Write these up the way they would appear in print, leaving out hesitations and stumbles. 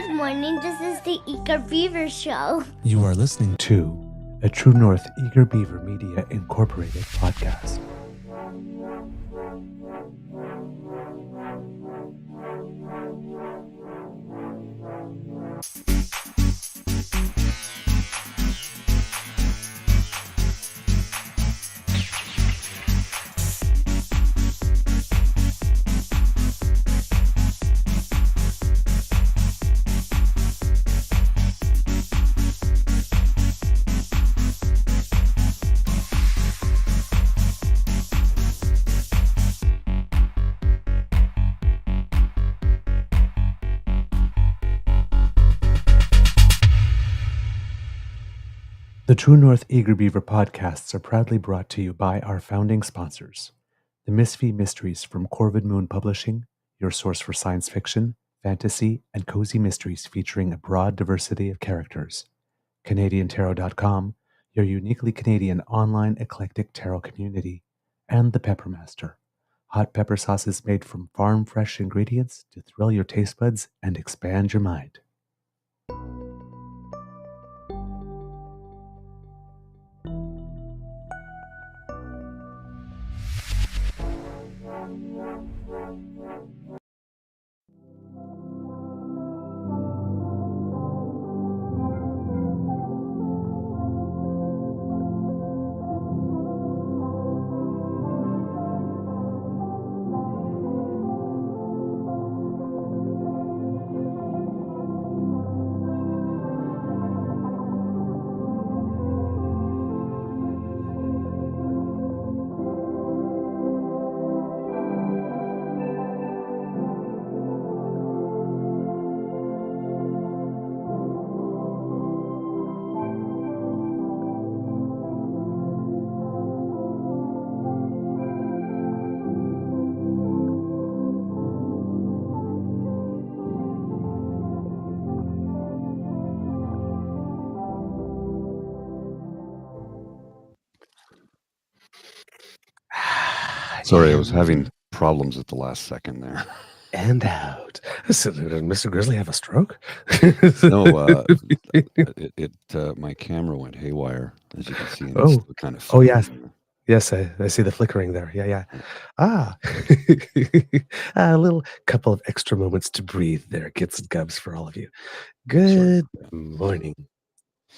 Good morning. This is the Eager Beaver Show. You are listening to a True North Eager Beaver Media Incorporated podcast. The True North Eager Beaver podcasts are proudly brought to you by our founding sponsors, the Misfit Mysteries from Corvid Moon Publishing, your source for science fiction, fantasy, and cozy mysteries featuring a broad diversity of characters, CanadianTarot.com, your uniquely Canadian online eclectic tarot community, and the Pepper Master, hot pepper sauces made from farm-fresh ingredients to thrill your taste buds and expand your mind. Sorry, I was having problems at the last second there. And out. So, did Mr. Grizzly have a stroke? No, my camera went haywire, as you can see. And it's still kind of yes. flickering. Yes, I see the flickering there. Yeah. A little couple of extra moments to breathe there, Kits and Cubs, for all of you. Good morning.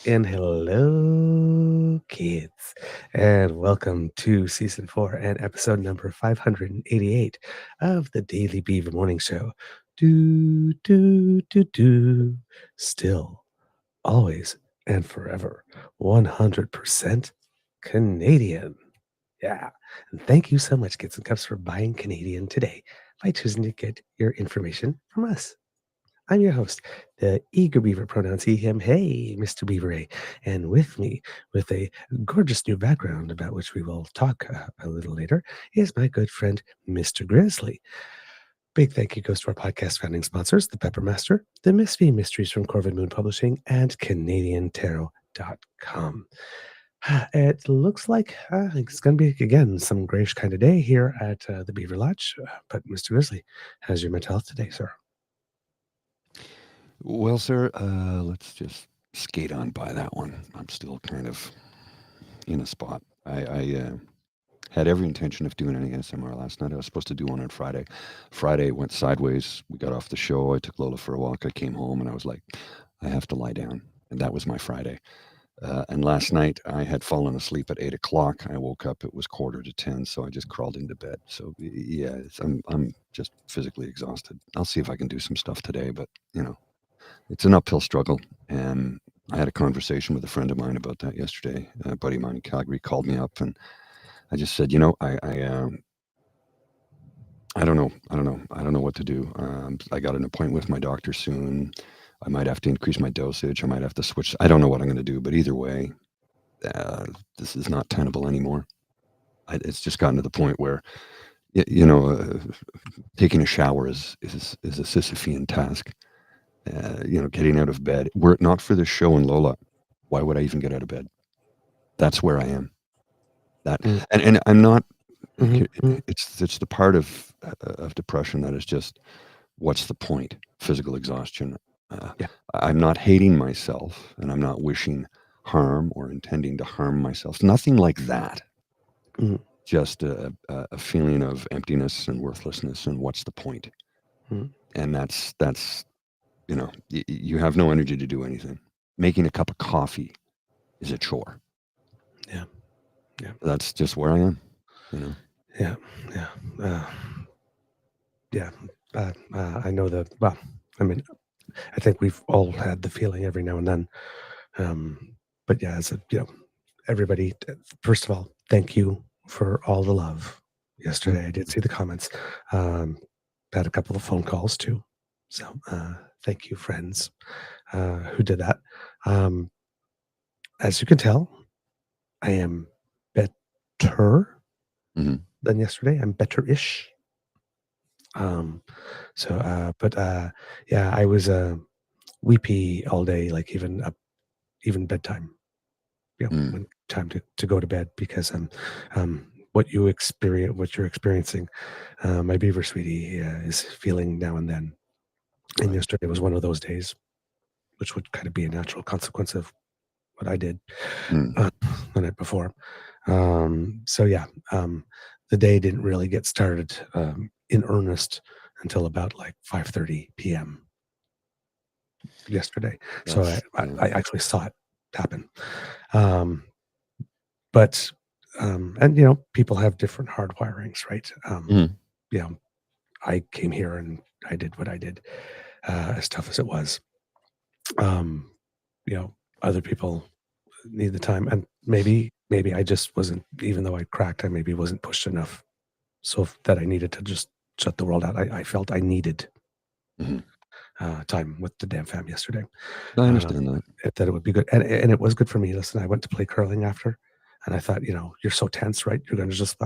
And hello, kids, and welcome to Season 4 and episode number 588 of the Daily Beaver Morning Show. Still, always, and forever, 100% Canadian. Yeah, and thank you so much, Kids and Cups, for buying Canadian today by choosing to get your information from us. I'm your host, the Eager Beaver, pronouns he, him, hey, Mr. Beaver A. And with me, with a gorgeous new background about which we will talk a little later, is my good friend, Mr. Grizzly. Big thank you goes to our podcast founding sponsors, the Pepper Master, the Misfit Mysteries from Corvid Moon Publishing, and CanadianTarot.com. It looks like it's going to be, again, some grayish kind of day here at the Beaver Lodge. But Mr. Grizzly, how's your mental health today, sir? Well, sir, let's just skate on by that one. I'm still kind of in a spot. I had every intention of doing an ASMR last night. I was supposed to do one on Friday. Friday went sideways. We got off the show. I took Lola for a walk. I came home and I was like, I have to lie down. And that was my Friday. And last night I had fallen asleep at 8 o'clock. I woke up, it was 9:45, so I just crawled into bed. So yeah, I'm just physically exhausted. I'll see if I can do some stuff today, but it's an uphill struggle. And I had a conversation with a friend of mine about that yesterday. A buddy of mine in Calgary called me up and I just said, I don't know what to do. I got an appointment with my doctor soon. I might have to increase my dosage. I might have to switch. I don't know what I'm going to do, but either way, this is not tenable anymore. It's just gotten to the point where, taking a shower is a Sisyphean task. Getting out of bed. Were it not for this show and Lola, why would I even get out of bed? That's where I am. And I'm not. It's the part of depression that is just, what's the point? Physical exhaustion. Yeah. I'm not hating myself, and I'm not wishing harm or intending to harm myself. Nothing like that. Mm. Just a feeling of emptiness and worthlessness, and what's the point? Mm. And that's you have no energy to do anything. Making a cup of coffee is a chore. Yeah. Yeah. That's just where I am. Yeah. Yeah. I know that. Well, I mean, I think we've all had the feeling every now and then. But yeah, everybody, first of all, thank you for all the love yesterday. I did see the comments. Had a couple of phone calls too. So thank you, friends, who did that. As you can tell, I am better Mm-hmm. than yesterday. I'm better-ish. Yeah, I was weepy all day, like even bedtime. When time to go to bed, because what you're experiencing, my beaver sweetie is feeling now and then. And Right. yesterday was one of those days, which would kind of be a natural consequence of what I did the night before. So yeah, the day didn't really get started in earnest until about like 5:30 p.m. yesterday. So I actually saw it happen. But and people have different hardwirings, right? I came here and I did what I did, as tough as it was. Um, Other people need the time, and maybe I just wasn't, even though I cracked, I maybe wasn't pushed enough, so that I needed to just shut the world out. I felt I needed time with the damn fam yesterday. I understand that. That it would be good, and it was good for me. Listen, I went to play curling after, and I thought, you're so tense, right? You're going to just.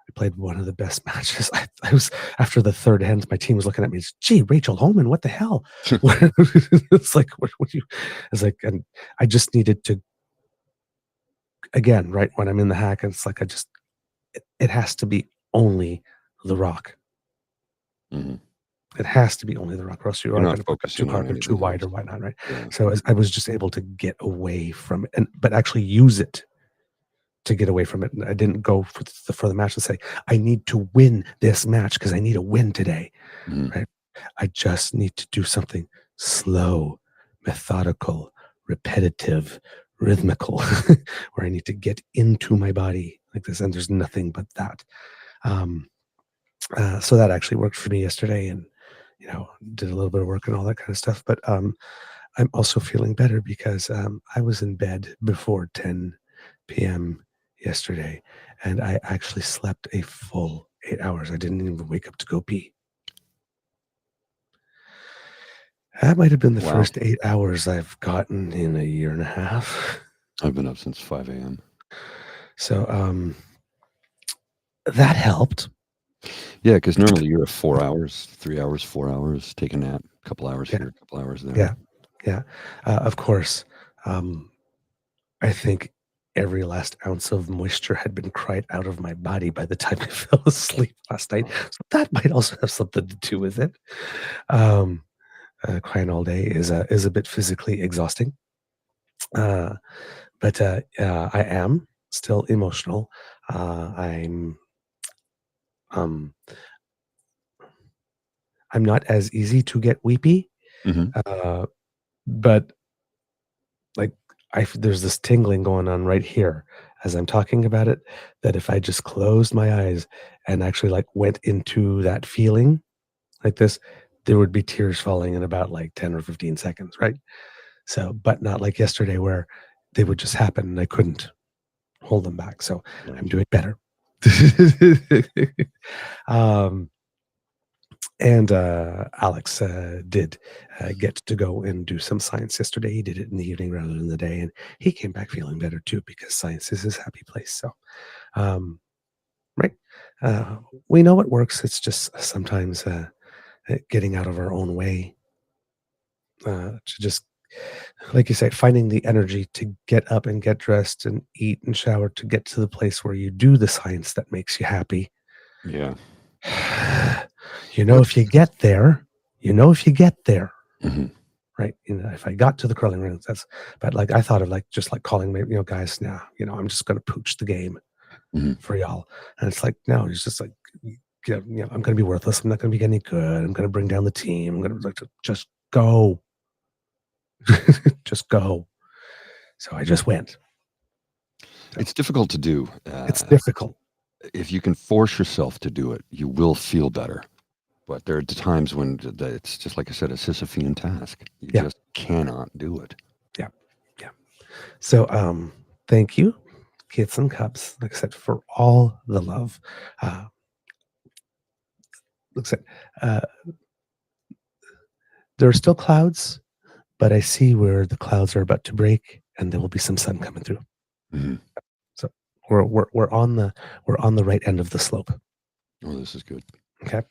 I played one of the best matches. I was, after the third end, my team was looking at me. Gee, Rachel Holman, what the hell? It's like, what do you? It's like, and I just needed to. Again, right when I'm in the hack, and it's like it has to be only the rock. It has to be only the rock, or else you are going to pick up too hard or too wide or whatnot, right? Yeah. So I was just able to get away from it, but actually use it to get away from it. And I didn't go for the match and say, I need to win this match because I need a win today, right? I just need to do something slow, methodical, repetitive, rhythmical, where I need to get into my body like this. And there's nothing but that. So that actually worked for me yesterday, and did a little bit of work and all that kind of stuff. But I'm also feeling better because I was in bed before 10 p.m. yesterday, and I actually slept a full 8 hours. I didn't even wake up to go pee. That might have been the first 8 hours I've gotten in a year and a half. I've been up since 5 a.m. So that helped. Yeah, because normally you're at 4 hours, 3 hours, 4 hours, take a nap, a couple hours here, a couple hours there. Yeah. Of course, I think every last ounce of moisture had been cried out of my body by the time I fell asleep last night. So that might also have something to do with it. Crying all day is a bit physically exhausting. But I am still emotional. I'm not as easy to get weepy, but like there's this tingling going on right here as I'm talking about it, that if I just closed my eyes and actually like went into that feeling like this, there would be tears falling in about like 10 or 15 seconds, right? So, but not like yesterday where they would just happen and I couldn't hold them back. So I'm doing better. And Alex did get to go and do some science yesterday. He did it in the evening rather than the day, and he came back feeling better too, because science is his happy place. So, right, we know it works. It's just sometimes getting out of our own way to just, like you say, finding the energy to get up and get dressed and eat and shower to get to the place where you do the science that makes you happy. Yeah. If you get there, right? If I got to the curling rings, but like I thought of like just like calling maybe, guys, now, I'm just going to pooch the game for y'all. And it's like, no, it's just like, I'm going to be worthless. I'm not going to be any good. I'm going to bring down the team. I'm going to like just go, just go. So I just went. It's difficult to do. It's difficult. If you can force yourself to do it, you will feel better. But there are times when it's just, like I said, a Sisyphean task. You just cannot do it. Yeah. Yeah. So thank you, kids and cubs, like I said, for all the love. Like I said, there are still clouds, but I see where the clouds are about to break and there will be some sun coming through. So we're on the right end of the slope. Oh, this is good. Okay.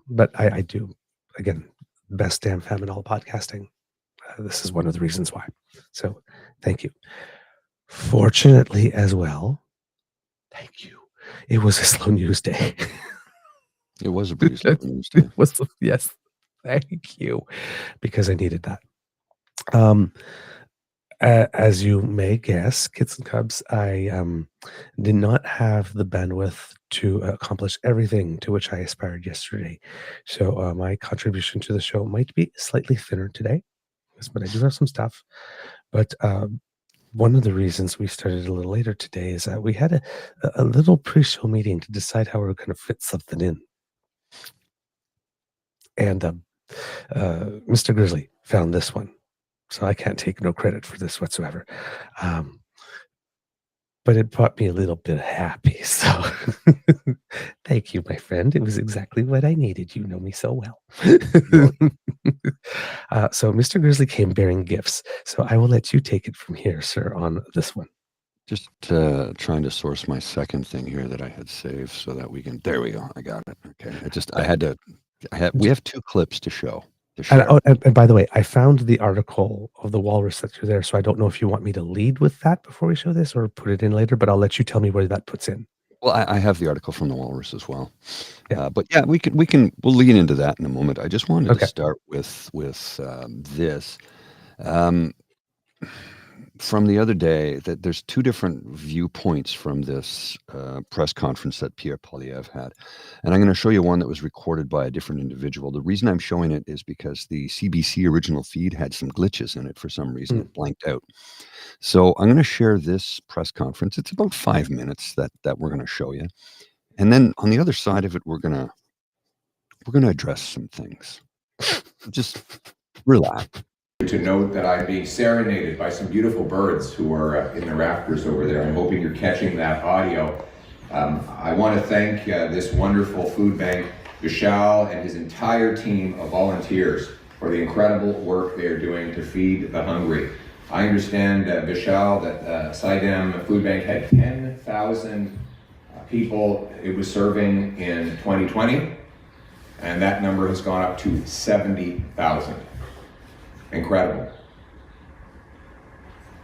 But I do, again, best damn fam in all podcasting. This is one of the reasons why. So thank you. Fortunately as well, thank you. It was a slow news day. It was a pretty slow news day. Yes. Thank you. Because I needed that. As you may guess, kids and cubs, I did not have the bandwidth to accomplish everything to which I aspired yesterday. So my contribution to the show might be slightly thinner today, but I do have some stuff. But one of the reasons we started a little later today is that we had a little pre-show meeting to decide how we were going to fit something in. And Mr. Grizzly found this one. So I can't take no credit for this whatsoever. But it brought me a little bit happy. So thank you, my friend. It was exactly what I needed. You know me so well. So Mr. Grizzly came bearing gifts. So I will let you take it from here, sir, on this one. Just trying to source my second thing here that I had saved so that we can. There we go. I got it. Okay. We have 2 clips to show. And by the way, I found the article of the Walrus that's there, so I don't know if you want me to lead with that before we show this or put it in later, but I'll let you tell me where that puts in. Well, I have the article from the Walrus as well. Yeah. But yeah, we'll lead into that in a moment. I just wanted to start with this. From the other day, that there's 2 different viewpoints from this press conference that Pierre Poilievre had. And I'm going to show you one that was recorded by a different individual. The reason I'm showing it is because the CBC original feed had some glitches in it for some reason. It blanked out. So I'm going to share this press conference. It's about 5 minutes that we're going to show you. And then on the other side of it, we're going to address some things. Just relax. To note that I'm being serenaded by some beautiful birds who are in the rafters over there. I'm hoping you're catching that audio. I want to thank this wonderful food bank, Vishal and his entire team of volunteers for the incredible work they are doing to feed the hungry. I understand, Vishal, that Sidam Food Bank had 10,000 people it was serving in 2020, and that number has gone up to 70,000. Incredible.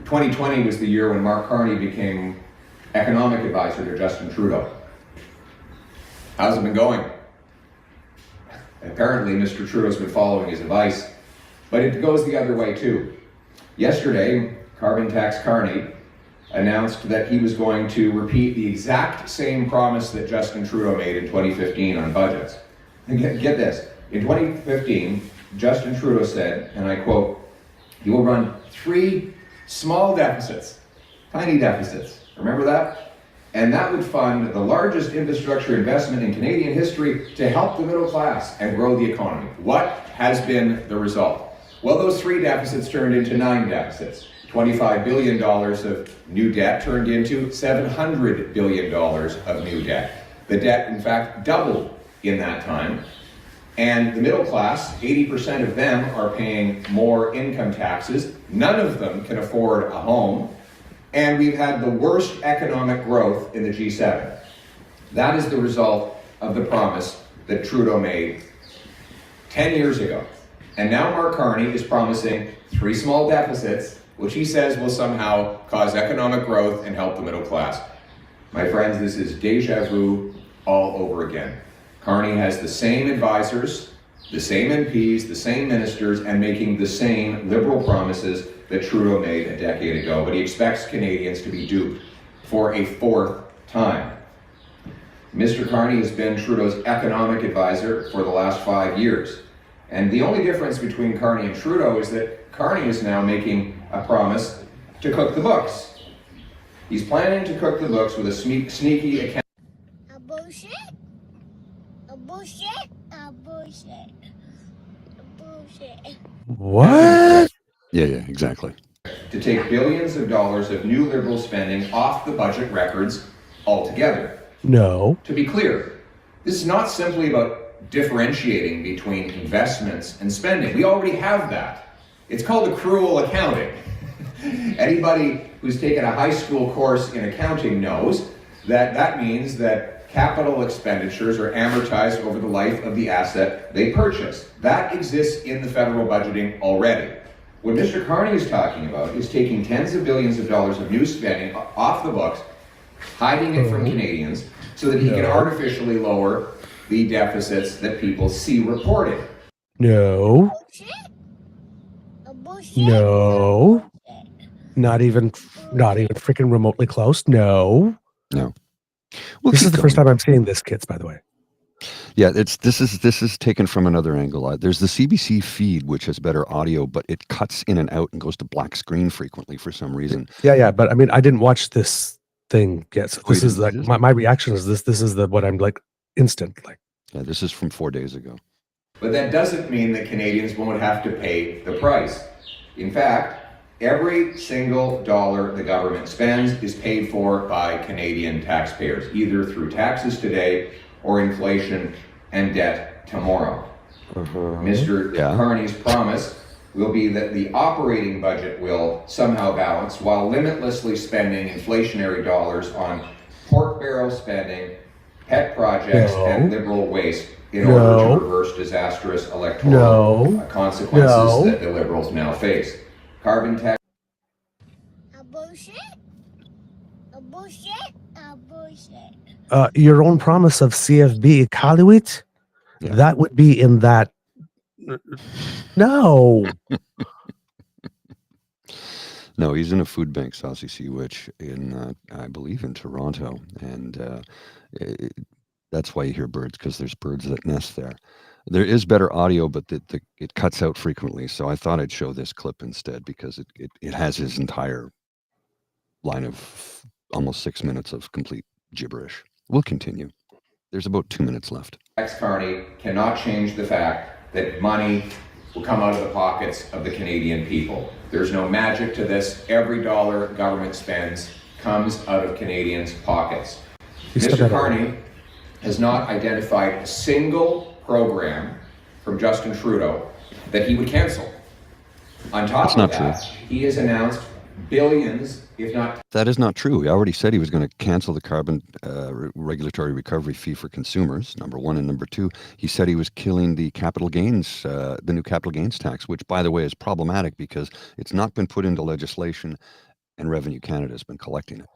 2020 was the year when Mark Carney became economic advisor to Justin Trudeau. How's it been going? Apparently, Mr. Trudeau's been following his advice, but it goes the other way too. Yesterday, Carbon Tax Carney announced that he was going to repeat the exact same promise that Justin Trudeau made in 2015 on budgets. And get this, in 2015, Justin Trudeau said, and I quote, "You will run 3 small deficits, tiny deficits." Remember that? And that would fund the largest infrastructure investment in Canadian history to help the middle class and grow the economy. What has been the result? Well, those 3 deficits turned into 9 deficits. $25 billion of new debt turned into $700 billion of new debt. The debt, in fact, doubled in that time. And the middle class, 80% of them are paying more income taxes. None of them can afford a home. And we've had the worst economic growth in the G7. That is the result of the promise that Trudeau made 10 years ago. And now Mark Carney is promising 3 small deficits, which he says will somehow cause economic growth and help the middle class. My friends, this is deja vu all over again. Carney has the same advisors The same MPs, the same ministers, and making the same liberal promises that Trudeau made a decade ago, but he expects Canadians to be duped for a fourth time. Mr. Carney has been Trudeau's economic advisor for the last 5 years. And the only difference between Carney and Trudeau is that Carney is now making a promise to cook the books. He's planning to cook the books with a sneaky account. A bullshit? A bullshit? A bullshit? A bullshit? What? Yeah, exactly. To take billions of dollars of new Liberal spending off the budget records altogether. No. To be clear, this is not simply about differentiating between investments and spending. We already have that. It's called accrual accounting. Anybody who's taken a high school course in accounting knows that that means that capital expenditures are amortized over the life of the asset they purchase. That exists in the federal budgeting already. What Mr. Carney is talking about is taking tens of billions of dollars of new spending off the books, hiding it from Canadians, so that he can artificially lower the deficits that people see reported. No. A bullshit? No. Not even freaking remotely close. No. No. This is the first time I'm seeing this, kids, by the way. Yeah, this is taken from another angle. There's the CBC feed, which has better audio, but it cuts in and out and goes to black screen frequently for some reason. Yeah, but I mean, I didn't watch this thing yet. So this is like my reaction is this. This is what I'm like instant. Like, yeah, this is from 4 days ago. But that doesn't mean that Canadians won't have to pay the price. In fact, every single dollar the government spends is paid for by Canadian taxpayers, either through taxes today or inflation and debt tomorrow. Mr. Carney's promise will be that the operating budget will somehow balance while limitlessly spending inflationary dollars on pork barrel spending, pet projects, and liberal waste in order to reverse disastrous electoral consequences that the Liberals now face. Carbon tax. A bullshit? A bullshit? A bullshit? Your own promise of CFB Iqaluit, that would be in that. No. No, he's in a food bank, Saucy Sea Witch, in, I believe, in Toronto. And that's why you hear birds, because there's birds that nest there. There is better audio, but it cuts out frequently. So I thought I'd show this clip instead, because it has his entire line of almost 6 minutes of complete gibberish. We'll continue. There's about 2 minutes left. Carney cannot change the fact that money will come out of the pockets of the Canadian people. There's no magic to this. Every dollar government spends comes out of Canadians' pockets. Mr. Carney has not identified a single program from Justin Trudeau that he would cancel. On top of that, he has announced billions, if not... That is not true. He already said he was going to cancel the carbon regulatory recovery fee for consumers, number one. And number two, he said he was killing the capital gains, the new capital gains tax, which, by the way, is problematic because it's not been put into legislation and Revenue Canada has been collecting it.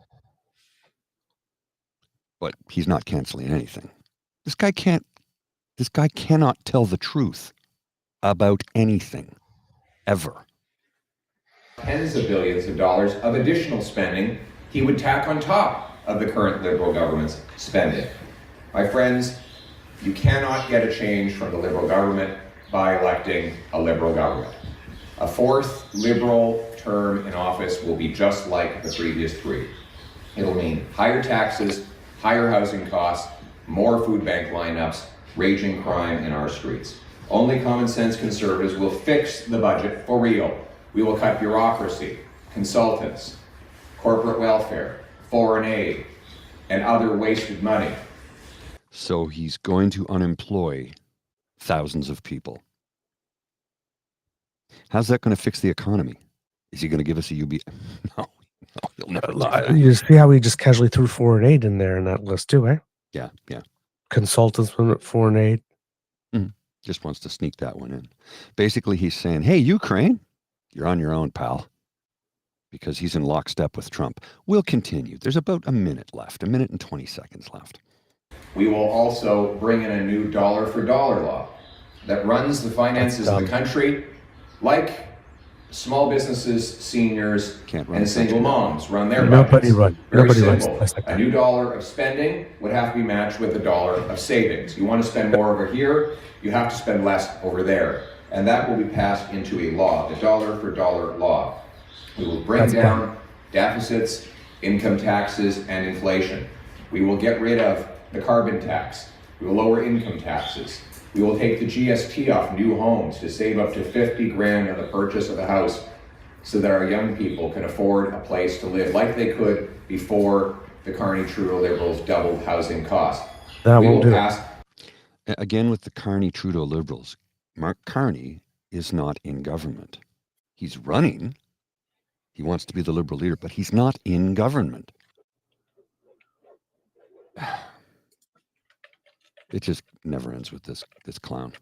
But he's not canceling anything. This guy cannot tell the truth about anything, ever. Tens of billions of dollars of additional spending he would tack on top of the current Liberal government's spending. My friends, you cannot get a change from the Liberal government by electing a Liberal government. A fourth Liberal term in office will be just like the previous three. It'll mean higher taxes, higher housing costs, more food bank lineups, raging crime in our streets. Only common sense conservatives will fix the budget for real. We will cut bureaucracy, consultants, corporate welfare, foreign aid, and other wasted money. So he's going to unemploy thousands of people. How's that going to fix the economy? Is he going to give us a UB? No, he'll never do that. You see how he just casually threw foreign aid in there in that list too, eh? Yeah. Consultants from foreign aid. Just wants to sneak that one in. Basically, he's saying, hey, Ukraine, you're on your own, pal. Because he's in lockstep with Trump. We'll continue. There's about a minute left, a minute and 20 seconds left. We will also bring in a new dollar for dollar law. that runs the finances of the country, like small businesses, seniors, and single moms run their budgets. Very simple. A new dollar of spending would have to be matched with a dollar of savings. You want to spend more over here, you have to spend less over there. And that will be passed into a law, the dollar for dollar law. We will bring down deficits, income taxes, and inflation. We will get rid of the carbon tax. We will lower income taxes. We will take the GST off new homes to save up to 50 grand on the purchase of a house so that our young people can afford a place to live like they could before the Carney-Trudeau Liberals doubled housing costs. That won't do it. Again, with the Carney-Trudeau Liberals, Mark Carney is not in government. He's running. He wants to be the Liberal leader, but he's not in government. It just never ends with this clown.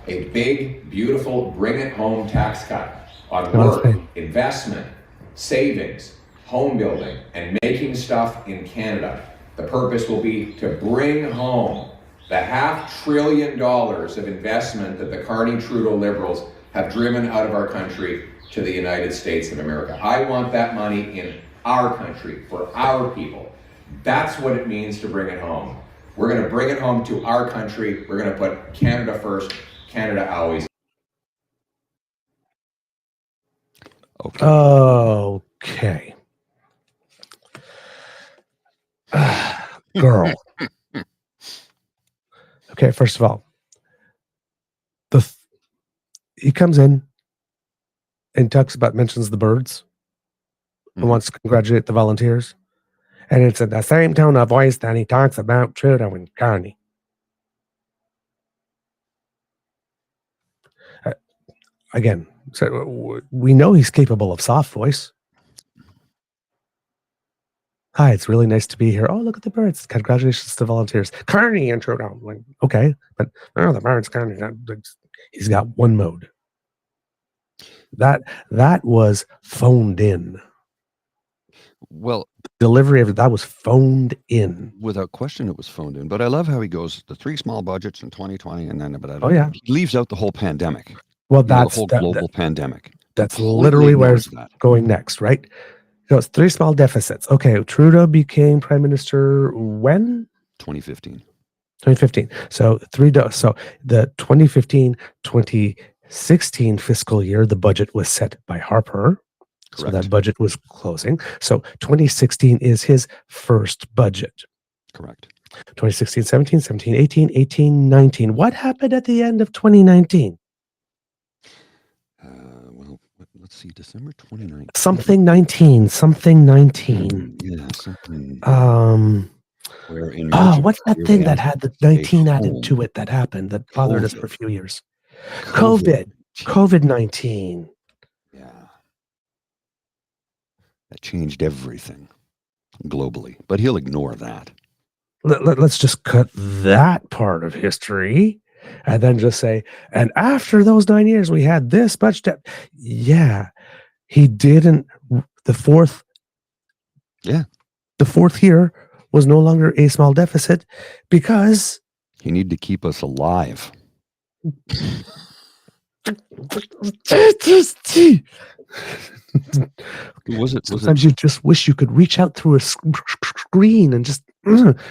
A big, beautiful, bring-it-home tax cut on work, investment, savings, home building, and making stuff in Canada. The purpose will be to bring home the $500 billion of investment that the Carney-Trudeau Liberals have driven out of our country to the United States of America. I want that money in our country, for our people. That's what it means to bring it home. We're going to bring it home to our country. We're going to put Canada first, Canada always. Okay. Girl. Okay, first of all, he comes in and mentions the birds and wants to congratulate the volunteers. And it's in the same tone of voice that he talks about Trudeau and Carney. Again, so we know he's capable of soft voice. Hi, it's really nice to be here. Oh, look at the birds. Congratulations to volunteers. Carney and Trudeau. I'm like, okay, but the birds, Carney. He's got one mode. That was phoned in. Well, delivery of that was phoned in. Without question, it was phoned in. But I love how he goes, the 3 small budgets in 2020, and then he leaves out the whole pandemic. Well, that's the whole global pandemic. That's literally where it's going next, right? So it's 3 small deficits. Okay, Trudeau became prime minister when? 2015. 2015. So so the 2015-2016 fiscal year, the budget was set by Harper. Correct. So that budget was closing. So 2016 is his first budget. Correct. 2016, 17, 17, 18, 18, 19. What happened at the end of 2019? Well, let's see, December 2019. Something 19. Yeah, something. What's that thing that had the 19 added to it that happened that bothered us for a few years? COVID-19. Yeah. That changed everything globally, but he'll ignore that. Let's just cut that part of history and then just say, and after those 9 years, we had this much debt. Yeah, he didn't. The fourth year was no longer a small deficit because he needed to keep us alive. Sometimes you just wish you could reach out through a screen and just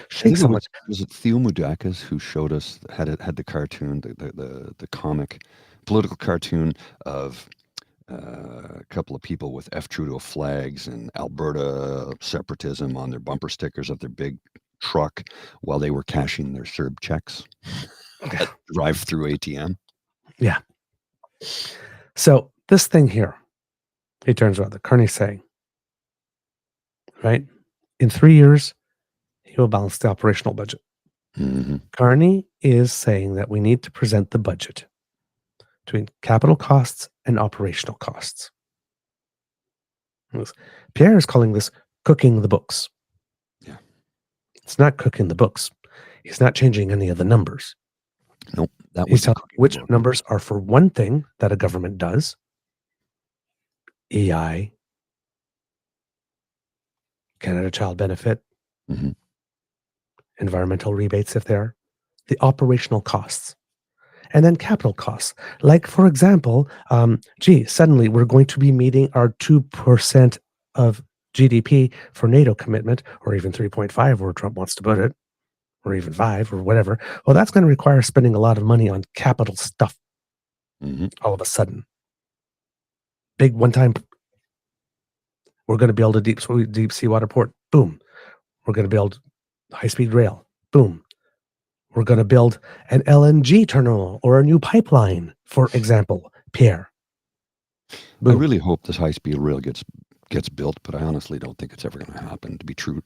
shake so much. Was it Theo Mudakas who showed us had the cartoon, the comic, political cartoon of a couple of people with F. Trudeau flags and Alberta separatism on their bumper stickers of their big truck while they were cashing their CERB checks at drive-through ATM? Yeah. So this thing here, he turns around, the Carney's saying, right? In 3 years, he will balance the operational budget. Mm-hmm. Carney is saying that we need to present the budget between capital costs and operational costs. Pierre is calling this cooking the books. Yeah. It's not cooking the books. He's not changing any of the numbers. Nope. He's telling which numbers are for one thing that a government does. EI, Canada Child Benefit, environmental rebates if they are, the operational costs. And then capital costs. Like, for example, suddenly we're going to be meeting our 2% of GDP for NATO commitment, or even 3.5, where Trump wants to put it, or even 5 or whatever. Well, that's going to require spending a lot of money on capital stuff all of a sudden. Big one-time, we're going to build a deep sea water port. Boom. We're going to build high-speed rail. Boom. We're going to build an LNG terminal or a new pipeline, for example, Pierre. I really hope this high-speed rail gets built, but I honestly don't think it's ever going to happen.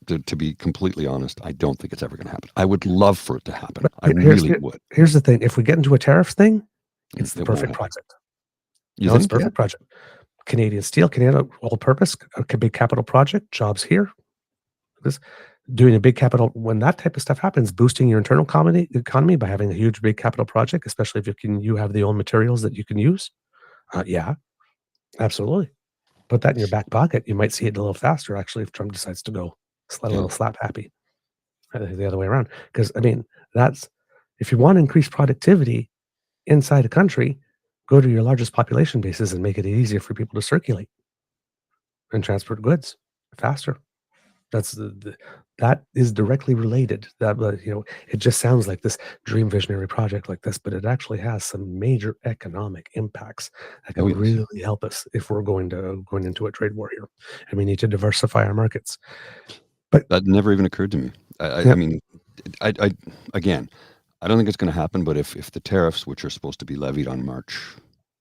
To be completely honest, I don't think it's ever going to happen. I would love for it to happen. I really would. Here's the thing: if we get into a tariff thing, it's the perfect project. It's the perfect project. Canadian steel, Canadian all-purpose, a big capital project, jobs here. Doing a big capital, when that type of stuff happens, boosting your internal economy by having a huge big capital project, especially if you have the own materials that you can use. Yeah, absolutely. Put that in your back pocket. You might see it a little faster, actually, if Trump decides to go a little slap happy. The other way around. Because, I mean, that's, if you want to increase productivity inside a country, go to your largest population bases and make it easier for people to circulate and transport goods faster. That is directly related. That it just sounds like this dream visionary project like this, but it actually has some major economic impacts that can really help us if we're going into a trade war here, and we need to diversify our markets. But that never even occurred to me. I mean, I again, I don't think it's going to happen. But if the tariffs, which are supposed to be levied on March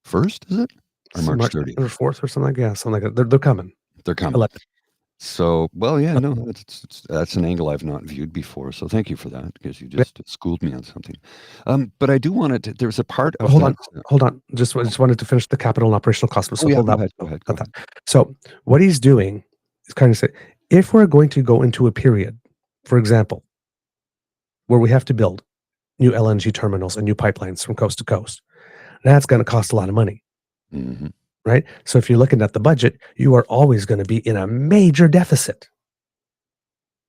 1st, is it, or March 30th or 4th or something like that, they're coming. They're coming. So, well, yeah, no, that's an angle I've not viewed before. So thank you for that, because you just schooled me on something. But I do want to, there's a part of Hold on. Just wanted to finish the capital and operational costs. So go ahead. So what he's doing is kind of say, if we're going to go into a period, for example, where we have to build new LNG terminals and new pipelines from coast to coast, that's going to cost a lot of money. Right? So if you're looking at the budget, you are always going to be in a major deficit.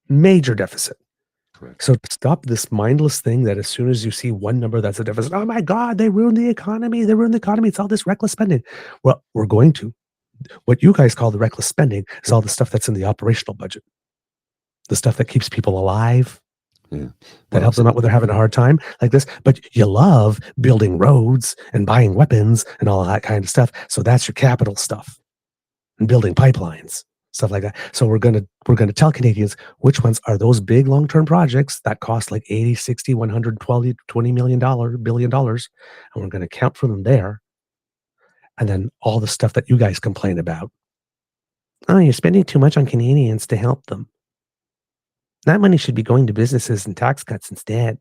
Correct. So stop this mindless thing that as soon as you see one number that's a deficit, oh my God, they ruined the economy. It's all this reckless spending. Well, we're going to. What you guys call the reckless spending is all the stuff that's in the operational budget. The stuff that keeps people alive. Yeah. That helps them out when they're having a hard time like this. But you love building roads and buying weapons and all of that kind of stuff. So that's your capital stuff. And building pipelines, stuff like that. So we're gonna tell Canadians which ones are those big long-term projects that cost like 80, 60, 120, $20 billion. And we're gonna count for them there. And then all the stuff that you guys complain about. Oh, you're spending too much on Canadians to help them. That money should be going to businesses and tax cuts instead.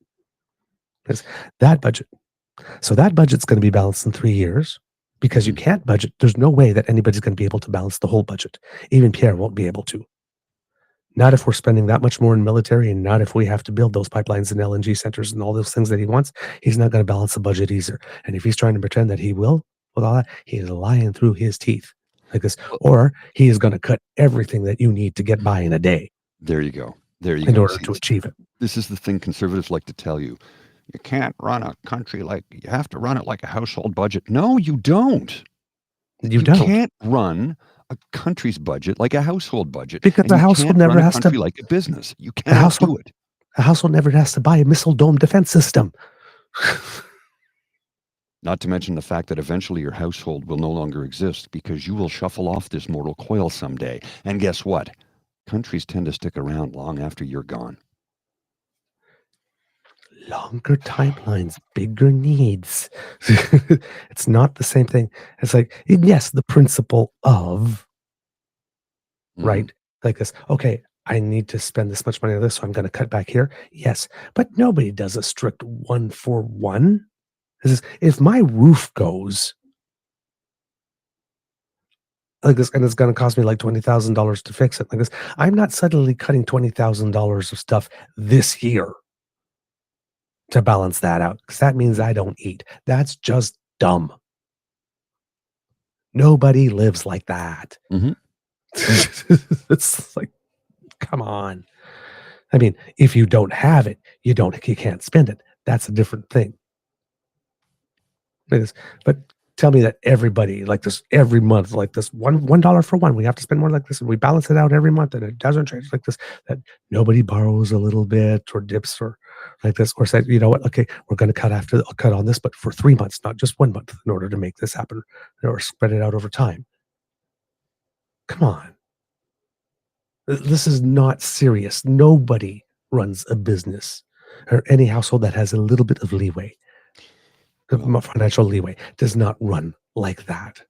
Because that budget's going to be balanced in 3 years, because you can't budget. There's no way that anybody's going to be able to balance the whole budget. Even Pierre won't be able to. Not if we're spending that much more in military, and not if we have to build those pipelines and LNG centers and all those things that he wants. He's not going to balance the budget either. And if he's trying to pretend that he will with all that, he is lying through his teeth like this. Or he is going to cut everything that you need to get by in a day. There you go. In order to achieve it. This is the thing conservatives like to tell you. You can't run a country you have to run it like a household budget. No, you don't. You can't run a country's budget like a household budget. Because a household never has to like a business. You can't do it. A household never has to buy a missile dome defense system. Not to mention the fact that eventually your household will no longer exist, because you will shuffle off this mortal coil someday. And guess what? Countries tend to stick around long after you're gone. Longer timelines, bigger needs. It's not the same thing. It's like, yes, the principle of, right? Like this, okay, I need to spend this much money on this, so I'm going to cut back here. Yes, but nobody does a strict 1-for-1. This is, if my roof goes like this, and it's going to cost me like $20,000 to fix it like this, I'm not suddenly cutting $20,000 of stuff this year to balance that out, because that means I don't eat. That's just dumb. Nobody lives like that. It's like, come on. I mean, if you don't have it, you can't spend it. That's a different thing. like this. But tell me that everybody like this every month, like this $1 for one, we have to spend more like this, and we balance it out every month, and it doesn't change like this. That nobody borrows a little bit or dips or like this, or say, you know what? Okay, we're going to cut on this, but for 3 months, not just 1 month, in order to make this happen, or spread it out over time. Come on, this is not serious. Nobody runs a business or any household that has a little bit of leeway, financial leeway, does not run like that.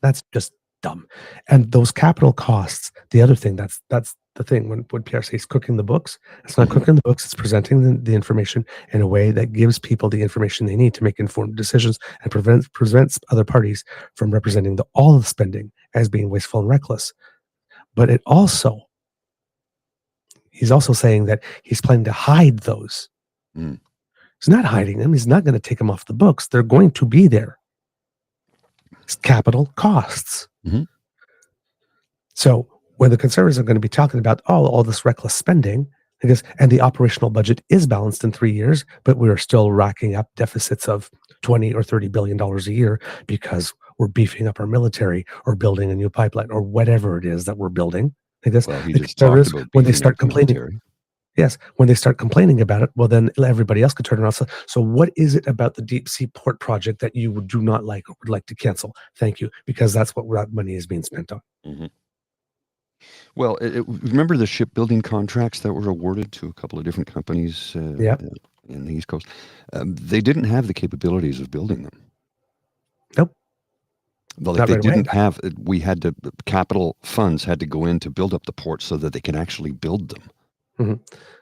That's just dumb. And those capital costs, the other thing, that's the thing when Pierre says cooking the books, it's not cooking the books, it's presenting the information in a way that gives people the information they need to make informed decisions and prevents other parties from representing all of the spending as being wasteful and reckless. But he's also saying that he's planning to hide those. Mm. He's not hiding them. He's not going to take them off the books. They're going to be there. It's capital costs. Mm-hmm. So when the Conservatives are going to be talking about all this reckless spending, and the operational budget is balanced in 3 years, but we're still racking up deficits of $20 or $30 billion a year because we're beefing up our military or building a new pipeline or whatever it is that we're building. Well, he just talked about when they beefing start up the complaining. military. Yes, when they start complaining about it, well, then everybody else could turn around. So what is it about the deep sea port project that you do not like or would like to cancel? Thank you, because that's what that money is being spent on. Mm-hmm. Well, remember the shipbuilding contracts that were awarded to a couple of different companies in the East Coast? They didn't have the capabilities of building them. Nope. Well, like they didn't have. We had to capital funds had to go in to build up the port so that they could actually build them. Mm-hmm.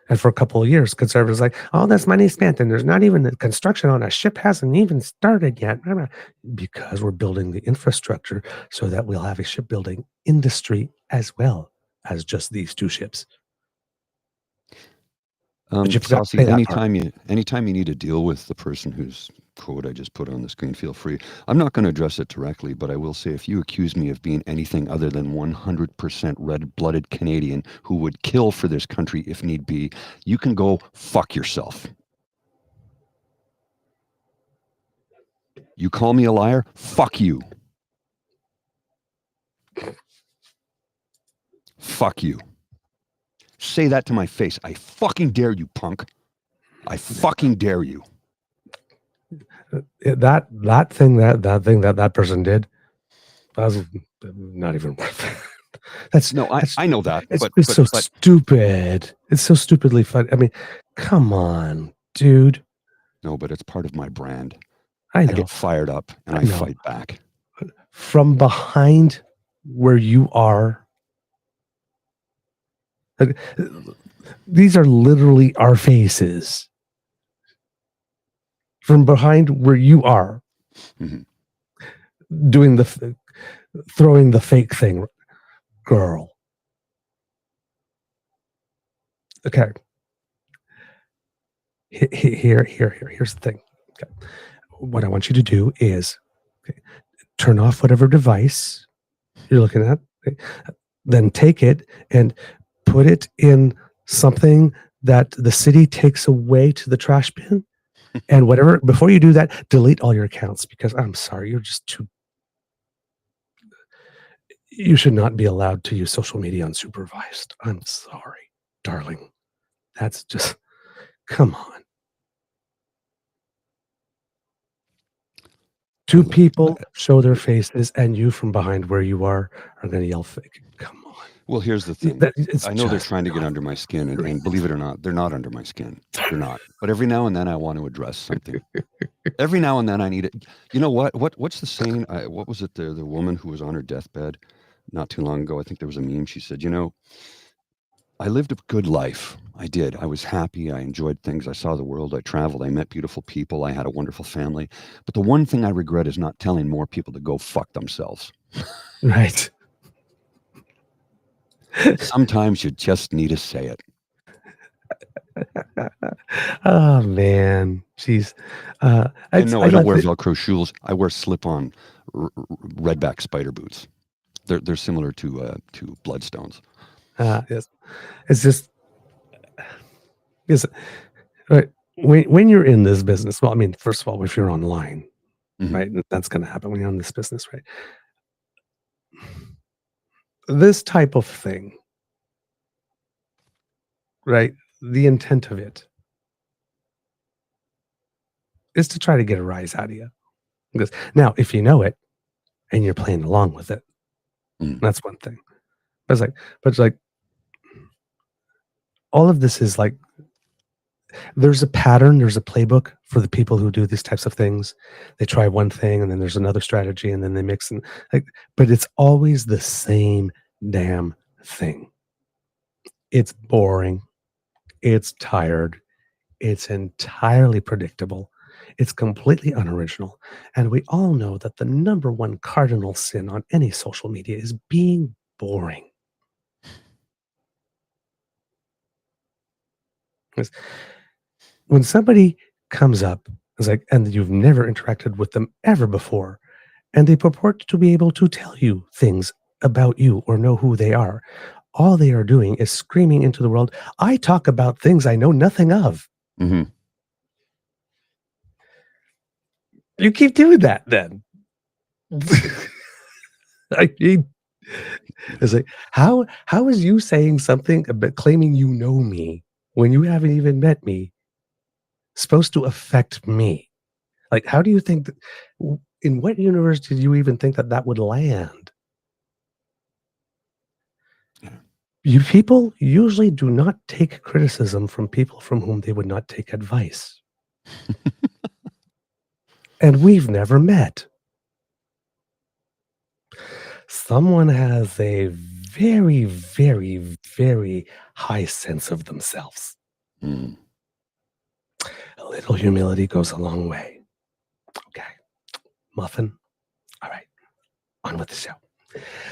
And for a couple of years, Conservatives like, all this money spent, and there's not even the construction on a ship hasn't even started yet, because we're building the infrastructure so that we'll have a shipbuilding industry as well as just these two ships. But you forgot to say that part. Anytime you need to deal with the person whose quote I just put on the screen, feel free. I'm not going to address it directly, but I will say if you accuse me of being anything other than 100% red-blooded Canadian who would kill for this country if need be, you can go fuck yourself. You call me a liar? Fuck you. Fuck you. Say that to my face. I fucking dare you, punk. I fucking dare you. That thing that person did, that was not even worth it. I know that. It's so stupid. It's so stupidly fun. I mean, come on, dude. No, but it's part of my brand. I know. I get fired up and I fight back. From behind where you are. These are literally our faces. From behind where you are, doing throwing the fake thing, girl. Okay. Here's the thing. Okay. What I want you to do is turn off whatever device you're looking at. Okay. Then take it and put it in something that the city takes away to the trash bin. And whatever, before you do that, delete all your accounts, because I'm sorry, you're just too. You should not be allowed to use social media unsupervised. I'm sorry, darling. That's just, come on. Two people show their faces, and you from behind where you are going to yell fake. Come on. Well, here's the thing. I know they're trying to get under my skin, and believe it or not, they're not under my skin. They're not. But every now and then I want to address something. Every now and then I need it. You know what? What's the saying? What was it? The woman who was on her deathbed not too long ago, I think there was a meme. She said, I lived a good life. I did. I was happy. I enjoyed things. I saw the world. I traveled. I met beautiful people. I had a wonderful family. But the one thing I regret is not telling more people to go fuck themselves. Right. Sometimes you just need to say it. Oh man, jeez. I don't wear Velcro shoes. I wear slip-on redback spider boots. They're similar to Bloodstones. Yes, it's just right. When you're in this business, well, I mean, first of all, if you're online, right? And that's going to happen when you're in this business, right? This type of thing, right? The intent of it is to try to get a rise out of you. Because now, if you know it and you're playing along with it, that's one thing. But it's like all of this is like, there's a pattern, there's a playbook for the people who do these types of things. They try one thing and then there's another strategy and then they mix and like, but it's always the same damn thing. It's boring. It's tired. It's entirely predictable. It's completely unoriginal. And we all know that the number one cardinal sin on any social media is being boring. Because when somebody comes up and you've never interacted with them ever before, and they purport to be able to tell you things about you or know who they are, all they are doing is screaming into the world, I talk about things I know nothing of. Mm-hmm. You keep doing that then. I mean, it's like, how is you saying something about claiming you know me when you haven't even met me supposed to affect me? Like, how do you think that, in what universe did you even think that would land? Yeah. You people usually do not take criticism from people from whom they would not take advice. And we've never met. Someone has a very, very, very high sense of themselves. Mm. A little humility goes a long way. Okay. Muffin. All right. On with the show.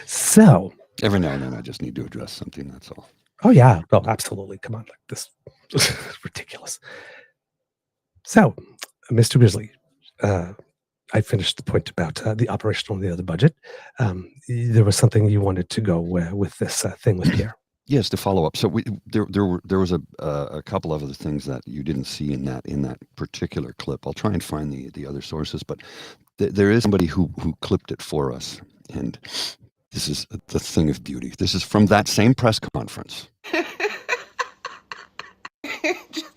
So. Every now and then I just need to address something, that's all. Oh, yeah. Oh, absolutely. Come on. Like this. Ridiculous. So, Mr. Grizzly, I finished the point about the operational and the other budget. There was something you wanted to go with this thing with Pierre. Yes, to follow up. So there was a couple of other things that you didn't see in that particular clip. I'll try and find the other sources, but there is somebody who clipped it for us, and this is the thing of beauty. This is from that same press conference.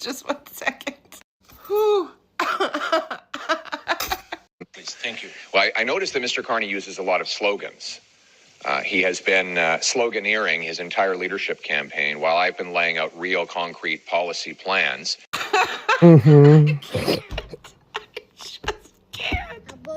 just 1 second. Whew. Please, thank you. Well, I noticed that Mr. Carney uses a lot of slogans. He has been sloganeering his entire leadership campaign while I've been laying out real concrete policy plans. Mm-hmm.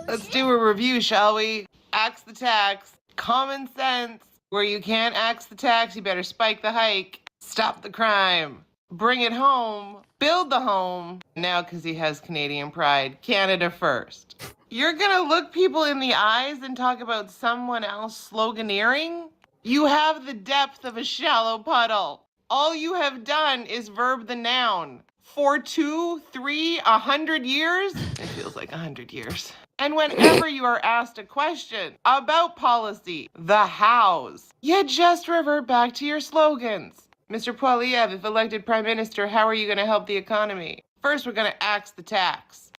Let's do a review, shall we? Axe the tax. Common sense. Where you can't axe the tax, you better spike the hike. Stop the crime. Bring it home. Build the home. Now, because he has Canadian pride, Canada first. You're gonna look people in the eyes and talk about someone else sloganeering? You have the depth of a shallow puddle. All you have done is verb the noun. For 2, 3, 100 years? It feels like 100 years. And whenever you are asked a question about policy, the hows, you just revert back to your slogans. Mr. Poilievre, if elected Prime Minister, how are you going to help the economy? First, we're going to axe the tax.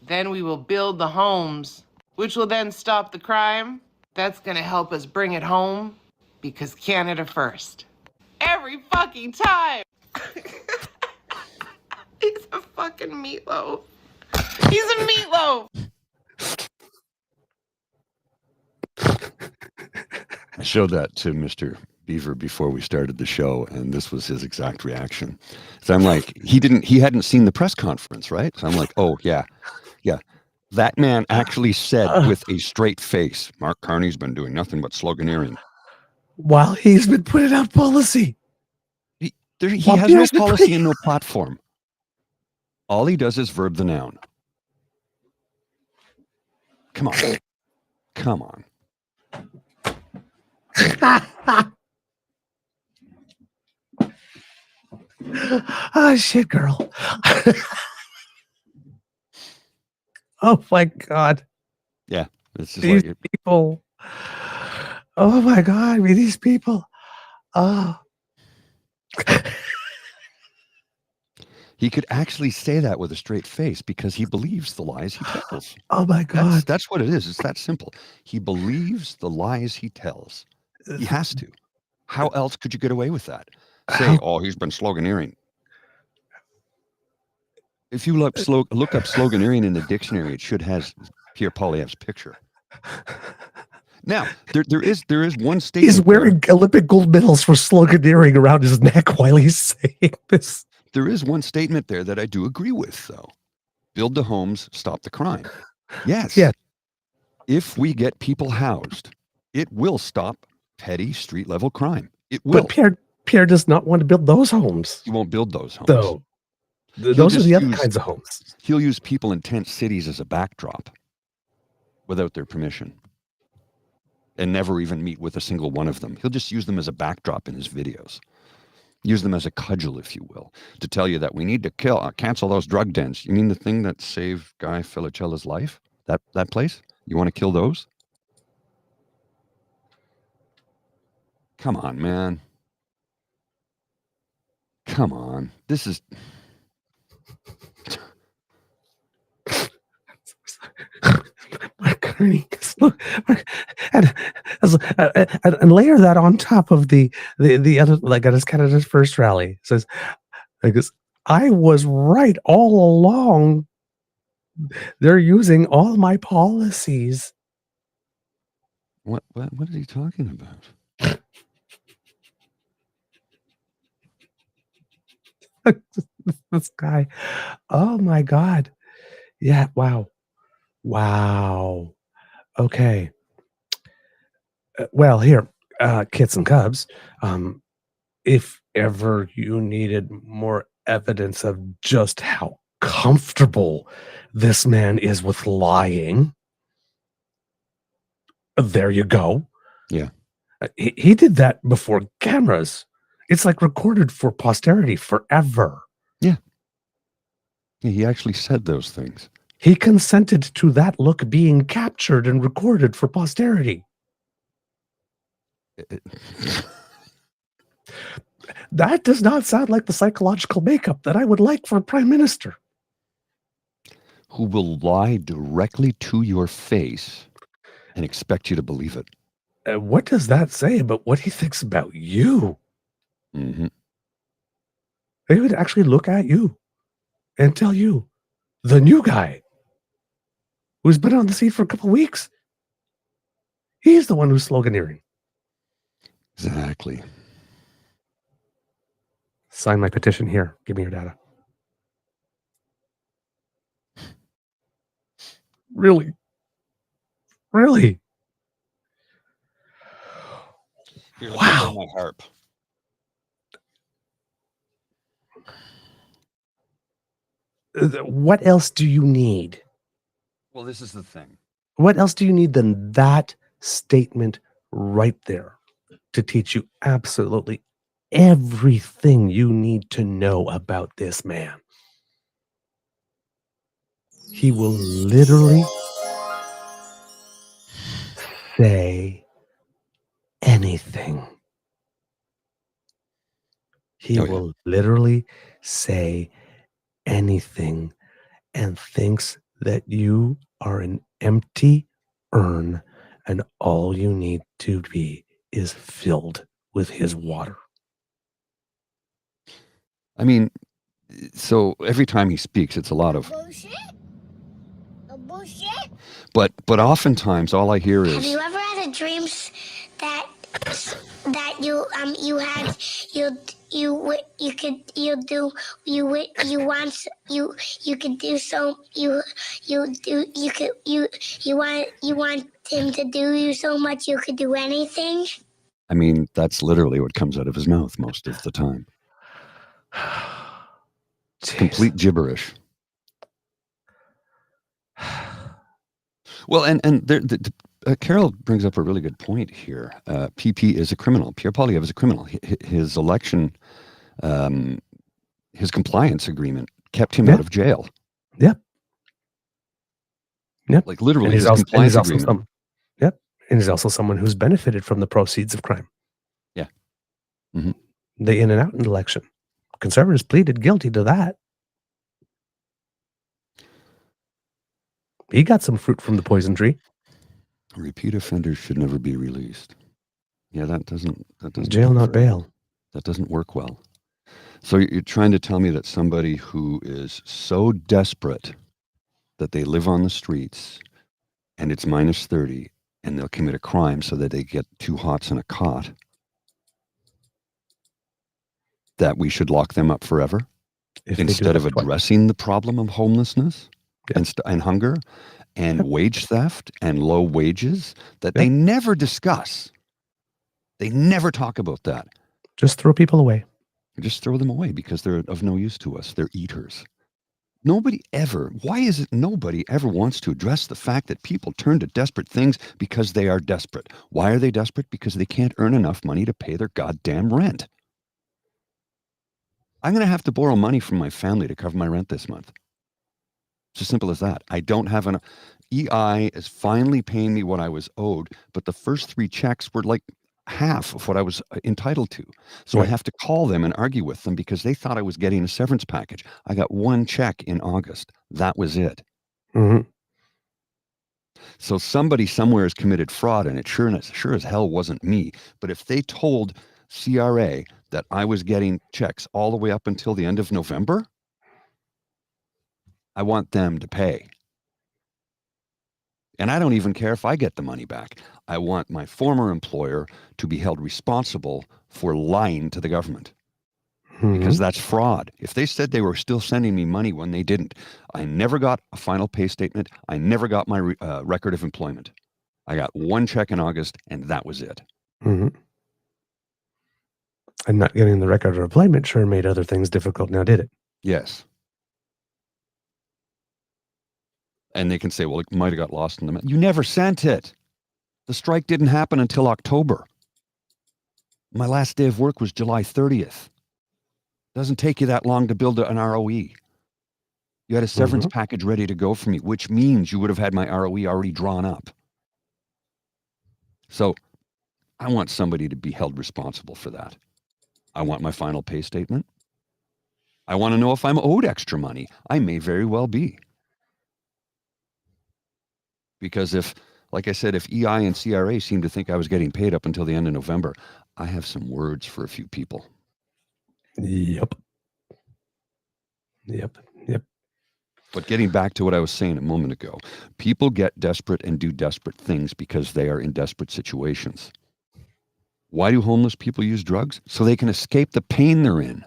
Then we will build the homes, which will then stop the crime. That's going to help us bring it home, because Canada first. Every fucking time! He's a fucking meatloaf. He's a meatloaf! I showed that to Mr. Beaver before we started the show, and this was his exact reaction. So I'm like, he hadn't seen the press conference, right? So I'm like, oh yeah. That man actually said with a straight face, Mark Carney's been doing nothing but sloganeering. While he's been putting out policy. He has no policy and no platform. All he does is verb the noun. Come on. Come on. Oh, shit, girl. Oh, my God. Yeah. It's just These like people. Oh, my God. I mean, these people. Oh. He could actually say that with a straight face because he believes the lies he tells. Oh my God. That's what it is. It's that simple. He believes the lies he tells. He has to. How else could you get away with that? Say, oh, he's been sloganeering. If you look up sloganeering in the dictionary, it should have Pierre Poilievre's picture. Now, there is one statement. He's wearing Olympic gold medals for sloganeering around his neck while he's saying this. There is one statement there that I do agree with, though. Build the homes, stop the crime. Yes. Yeah. If we get people housed, it will stop petty street level crime. It will. But Pierre does not want to build those homes. He won't build those homes. Though. Those are the other kinds of homes. He'll use people in tent cities as a backdrop without their permission and never even meet with a single one of them. He'll just use them as a backdrop in his videos. Use them as a cudgel, if you will, to tell you that we need to cancel those drug dens. You mean the thing that saved Guy Filicella's life? That place? You want to kill those? Come on, man. Come on. This is... and layer that on top of the other, like at his candidate's first rally. It says, I was right all along. They're using all my policies. What is he talking about? This guy. Oh my God. Yeah. Wow. Okay. Well, here, kits and cubs, if ever you needed more evidence of just how comfortable this man is with lying, there you go. Yeah. He did that before cameras. It's like recorded for posterity forever. Yeah. He actually said those things. He consented to that look being captured and recorded for posterity. That does not sound like the psychological makeup that I would like for a prime minister. Who will lie directly to your face and expect you to believe it. What does that say about what he thinks about you? Mm-hmm. He would actually look at you and tell you, the new guy who's been on the seat for a couple of weeks, he's the one who's sloganeering. Exactly. Sign my petition here. Give me your data. Really? Here, wow. My harp. What else do you need? Well, this is the thing. What else do you need than that statement right there to teach you absolutely everything you need to know about this man? He will literally say anything. He will literally say anything and thinks that you are an empty urn and all you need to be is filled with his water. I mean, so every time he speaks, it's a lot of bullshit. But oftentimes all I hear is, have you ever had a dream that you want him to do you so much you could do anything? I mean, that's literally what comes out of his mouth most of the time. Complete gibberish. Well, and Carol brings up a really good point here. PP is a criminal. Pierre Poilievre is a criminal. His election, his compliance agreement kept him out of jail. Yep. Like literally, and his compliance agreement. Yep. And he's also someone who's benefited from the proceeds of crime. Yeah. Mm-hmm. The in and out election. Conservatives pleaded guilty to that. He got some fruit from the poison tree. Repeat offenders should never be released. Yeah, that doesn't Jail, work not bail. That doesn't work well. So you're trying to tell me that somebody who is so desperate that they live on the streets and it's minus 30 and they'll commit a crime so that they get 2 hots in a cot, that we should lock them up forever instead of addressing the problem of homelessness and hunger and wage theft and low wages that they never discuss. They never talk about that. Just throw people away. Just throw them away because they're of no use to us. They're eaters. Why is it nobody ever wants to address the fact that people turn to desperate things because they are desperate? Why are they desperate? Because they can't earn enough money to pay their goddamn rent. I'm going to have to borrow money from my family to cover my rent this month. It's as simple as that. I don't have enough. EI is finally paying me what I was owed, but the first 3 checks were like half of what I was entitled to. So I have to call them and argue with them because they thought I was getting a severance package. I got 1 check in August. That was it. Mm-hmm. So somebody somewhere has committed fraud, and it sure as hell wasn't me. But if they told CRA that I was getting checks all the way up until the end of November, I want them to pay. And I don't even care if I get the money back. I want my former employer to be held responsible for lying to the government. Because that's fraud. If they said they were still sending me money when they didn't, I never got a final pay statement. I never got my record of employment. I got 1 check in August, and that was it. Mm-hmm. And not getting the record of employment sure made other things difficult now, did it? Yes. And they can say, well, it might have got lost in the mail. You never sent it. The strike didn't happen until October. My last day of work was July 30th. Doesn't take you that long to build an ROE. You had a severance package ready to go for me, which means you would have had my ROE already drawn up. So I want somebody to be held responsible for that. I want my final pay statement. I want to know if I'm owed extra money. I may very well be. Because if, like I said, if EI and CRA seem to think I was getting paid up until the end of November, I have some words for a few people. Yep. But getting back to what I was saying a moment ago, people get desperate and do desperate things because they are in desperate situations. Why do homeless people use drugs? So they can escape the pain they're in.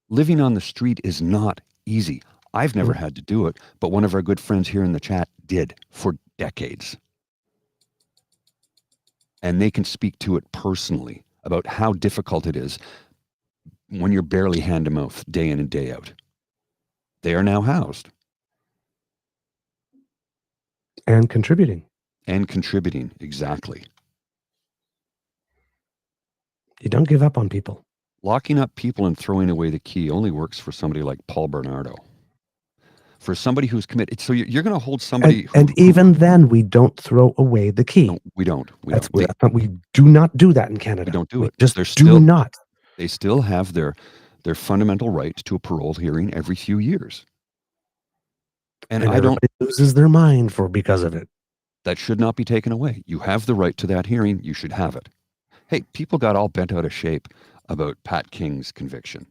Living on the street is not easy. I've never had to do it, but one of our good friends here in the chat did for decades. And they can speak to it personally about how difficult it is when you're barely hand to mouth day in and day out. They are now housed. And contributing. Exactly. You don't give up on people. Locking up people and throwing away the key only works for somebody like Paul Bernardo. For somebody who's committed. So you're going to hold somebody. And even then, we don't throw away the key. No, we don't. We do not do that in Canada. We don't do it. Just do not. They still have their fundamental right to a parole hearing every few years. And I don't. Loses their mind because of it. That should not be taken away. You have the right to that hearing. You should have it. Hey, people got all bent out of shape about Pat King's conviction.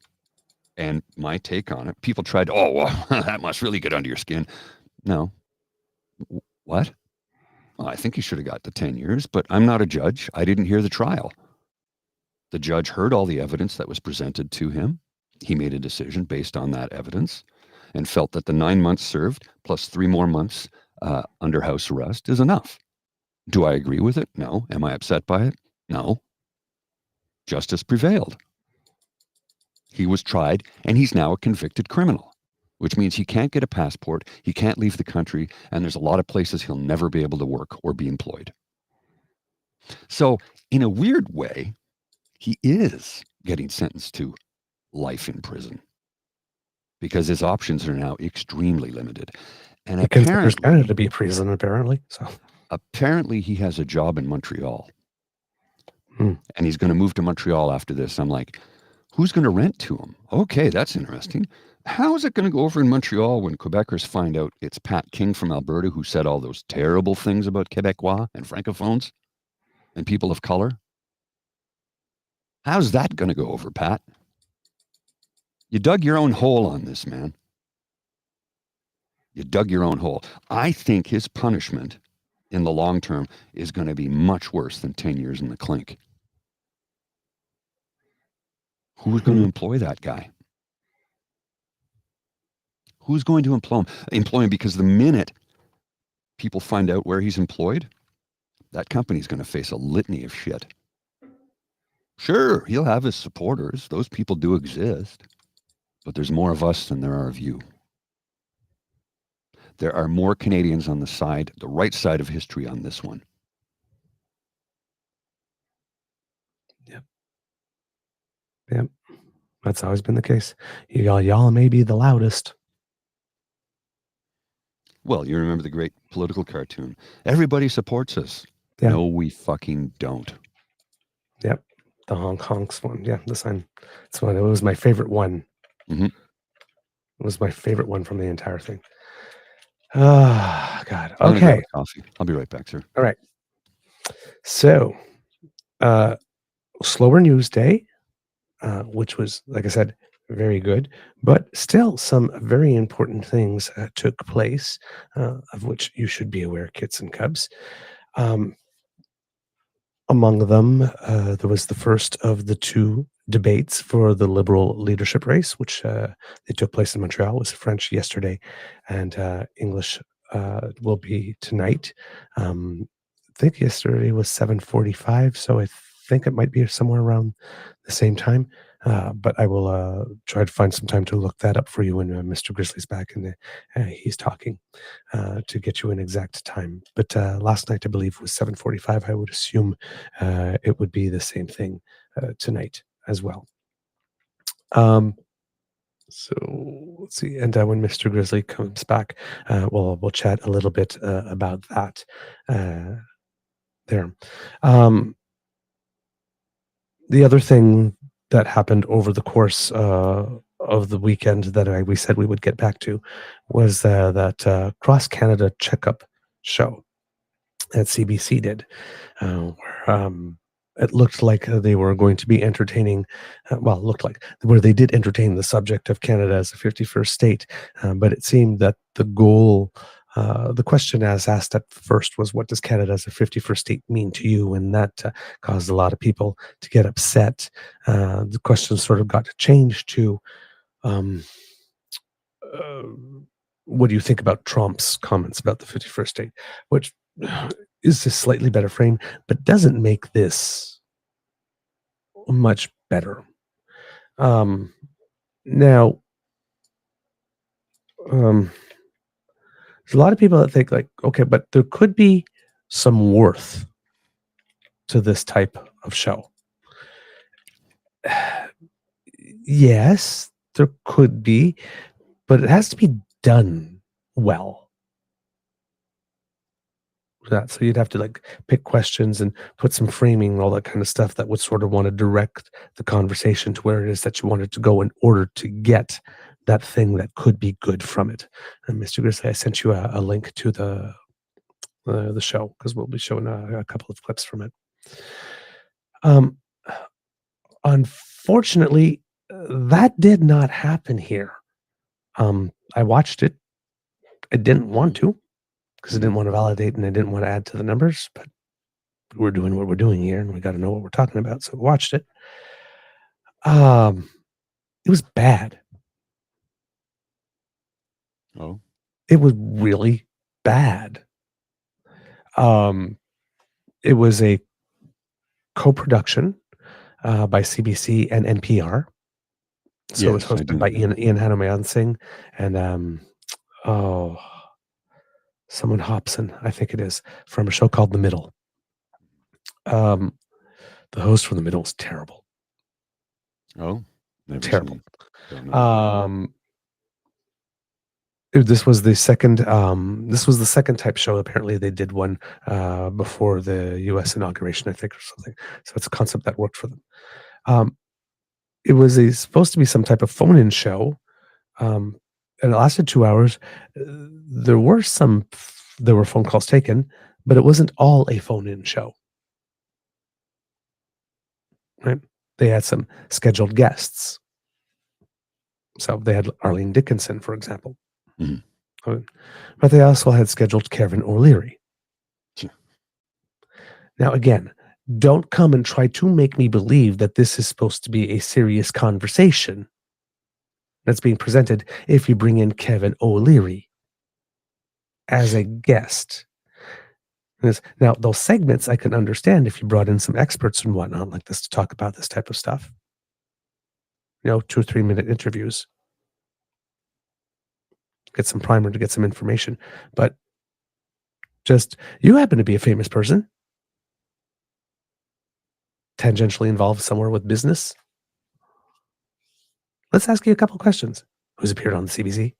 And my take on it, people tried, that must really get under your skin. No. What? Well, I think he should have got the 10 years, but I'm not a judge. I didn't hear the trial. The judge heard all the evidence that was presented to him. He made a decision based on that evidence and felt that the 9 months served plus 3 more months under house arrest is enough. Do I agree with it? No. Am I upset by it? No. Justice prevailed. He was tried, and he's now a convicted criminal, which means he can't get a passport, he can't leave the country, and there's a lot of places he'll never be able to work or be employed. So, in a weird way, he is getting sentenced to life in prison because his options are now extremely limited. And he considers Canada to be a prison, apparently. So apparently he has a job in Montreal. And he's going to move to Montreal after this. I'm like, who's going to rent to him? Okay, that's interesting. How is it going to go over in Montreal when Quebecers find out it's Pat King from Alberta who said all those terrible things about Quebecois and Francophones and people of color? How's that going to go over, Pat? You dug your own hole on this, man. You dug your own hole. I think his punishment in the long term is going to be much worse than 10 years in the clink. Who's going to employ that guy? Who's going to employ him? Because the minute people find out where he's employed, that company's going to face a litany of shit. Sure, he'll have his supporters. Those people do exist. But there's more of us than there are of you. There are more Canadians on the right side of history on this one. Yep. That's always been the case. Y'all may be the loudest. Well, you remember the great political cartoon. Everybody supports us. Yeah. No, we fucking don't. Yep. The honks one. Yeah, the sign. That's one. It was my favorite one. Mm-hmm. It was my favorite one from the entire thing. Ah, God. I'm gonna Okay. grab a coffee. I'll be right back, sir. All right. So, slower news day, which was, like I said, very good, but still some very important things took place, of which you should be aware, kids and cubs. Among them, there was the first of the two debates for the Liberal leadership race, which they took place in Montreal. It was French yesterday, and English will be tonight. I think yesterday was 7:45, so I think it might be somewhere around the same time. But I will try to find some time to look that up for you when Mr. Grizzly's back and he's talking to get you an exact time. But last night, I believe, was 7:45. I would assume it would be the same thing tonight as well. So let's see. And when Mr. Grizzly comes back, we'll chat a little bit about that there. The other thing that happened over the course of the weekend that we said we would get back to was that Cross Canada Checkup show that CBC did. It looked like they were going to be entertaining, where they did entertain the subject of Canada as a 51st state, but it seemed that the goal, the question as asked at first was, what does Canada as a 51st state mean to you? And that caused a lot of people to get upset. The question sort of got changed to, what do you think about Trump's comments about the 51st state? Which is a slightly better frame, but doesn't make this much better. Now, there's a lot of people that think like, okay, but there could be some worth to this type of show. Yes, there could be, but it has to be done well. That, so you'd have to like pick questions and put some framing and all that kind of stuff that would sort of want to direct the conversation to where it is that you wanted to go in order to get that thing that could be good from it. And Mr. Grizzly, I sent you a link to the show because we'll be showing a couple of clips from it. Unfortunately, that did not happen here. I watched it. I didn't want to, because I didn't want to validate and I didn't want to add to the numbers, but we're doing what we're doing here and we got to know what we're talking about. So I watched it. It was bad. Oh, it was really bad. It was a co-production by CBC and NPR. So it was hosted by Ian Hanomayansing and someone Hobson, I think it is, from a show called The Middle. The host from The Middle is terrible. Oh, terrible. This was the second. This was the second type show. Apparently, they did one before the U.S. inauguration, I think, or something. So it's a concept that worked for them. It was supposed to be some type of phone-in show And it lasted 2 hours. There were phone calls taken, but it wasn't all a phone-in show. Right? They had some scheduled guests. So they had Arlene Dickinson, for example. Mhm. But they also had scheduled Kevin O'Leary. Sure. Now, again, don't come and try to make me believe that this is supposed to be a serious conversation that's being presented if you bring in Kevin O'Leary as a guest. Now, those segments I can understand if you brought in some experts and whatnot like this to talk about this type of stuff. 2 or 3 minute interviews. Get some primer to get some information. But just, you happen to be a famous person, tangentially involved somewhere with business. Let's ask you a couple questions. Who's appeared on the CBC?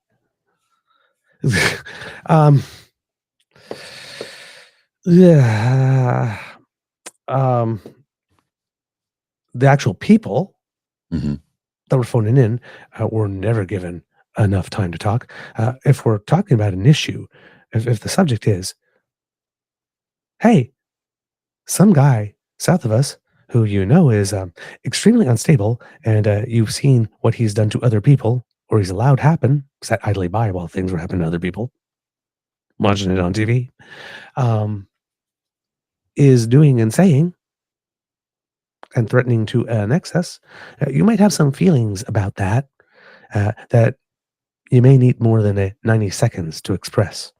Yeah. The actual people Mhm. that were phoning in were never given enough time to talk. If we're talking about an issue, if the subject is, hey, some guy south of us who is extremely unstable, and you've seen what he's done to other people, or he's allowed happen, sat idly by while things were happening to other people, watching it on TV, is doing and saying and threatening to annex us, you might have some feelings about that that you may need more than 90 seconds to express.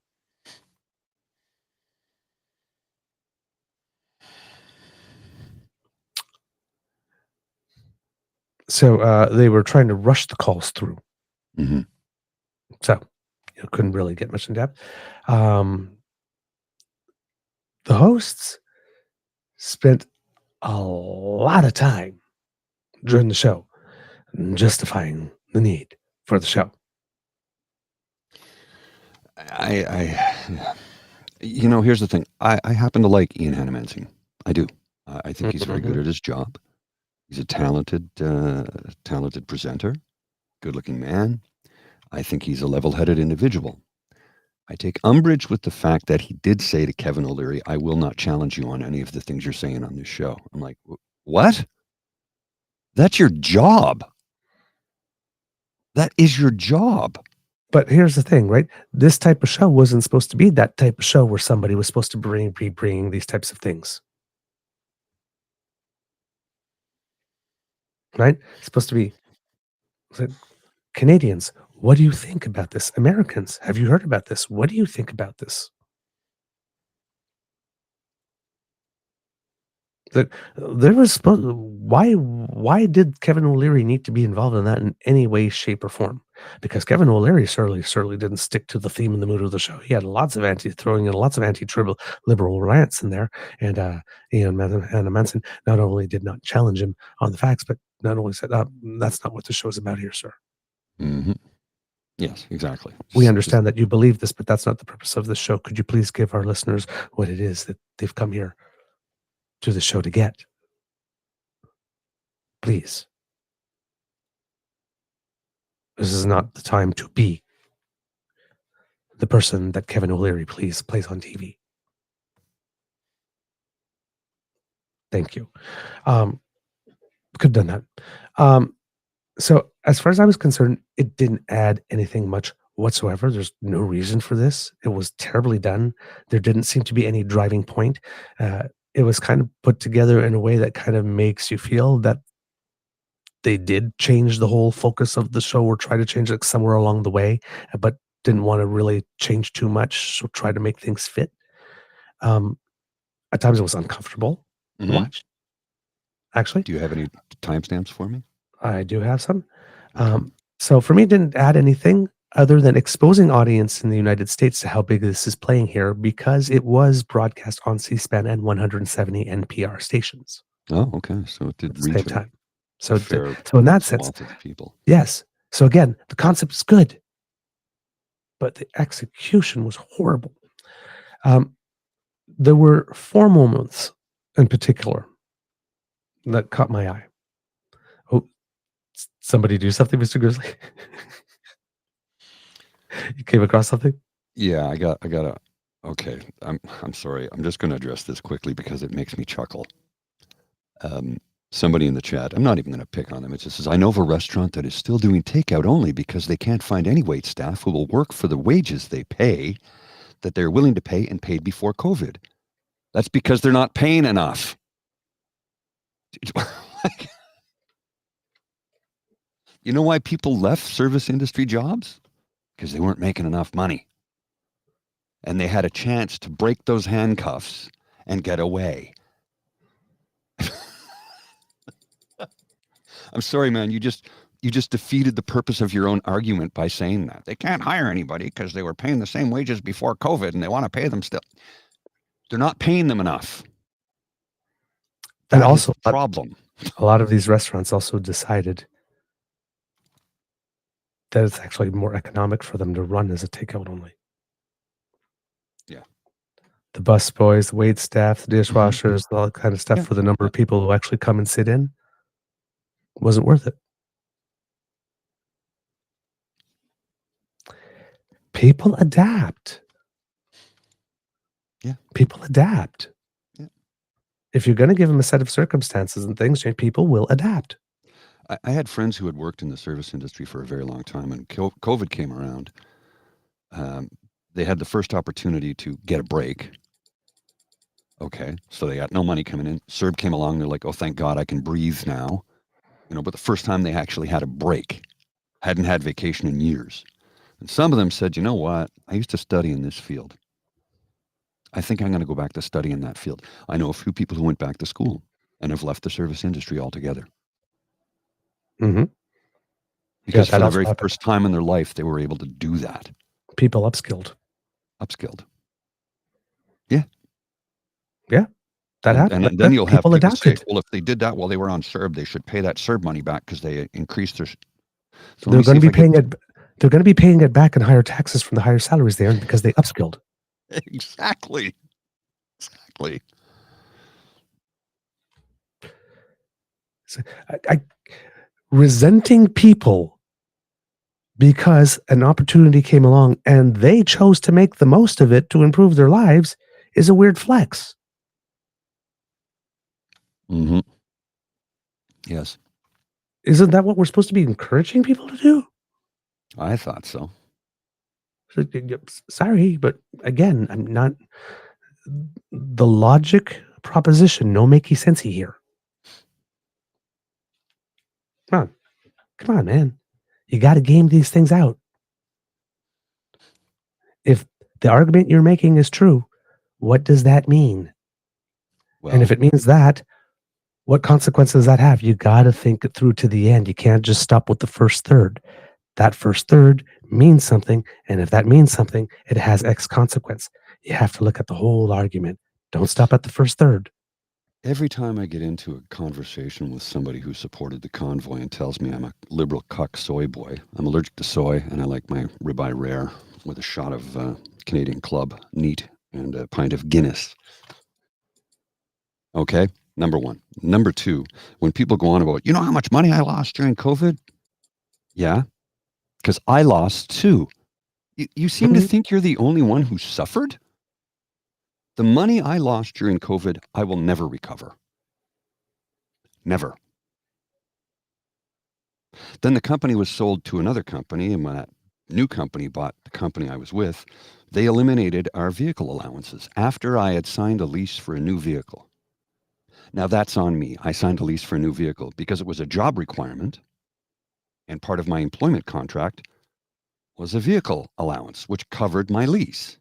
So they were trying to rush the calls through. Mhm. So couldn't really get much in depth. The hosts spent a lot of time during the show justifying the need for the show. Here's the thing. I happen to like Ian Hannamansing. I do. I think he's very good at his job. He's a talented presenter, good-looking man. I think he's a level-headed individual. I take umbrage with the fact that he did say to Kevin O'Leary, "I will not challenge you on any of the things you're saying on this show." I'm like, what? That's your job. That is your job. But here's the thing, right? This type of show wasn't supposed to be that type of show where somebody was supposed to be bringing these types of things. Right? It's supposed to be Canadians, what do you think about this? Americans, have you heard about this? What do you think about this? That there was supposed. Why did Kevin O'Leary need to be involved in that in any way, shape, or form? Because Kevin O'Leary certainly didn't stick to the theme and the mood of the show. He had lots of anti-tribal liberal rants in there, and Ian Hannamansing not only did not challenge him on the facts, but not only said, "That's not what the show's about here, sir." Mm-hmm. Yes, exactly. We understand that you believe this, but that's not the purpose of the show. Could you please give our listeners what it is that they've come here to the show to get? Please. This is not the time to be the person that Kevin O'Leary plays on TV. Thank you. Could have done that. So as far as I was concerned, it didn't add anything much whatsoever. There's no reason for this. It was terribly done. There didn't seem to be any driving point. It was kind of put together in a way that kind of makes you feel that they did change the whole focus of the show or try to change it somewhere along the way, but didn't want to really change too much, so try to make things fit. At times it was uncomfortable to watch. Actually, do you have any timestamps for me? I do have some. Okay. So for me, it didn't add anything other than exposing audience in the United States to how big this is playing here, because it was broadcast on C-SPAN and 170 NPR stations. Oh, okay. So it did at the same reach time. a So fair in that sense, swath of people. yes. So again, the concept is good, but the execution was horrible. There were 4 moments in particular that caught my eye. Oh, somebody do something, Mr. Grizzly. You came across something? Yeah, I got a. Okay, I'm sorry. I'm just going to address this quickly because it makes me chuckle. Somebody in the chat, I'm not even going to pick on them. It just says, I know of a restaurant that is still doing takeout only because they can't find any wait staff who will work for the wages they pay, that they're willing to pay and paid before COVID. That's because they're not paying enough. You know why people left service industry jobs? Because they weren't making enough money. And they had a chance to break those handcuffs and get away. I'm sorry, man. You just defeated the purpose of your own argument by saying that. They can't hire anybody because they were paying the same wages before COVID and they want to pay them still. They're not paying them enough. And That also, is the problem. a lot of these restaurants also decided that it's actually more economic for them to run as a takeout only. Yeah. The bus boys, the wait staff, the dishwashers, all that kind of stuff Yeah. for the number of people who actually come and sit in wasn't worth it. People adapt. Yeah. People adapt. Yeah. If you're going to give them a set of circumstances and things change, people will adapt. I had friends who had worked in the service industry for a very long time, and COVID came around. They had the first opportunity to get a break. Okay, so they got no money coming in. CERB came along. They're like, oh, thank God I can breathe now. But the first time they actually had a break, hadn't had vacation in years. And some of them said, you know what? I used to study in this field. I think I'm going to go back to study in that field. I know a few people who went back to school and have left the service industry altogether. Mm-hmm. Because that for the also very happened. first time in their life, they were able to do that. People upskilled. Yeah. Yeah. That happened. And then you'll have people adapted. say, well, if they did that while they were on CERB, they should pay that CERB money back because they increased their. So they're going to be paying it. They're going to be paying it back in higher taxes from the higher salaries they earned because they upskilled. Exactly. So I resenting people because an opportunity came along and they chose to make the most of it to improve their lives is a weird flex. Mm-hmm. Yes. Isn't that what we're supposed to be encouraging people to do? I thought so. Sorry, but again, I'm not. The logic proposition no makey sensey here. Come on, man. You got to game these things out. If the argument you're making is true, what does that mean? Well, and if it means that, what consequences does that have? You got to think it through to the end. You can't just stop with the first third. That first third means something, and if that means something, it has X consequence. You have to look at the whole argument. Don't stop at the first third. every time I get into a conversation with somebody who supported the convoy and tells me I'm a liberal cuck soy boy, I'm allergic to soy and I like my ribeye rare with a shot of Canadian Club neat and a pint of Guinness. Okay, number one. Number two, when people go on about, you know how much money I lost during COVID? Yeah, because I lost too. You seem to think you're the only one who suffered? The money I lost during COVID, I will never recover. Never. Then the company was sold to another company, and when that new company bought the company I was with, they eliminated our vehicle allowances after I had signed a lease for a new vehicle. Now that's on me. I signed a lease for a new vehicle because it was a job requirement, and part of my employment contract was a vehicle allowance, which covered my lease.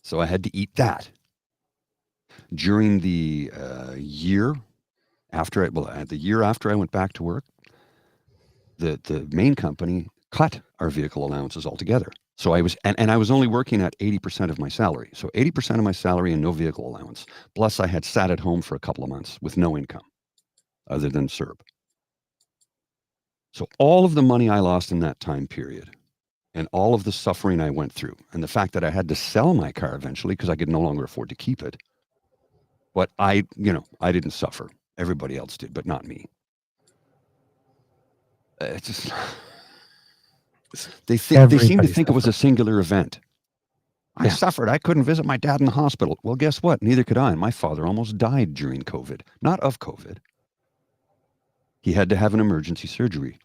So I had to eat that. During the year after the year after I went back to work, the main company cut our vehicle allowances altogether. So I was, and I was only working at 80% of my salary. So 80% of my salary and no vehicle allowance. Plus I had sat at home for a couple of months with no income other than CERB. So all of the money I lost in that time period and all of the suffering I went through and the fact that I had to sell my car eventually because I could no longer afford to keep it. But I didn't suffer. Everybody else did, but not me. It's just, They seem to Everybody think it was a suffered. singular event. I Yeah. suffered. I couldn't visit my dad in the hospital. Well, guess what? Neither could I. And my father almost died during COVID. Not of COVID. He had to have an emergency surgery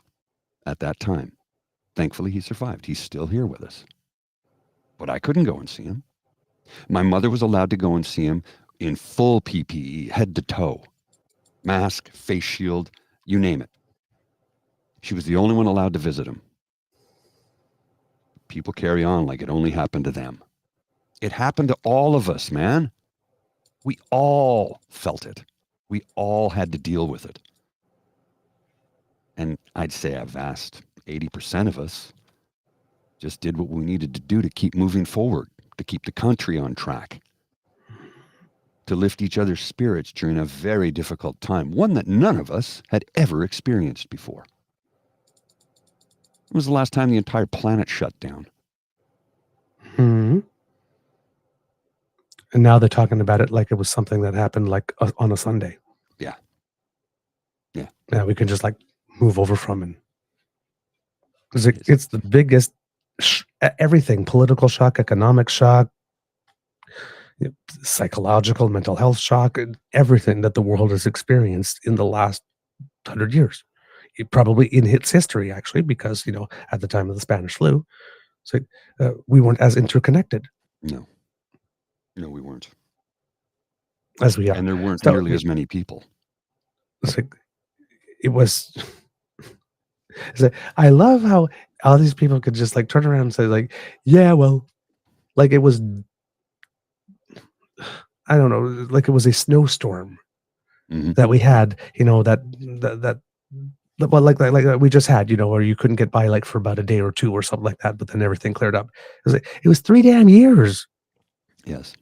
at that time. Thankfully, he survived. He's still here with us. But I couldn't go and see him. My mother was allowed to go and see him in full PPE, head to toe. Mask, face shield, you name it. She was the only one allowed to visit him. People carry on like it only happened to them. It happened to all of us, man. We all felt it. We all had to deal with it. And I'd say a vast 80% of us just did what we needed to do to keep moving forward, to keep the country on track, to lift each other's spirits during a very difficult time, one that none of us had ever experienced before. When was the last time the entire planet shut down? Hmm. And now they're talking about it like it was something that happened like on a Sunday. Yeah. Yeah. Now we can just like move over from it. Because it's the biggest everything, political shock, economic shock, psychological, mental health shock, everything that the world has experienced in the last 100 years. Probably in its history, actually, because, at the time of the Spanish flu, so we weren't as interconnected. No, we weren't. As we are. And there weren't So, nearly as many people. It's like, it was... I love how all these people could just like turn around and say like, yeah, well, like it was, I don't know, like it was a snowstorm that we had, that well, like we just had, where you couldn't get by like for about a day or two or something like that, but then everything cleared up. It was 3 damn years. Yes.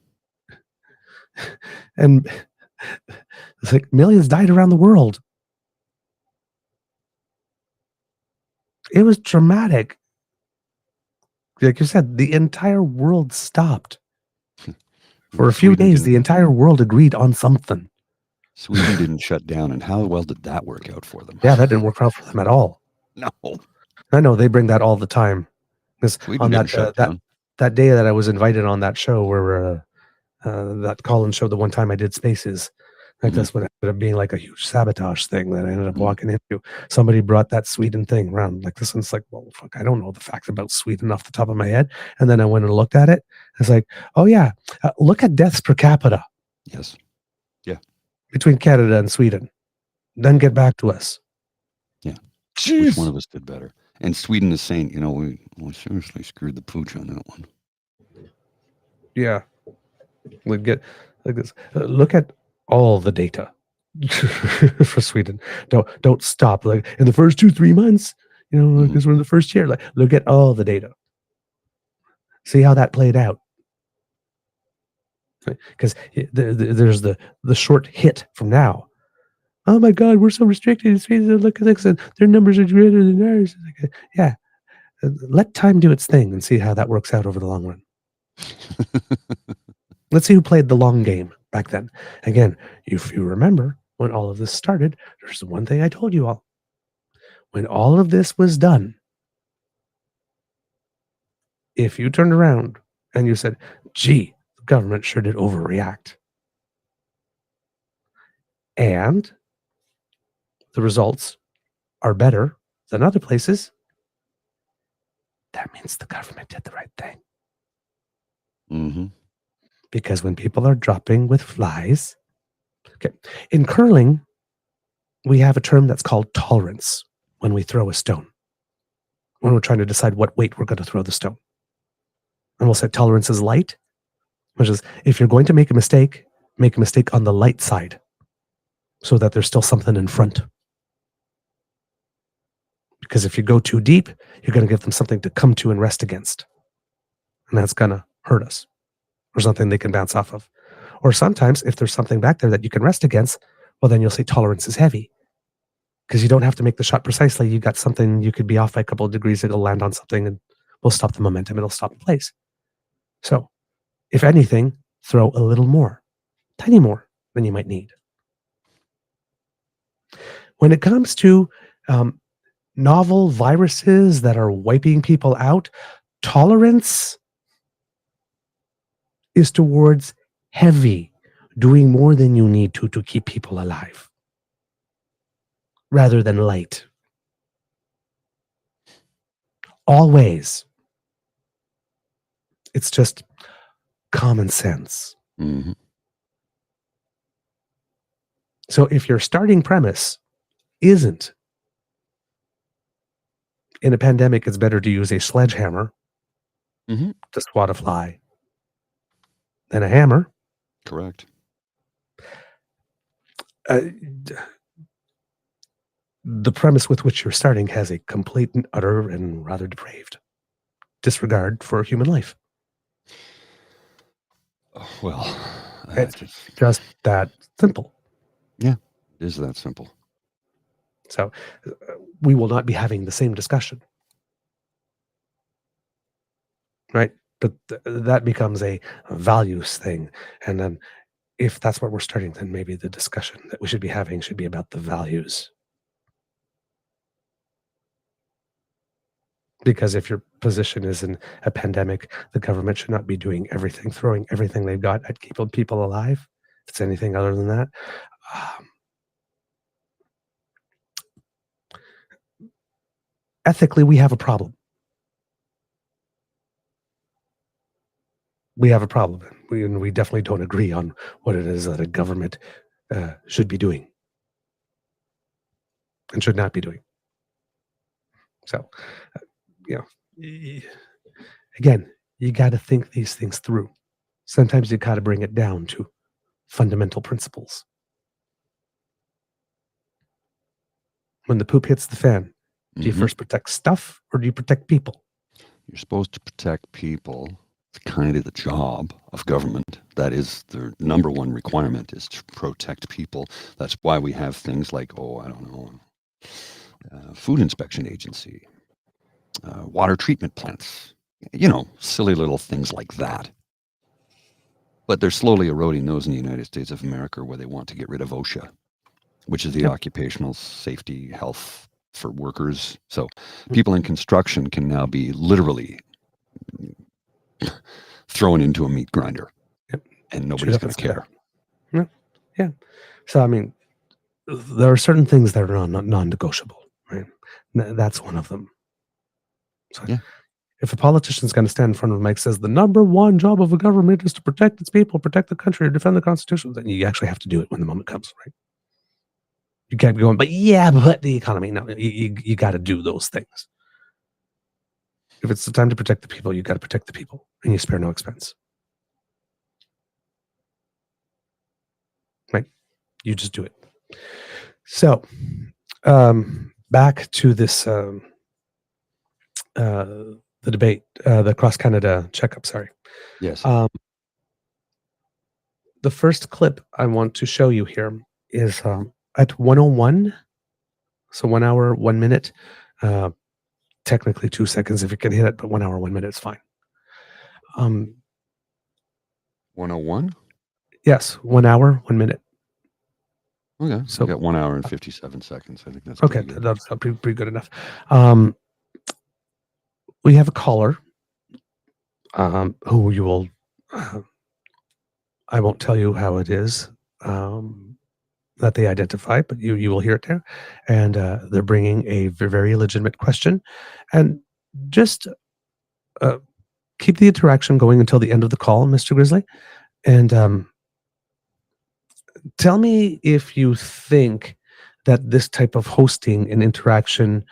And it's like millions died around the world. It was dramatic. Like you said, the entire world stopped. For a few days, the entire world agreed on something. Sweden didn't shut down, and how well did that work out for them? Yeah, that didn't work out for them at all. No. I know, they bring that all the time. Because on that day that I was invited on that show where that call-in show, the one time I did Spaces, like that's what ended up being like a huge sabotage thing that I ended up walking into. Somebody brought that Sweden thing around. Like this one's like, well, fuck, I don't know the facts about Sweden off the top of my head. And then I went and looked at it. It's like, oh yeah, look at deaths per capita. Yes. Yeah. Between Canada and Sweden. Then get back to us. Yeah. Jeez. Which one of us did better? And Sweden is saying, we seriously screwed the pooch on that one. Yeah. We get like this. Look at all the data for Sweden. Don't stop. Like in the first 2-3 months, because we're in the first year. Like look at all the data. See how that played out. Because there's the short hit from now. Oh my God, we're so restricted. Sweden, look at this. Their numbers are greater than ours. Yeah. Let time do its thing and see how that works out over the long run. Let's see who played the long game back then. Again, if you remember when all of this started, there's the one thing I told you all. When all of this was done, if you turned around and you said, gee, the government sure did overreact, and the results are better than other places, that means the government did the right thing. Mm-hmm. Because when people are dropping with flies, okay, in curling, we have a term that's called tolerance when we throw a stone, when we're trying to decide what weight we're going to throw the stone. And we'll say tolerance is light, which is if you're going to make a mistake on the light side so that there's still something in front. Because if you go too deep, you're going to give them something to come to and rest against. And that's going to hurt us. Or something they can bounce off of. Or sometimes, if there's something back there that you can rest against, well, then you'll say tolerance is heavy. Because you don't have to make the shot precisely. You got something, you could be off by a couple of degrees, it'll land on something and will stop the momentum, it'll stop in place. So, if anything, throw a little more, tiny more than you might need. When it comes to novel viruses that are wiping people out. Tolerance is towards heavy, doing more than you need to keep people alive, rather than light. Always. It's just common sense. Mm-hmm. So if your starting premise isn't, in a pandemic, it's better to use a sledgehammer Mm-hmm. to swat a fly than a hammer. Correct. The premise with which you're starting has a complete and utter and rather depraved disregard for human life. Well, It's just that simple. Yeah, it is that simple. So we will not be having the same discussion. Right? But that becomes a values thing. And then if that's what we're starting, then maybe the discussion that we should be having should be about the values. Because if your position is in a pandemic, the government should not be doing everything, throwing everything they've got at keeping people alive. If it's anything other than that, ethically, we have a problem. We have a problem. We definitely don't agree on what it is that a government should be doing and should not be doing. So, again, you got to think these things through. Sometimes you got to bring it down to fundamental principles. When the poop hits the fan, do you first protect stuff or do you protect people? You're supposed to protect people. It's kind of the job of government. That is their number one requirement, is to protect people. That's why we have things like, food inspection agency, water treatment plants, silly little things like that. But they're slowly eroding those in the United States of America, where they want to get rid of OSHA, which is the occupational safety health for workers. So people in construction can now be literally thrown into a meat grinder, and nobody's going to care. Yeah. So, I mean, there are certain things that are non-negotiable, right? That's one of them. So if a politician's going to stand in front of a mic and says the number one job of a government is to protect its people, protect the country, or defend the Constitution, then you actually have to do it when the moment comes, right? You can't be going, but the economy. No, you got to do those things. If it's the time to protect the people, you got to protect the people, and you spare no expense. Right? You just do it. So, back to this, the debate, the cross-Canada checkup, sorry. Yes. The first clip I want to show you here is at 1:01, so 1 hour, 1 minute, technically 2 seconds if you can hit it, but 1 hour, 1 minute is fine. 101? Yes, 1 hour, 1 minute. Okay, so we got 1 hour and 57 seconds. I think that's okay. That's pretty good enough. We have a caller who you will. I won't tell you how it is that they identify, but you will hear it there, and they're bringing a very legitimate question, and just keep the interaction going until the end of the call, Mr. Grizzly, and tell me if you think that this type of hosting and interaction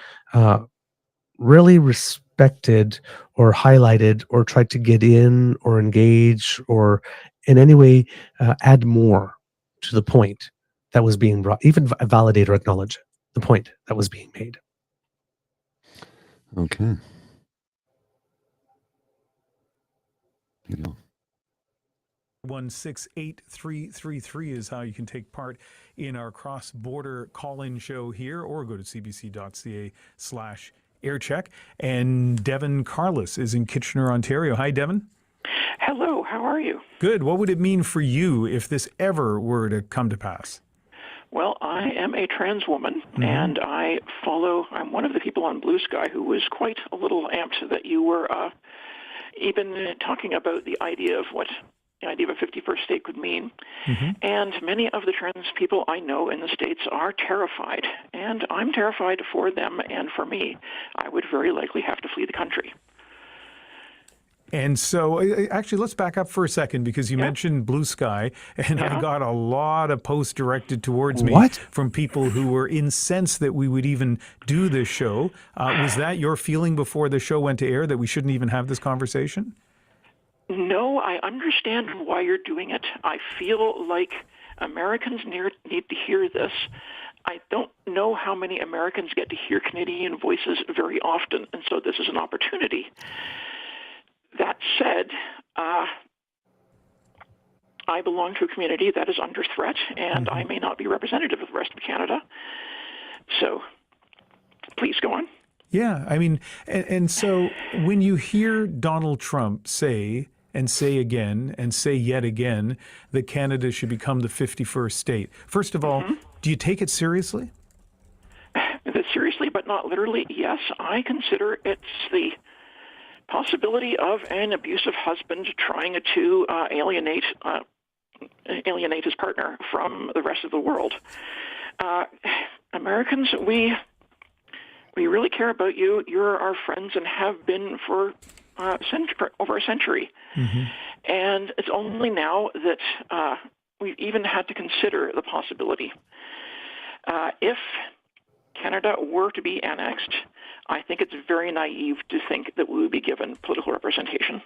really respected or highlighted or tried to get in or engage or in any way add more to the point that was being brought, even validate or acknowledge the point that was being made. Okay. You know. 168-333 is how you can take part in our cross-border call-in show here, or go to cbc.ca/aircheck. And Devin Carlos is in Kitchener, Ontario. Hi, Devin. Hello, how are you? Good. What would it mean for you if this ever were to come to pass? Well, I am a trans woman, and I'm one of the people on Blue Sky who was quite a little amped that you were even talking about the idea of what the idea of a 51st state could mean. And many of the trans people I know in the States are terrified, and I'm terrified for them and for me. I would very likely have to flee the country. And so, actually, let's back up for a second, because you mentioned Blue Sky, and I got a lot of posts directed towards me from people who were incensed that we would even do this show. Was that your feeling before the show went to air, that we shouldn't even have this conversation? No, I understand why you're doing it. I feel like Americans need to hear this. I don't know how many Americans get to hear Canadian voices very often, and so this is an opportunity. That said, I belong to a community that is under threat, and I may not be representative of the rest of Canada. So, please go on. Yeah, I mean, and so when you hear Donald Trump say again and say yet again that Canada should become the 51st state, first of all, do you take it seriously? Seriously, but not literally, yes. I consider it's the possibility of an abusive husband trying to alienate his partner from the rest of the world. Americans, we really care about you. You're our friends and have been for over a century. And it's only now that we've even had to consider the possibility. If Canada were to be annexed, I think it's very naive to think that we would be given political representation,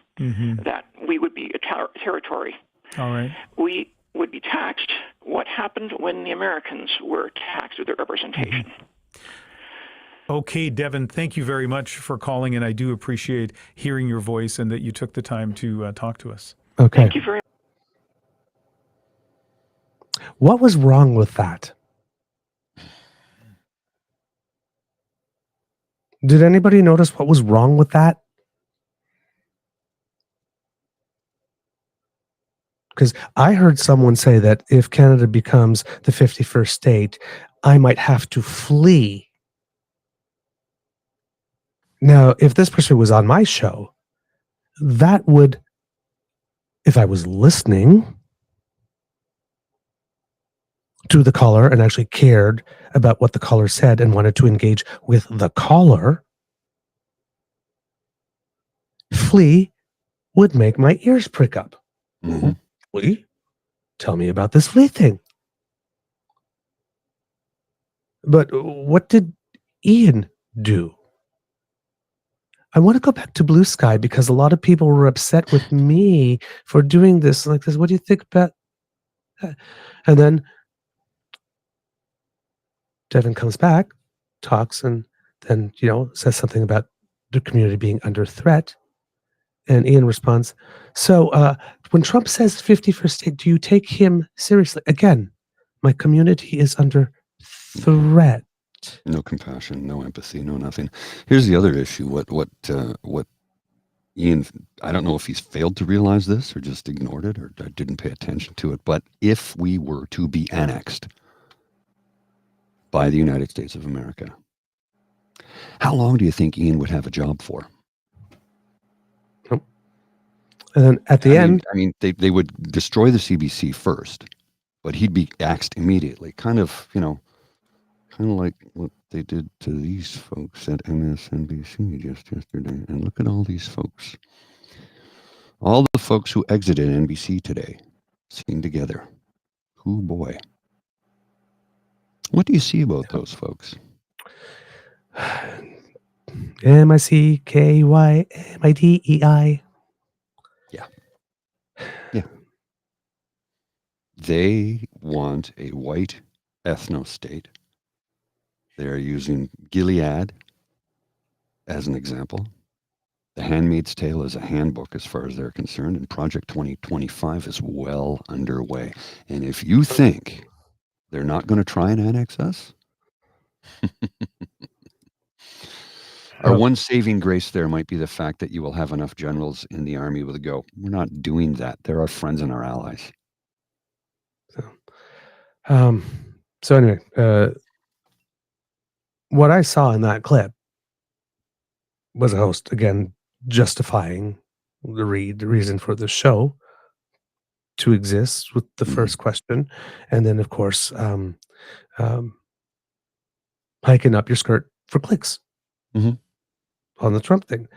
that we would be a territory. All right. We would be taxed. What happened when the Americans were taxed with their representation? Okay, Devin, thank you very much for calling, and I do appreciate hearing your voice and that you took the time to talk to us. Okay. Thank you very much. What was wrong with that? Did anybody notice what was wrong with that? Because I heard someone say that if Canada becomes the 51st state, I might have to flee. Now, if this person was on my show, that would, if I was listening to the caller and actually cared about what the caller said and wanted to engage with the caller, flee would make my ears prick up. Flee? Tell me about this flee thing. But what did Ian do? I want to go back to Blue Sky because a lot of people were upset with me for doing this like this. What do you think about that? And then Devin comes back, talks, and then, says something about the community being under threat. And Ian responds, so when Trump says 51st state, do you take him seriously? Again, my community is under threat. No compassion, no empathy, no nothing. Here's the other issue. What Ian, I don't know if he's failed to realize this or just ignored it or didn't pay attention to it, but if we were to be annexed by the United States of America, how long do you think Ian would have a job for? And then at the end... they would destroy the CBC first, but he'd be axed immediately. Kind of like what they did to these folks at MSNBC just yesterday. And look at all these folks. All the folks who exited NBC today, seen together. Oh boy. What do you see about those folks? MICKYMIDEI. Yeah. They want a white ethno-state. They're using Gilead as an example. The Handmaid's Tale is a handbook as far as they're concerned, and Project 2025 is well underway. And if you think they're not going to try and annex us, our one saving grace there might be the fact that you will have enough generals in the army with a go. We're not doing that. They're our friends and our allies. So anyway, what I saw in that clip was a host, again, justifying the reason for the show to exist with the first question. And then, of course, hiking up your skirt for clicks on the Trump thing.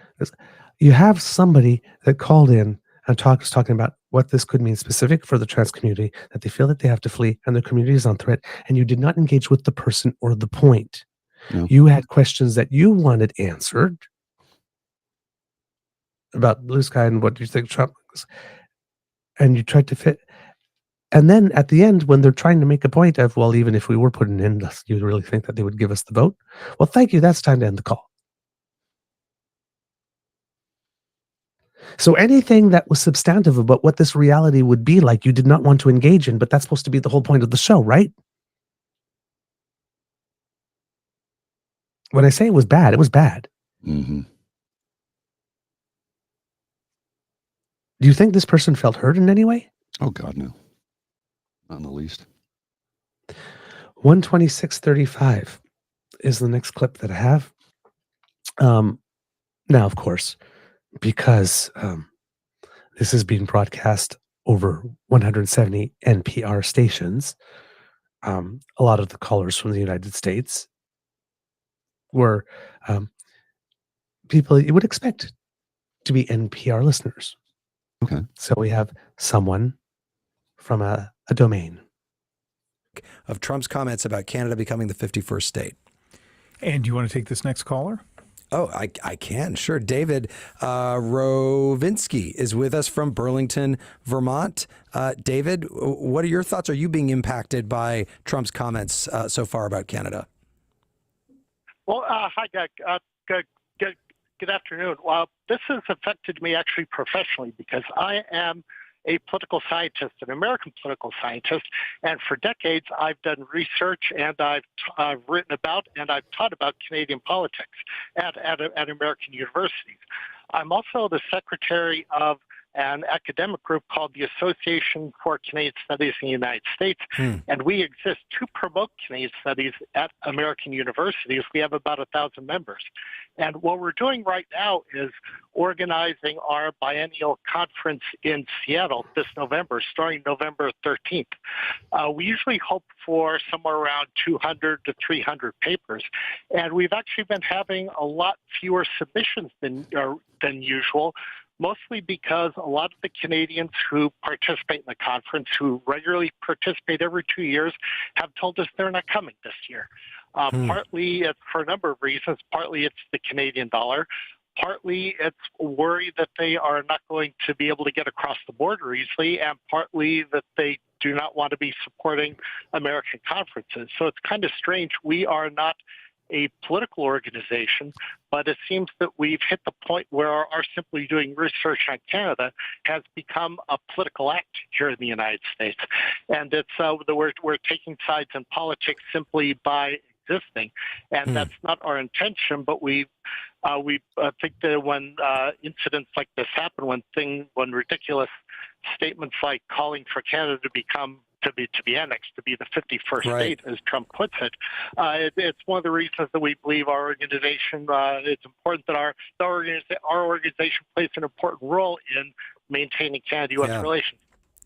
You have somebody that called in and talking about what this could mean specific for the trans community, that they feel that they have to flee and their community is on threat, and you did not engage with the person or the point. No. You had questions that you wanted answered about blue sky and what do you think Trump was, and you tried to fit. And then at the end, when they're trying to make a point of, well, even if we were putting in, you really think that they would give us the vote? Well, thank you. That's time to end the call. So anything that was substantive about what this reality would be like, you did not want to engage in, but that's supposed to be the whole point of the show, right? When I say it was bad, it was bad. Mm-hmm. Do you think this person felt hurt in any way? Oh, God, no. Not in the least. 126.35 is the next clip that I have. Now, of course, because this is being broadcast over 170 NPR stations, a lot of the callers from the United States were people you would expect to be NPR listeners. Okay. So we have someone from a domain. Of Trump's comments about Canada becoming the 51st state. And do you want to take this next caller? Oh, I can. Sure. David Rovinsky is with us from Burlington, Vermont. David, what are your thoughts? Are you being impacted by Trump's comments so far about Canada? Well, hi, good afternoon. Well, this has affected me actually professionally because I am a political scientist, an American political scientist, and for decades I've done research and I've written about and I've taught about Canadian politics at American universities. I'm also the secretary of an academic group called the Association for Canadian Studies in the United States, and we exist to promote Canadian studies at American universities. We have about 1,000 members. And what we're doing right now is organizing our biennial conference in Seattle this November, starting November 13th. We usually hope for somewhere around 200 to 300 papers, and we've actually been having a lot fewer submissions than usual, mostly because a lot of the Canadians who participate in the conference, who regularly participate every 2 years, have told us they're not coming this year. Partly it's for a number of reasons. Partly it's the Canadian dollar. Partly it's worry that they are not going to be able to get across the border easily, and partly that they do not want to be supporting American conferences. So it's kind of strange. We are not a political organization, but it seems that we've hit the point where our simply doing research on Canada has become a political act here in the United States. And it's we're taking sides in politics simply by existing, and that's not our intention. But we think that when incidents like this happen, when ridiculous statements like calling for Canada to become to be annexed, to be the 51st state, as Trump puts it, it's one of the reasons that we believe our organization. It's important that our organization plays an important role in maintaining Canada-U.S. relations.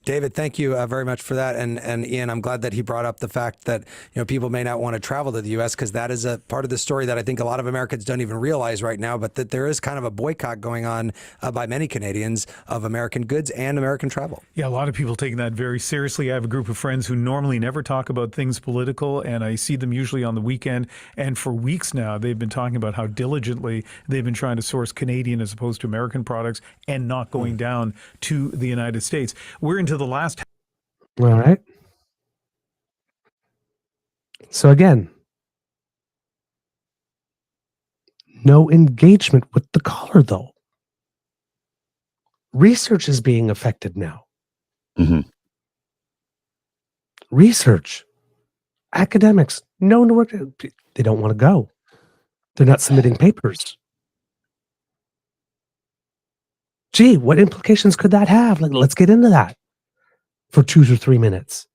David, thank you very much for that. And Ian, I'm glad that he brought up the fact that people may not want to travel to the U.S. because that is a part of the story that I think a lot of Americans don't even realize right now, but that there is kind of a boycott going on by many Canadians of American goods and American travel. Yeah, a lot of people taking that very seriously. I have a group of friends who normally never talk about things political, and I see them usually on the weekend. And for weeks now, they've been talking about how diligently they've been trying to source Canadian as opposed to American products and not going down to the United States. We're into the last. All right. So again, no engagement with the caller, though. Research is being affected now. Research, academics, no one to work. They don't want to go. They're not submitting papers. Gee, what implications could that have? Let's get into that for 2 or 3 minutes.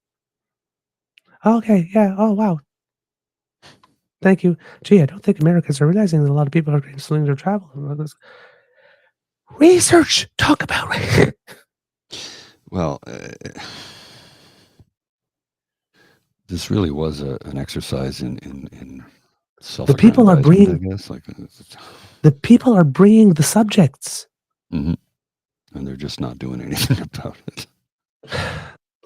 Okay, yeah. Oh, wow. Thank you. Gee, I don't think Americans are realizing that a lot of people are canceling their travel. Research. Talk about it. Well, this really was an exercise in The people are self-aggrandizement, I bringing. guess. The people are bringing the subjects. Mm-hmm. And they're just not doing anything about it.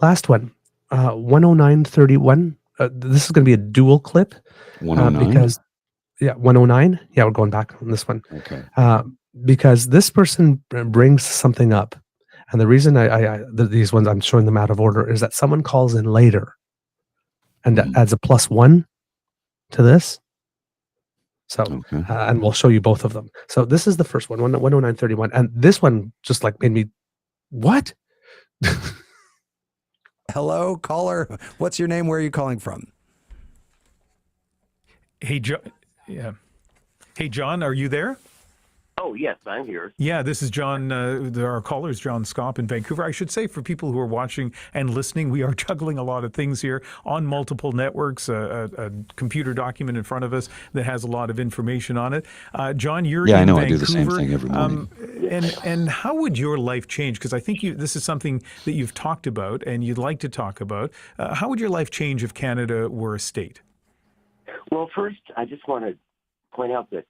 Last one, 109.31. This is going to be a dual clip. 109? Because, 109. Yeah, we're going back on this one. Okay. Because this person brings something up. And the reason these ones, I'm showing them out of order, is that someone calls in later and adds a +1 to this. So, and we'll show you both of them. So this is the first one, 109.31. And this one just like made me, what? Hello, caller. What's your name? Where are you calling from? Hey, John. Yeah. Hey, John, are you there? Oh, yes, I'm here. Yeah, this is John. Our caller is John Scopp in Vancouver. I should say for people who are watching and listening, we are juggling a lot of things here on multiple networks, a computer document in front of us that has a lot of information on it. John, you're in Vancouver. I do the same thing every morning. And how would your life change? Because I think this is something that you've talked about and you'd like to talk about. How would your life change if Canada were a state? Well, first, I just want to point out that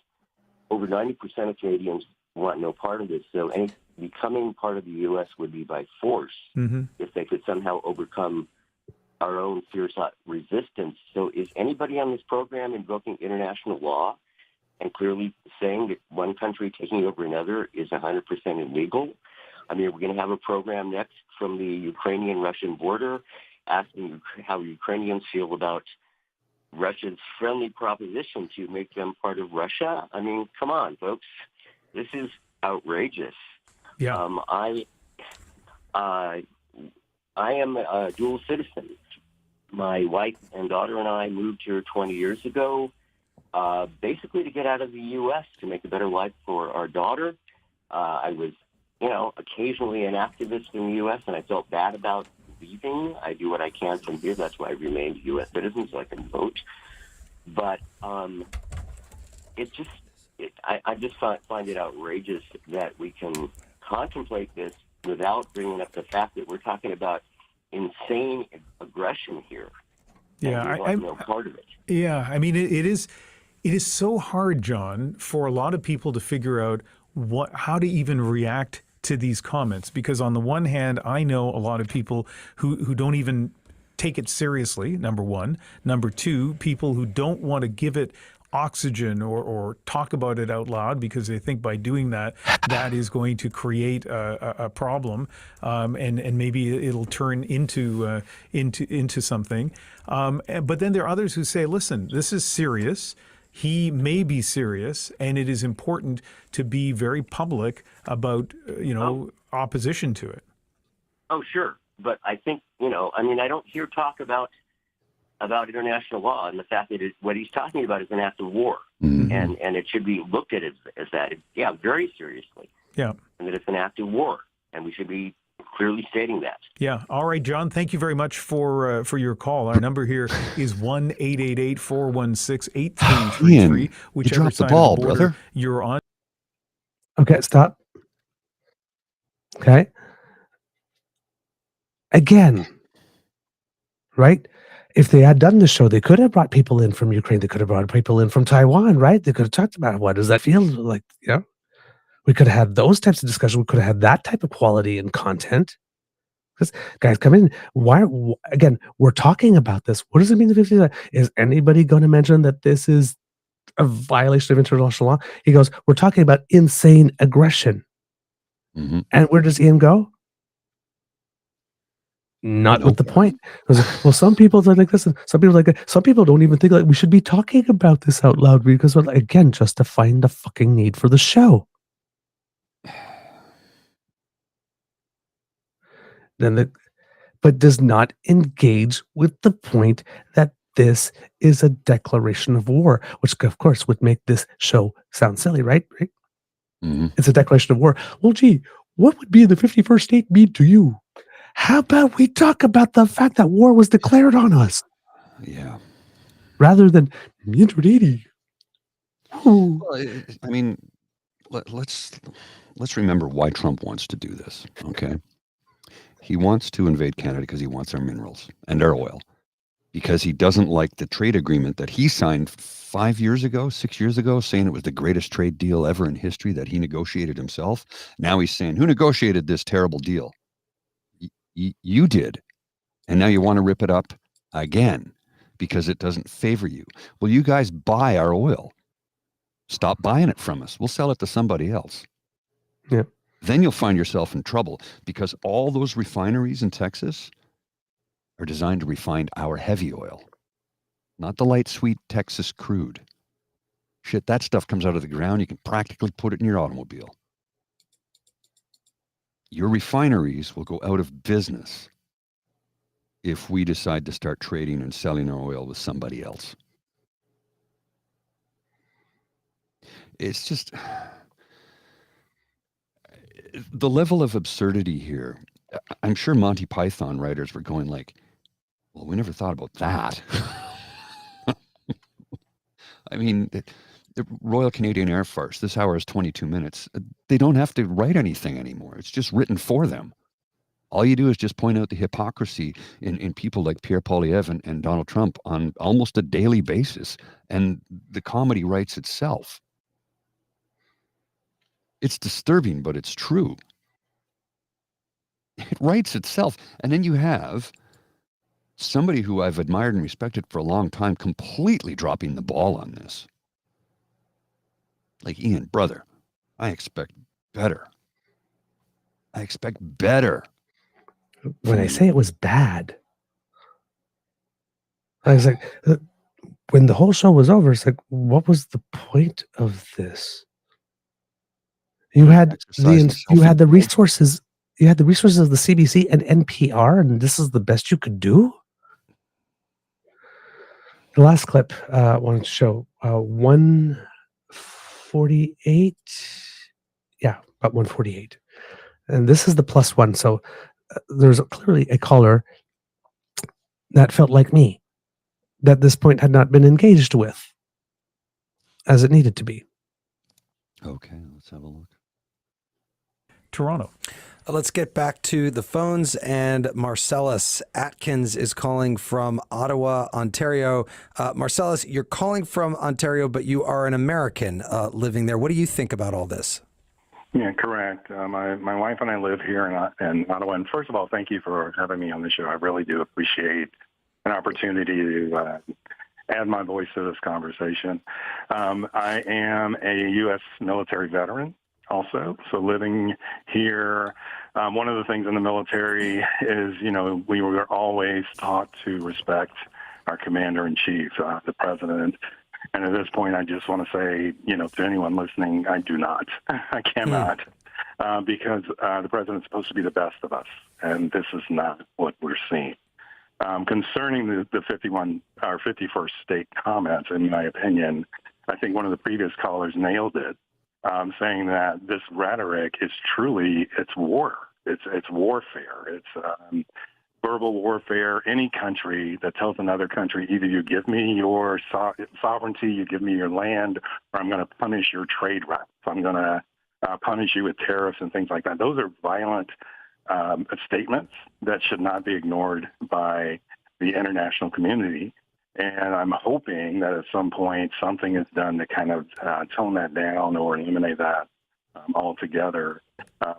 over 90% of Canadians want no part of this. So becoming part of the U.S. would be by force if they could somehow overcome our own fierce resistance. So is anybody on this program invoking international law and clearly saying that one country taking over another is 100% illegal? I mean, we're going to have a program next from the Ukrainian-Russian border asking how Ukrainians feel about Russia's friendly proposition to make them part of Russia. I mean, come on, folks. This is outrageous. Yeah. I am a dual citizen. My wife and daughter and I moved here 20 years ago, basically to get out of the U.S. to make a better life for our daughter. I was, occasionally an activist in the U.S. and I felt bad about leaving. I do what I can from here. That's why I remained a U.S. citizen, so I can vote. But I just find it outrageous that we can contemplate this without bringing up the fact that we're talking about insane aggression here. Yeah, I'm no part of it. Yeah, I mean, it is so hard, John, for a lot of people to figure out how to even react to these comments, because on the one hand, I know a lot of people who don't even take it seriously, number one. Number two, people who don't want to give it oxygen or talk about it out loud because they think by doing that is going to create a problem, and maybe it'll turn into something. But then there are others who say, listen, this is serious. He may be serious, and it is important to be very public about, opposition to it. Oh, sure. But I think, I don't hear talk about international law and the fact that what he's talking about is an act of war. And it should be looked at as that. Very seriously. Yeah. And that it's an act of war, and we should be clearly stating that. Yeah. All right, John, thank you very much for your call. Our number here is 1-888-416-8333. Whichever you dropped side the ball, of the border brother. You're on. Okay, stop. Okay. Again, right? If they had done the show, they could have brought people in from Ukraine. They could have brought people in from Taiwan, right? They could have talked about what does that feel like, We could have had those types of discussions. We could have had that type of quality and content. Because guys, come in. Again, we're talking about this. What does it mean to 50? Is anybody going to mention that this is a violation of international law? He goes, we're talking about insane aggression. And where does Ian go? Not with the point. Well, some people are like this, and some people don't even think like we should be talking about this out loud because, again, justifying the fucking need for the show. But does not engage with the point that this is a declaration of war, which of course would make this show sound silly, right? It's a declaration of war. Well, gee, what would be the 51st state mean to you? How about we talk about the fact that war was declared on us? Yeah. Rather than 180. Well, I mean, let's remember why Trump wants to do this. Okay, he wants to invade Canada because he wants our minerals and our oil, because he doesn't like the trade agreement that he signed 6 years ago, saying it was the greatest trade deal ever in history that he negotiated himself. Now he's saying, who negotiated this terrible deal? You did. And now you want to rip it up again because it doesn't favor you. Well, you guys buy our oil. Stop buying it from us. We'll sell it to somebody else. Yeah. Then you'll find yourself in trouble, because all those refineries in Texas are designed to refine our heavy oil, not the light, sweet Texas crude. Shit, that stuff comes out of the ground. You can practically put it in your automobile. Your refineries will go out of business if we decide to start trading and selling our oil with somebody else. It's just the level of absurdity here. I'm sure Monty Python writers were going like, well, we never thought about that. I mean, the Royal Canadian Air Force, this hour is 22 minutes. They don't have to write anything anymore. It's just written for them. All you do is just point out the hypocrisy in people like Pierre Poilievre and Donald Trump on almost a daily basis, and the comedy writes itself. It's disturbing, but it's true. It writes itself. And then you have somebody who I've admired and respected for a long time completely dropping the ball on this. Like, Ian, brother, I expect better. I expect better. When I say it was bad, I was like, when the whole show was over, it's like, what was the point of this? You had the resources. You had the resources of the CBC and NPR, and this is the best you could do. The last clip I wanted to show 148. Yeah, about 148, and this is the plus one. So there's clearly a caller that felt like me, that this point had not been engaged with as it needed to be. Okay, let's have a look. Toronto. Let's get back to the phones, and Marcellus Atkins is calling from Ottawa, Ontario. Marcellus, you're calling from Ontario, but you are an American living there. What do you think about all this? Yeah, correct. My wife and I live here in Ottawa. And first of all, thank you for having me on the show. I really do appreciate an opportunity to add my voice to this conversation. I am a U.S. military veteran also. So living here, one of the things in the military is, we were always taught to respect our commander-in-chief, the president. And at this point, I just want to say, to anyone listening, I do not. I cannot, because the president's supposed to be the best of us, and this is not what we're seeing. Concerning the 51st state comments, in my opinion, I think one of the previous callers nailed it, saying that this rhetoric is truly, it's war. It's warfare. It's verbal warfare. Any country that tells another country, either you give me your sovereignty, you give me your land, or I'm going to punish your trade routes. I'm going to punish you with tariffs and things like that. Those are violent statements that should not be ignored by the international community. And I'm hoping that at some point something is done to kind of tone that down or eliminate that altogether.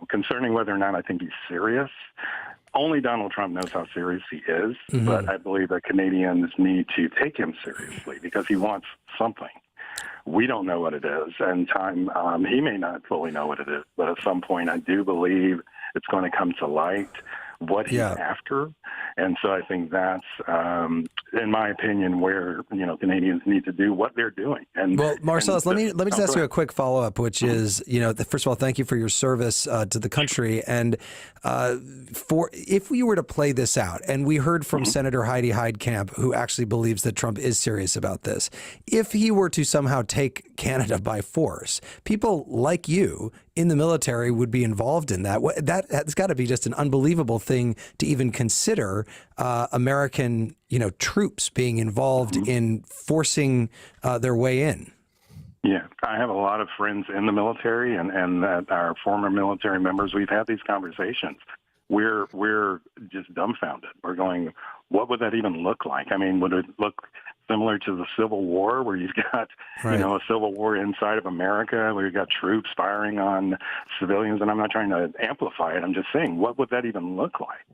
Concerning whether or not I think he's serious, only Donald Trump knows how serious he is, but I believe that Canadians need to take him seriously because he wants something. We don't know what it is, and he may not fully know what it is, but at some point I do believe it's going to come to light what he's after. And so I think that's, in my opinion, where, Canadians need to do what they're doing. And well, Marcellus, let me just ask you a quick follow-up, which is, first of all, thank you for your service to the country. And if we were to play this out, and we heard from Senator Heidi Heitkamp, who actually believes that Trump is serious about this, if he were to somehow take Canada by force, people like you in the military would be involved in that. That's got to be just an unbelievable thing to even consider hear American, troops being involved in forcing their way in. Yeah, I have a lot of friends in the military and our former military members. We've had these conversations. We're just dumbfounded. We're going, what would that even look like? I mean, would it look similar to the Civil War, where you've got, a civil war inside of America, where you've got troops firing on civilians? And I'm not trying to amplify it. I'm just saying, what would that even look like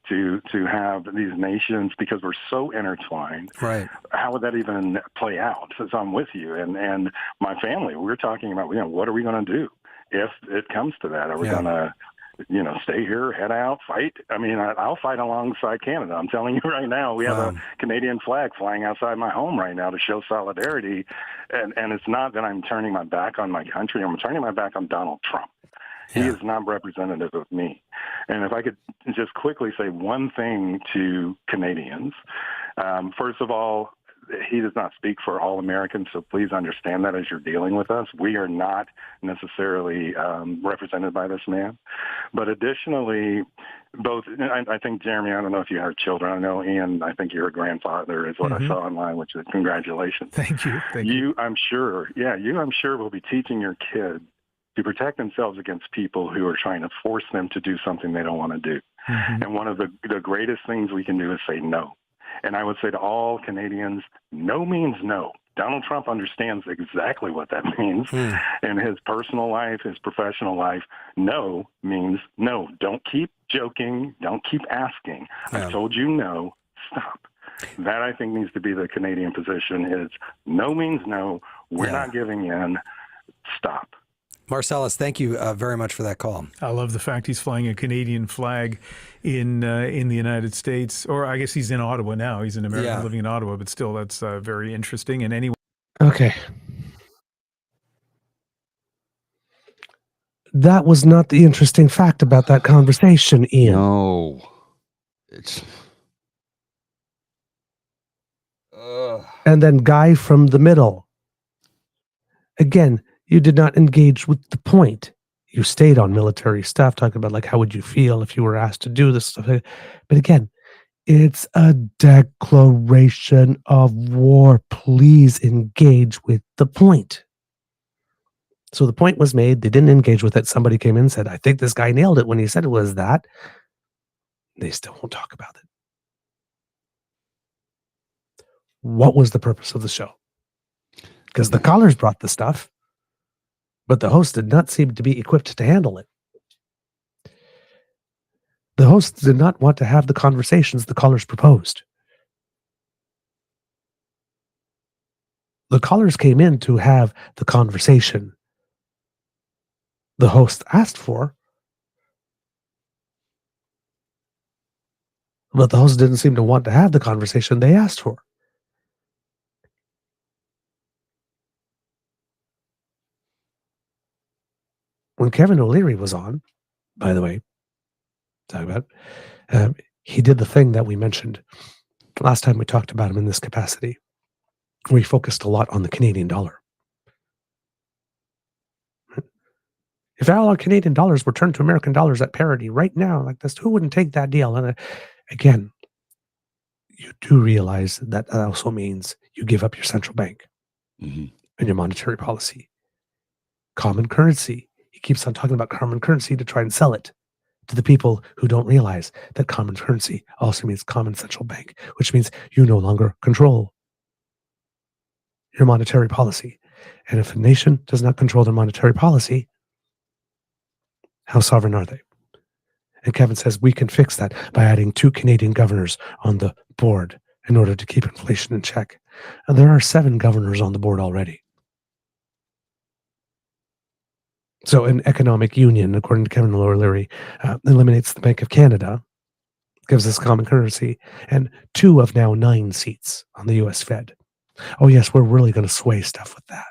to have these nations, because we're so intertwined? Right. How would that even play out? So I'm with you. And my family, we're talking about, what are we going to do if it comes to that? Are we going to stay here, head out, fight? I mean, I'll fight alongside Canada. I'm telling you right now, we have a Canadian flag flying outside my home right now to show solidarity. And it's not that I'm turning my back on my country. I'm turning my back on Donald Trump. He is not representative of me. And if I could just quickly say one thing to Canadians, first of all, he does not speak for all Americans, so please understand that as you're dealing with us. We are not necessarily represented by this man. But additionally, I think, Jeremy, I don't know if you have children. I know, Ian, I think you're a grandfather is what I saw online, which is congratulations. Thank you. You, I'm sure will be teaching your kids to protect themselves against people who are trying to force them to do something they don't want to do. And one of the greatest things we can do is say no. And I would say to all Canadians, no means no. Donald Trump understands exactly what that means in his personal life, his professional life. No means no. Don't keep joking. Don't keep asking. I've told you no. Stop. That, I think, needs to be the Canadian position is no means no. We're not giving in. Stop. Marcellus, thank you very much for that call. I love the fact he's flying a Canadian flag in the United States, or I guess he's in Ottawa now. He's an American living in Ottawa, but still, that's very interesting. And anyway, okay, that was not the interesting fact about that conversation, Ian. No, it's. And then Guy from the middle. Again, you did not engage with the point. You stayed on military stuff, talking about like how would you feel if you were asked to do this stuff. But again, it's a declaration of war. Please engage with the point. So the point was made. They didn't engage with it. Somebody came in and said, I think this guy nailed it when he said it was that. They still won't talk about it. What was the purpose of the show? Because the callers brought the stuff, but the host did not seem to be equipped to handle it. The hosts did not want to have the conversations the callers proposed. The callers came in to have the conversation the host asked for, but the host didn't seem to want to have the conversation they asked for. When Kevin O'Leary was on, by the way, talking about, he did the thing that we mentioned last time we talked about him in this capacity. We focused a lot on the Canadian dollar. If all our Canadian dollars were turned to American dollars at parity right now, like this, who wouldn't take that deal? And again, you do realize that also means you give up your central bank and your monetary policy. Common currency. He keeps on talking about common currency to try and sell it to the people who don't realize that common currency also means common central bank, which means you no longer control your monetary policy. And if a nation does not control their monetary policy, how sovereign are they? And Kevin says we can fix that by adding 2 Canadian governors on the board in order to keep inflation in check. And there are 7 governors on the board already. So an economic union, according to Kevin O'Leary, eliminates the Bank of Canada, gives us common currency, and 2 of now 9 seats on the U.S. Fed. Oh yes, we're really going to sway stuff with that.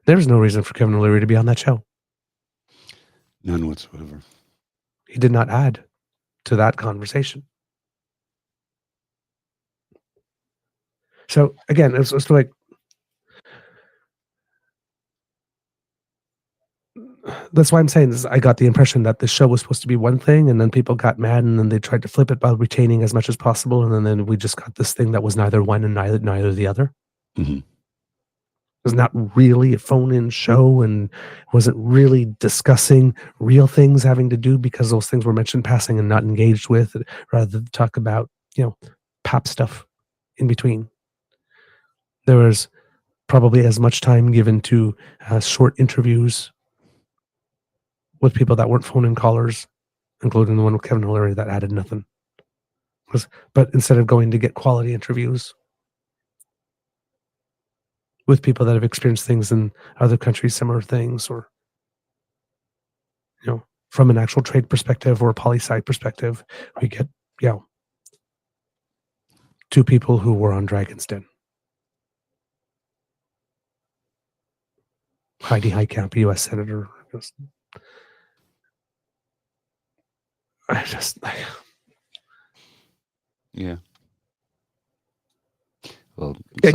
There's no reason for Kevin O'Leary to be on that show. None whatsoever. He did not add to that conversation. So again, it's like that's why I'm saying this. I got the impression that the show was supposed to be one thing, and then people got mad, and then they tried to flip it by retaining as much as possible, and then we just got this thing that was neither one and neither the other. Mm-hmm. It was not really a phone-in show, and wasn't really discussing real things having to do, because those things were mentioned passing and not engaged with, rather than talk about, pop stuff in between. There was probably as much time given to short interviews with people that weren't phone-in callers, including the one with Kevin O'Leary that added nothing. But instead of going to get quality interviews with people that have experienced things in other countries, similar things, or from an actual trade perspective or a poli-sci perspective, we get two people who were on Dragon's Den. Heidi Heitkamp, U.S. Senator. Yeah. Well, get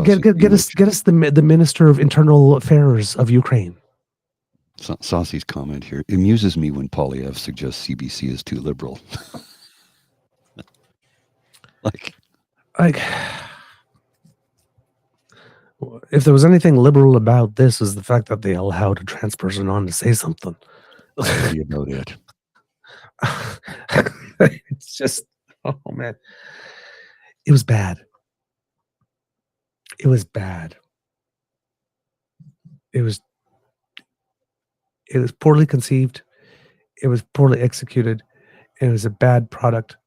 us the Minister of Internal Affairs of Ukraine. Saucy's comment here: it amuses me when Poilievre suggests CBC is too liberal. like, if there was anything liberal about this, is the fact that they allowed a trans person on to say something. That's about it. It's just, oh man, it was bad. It was bad. It was poorly conceived. It was poorly executed. It was a bad product.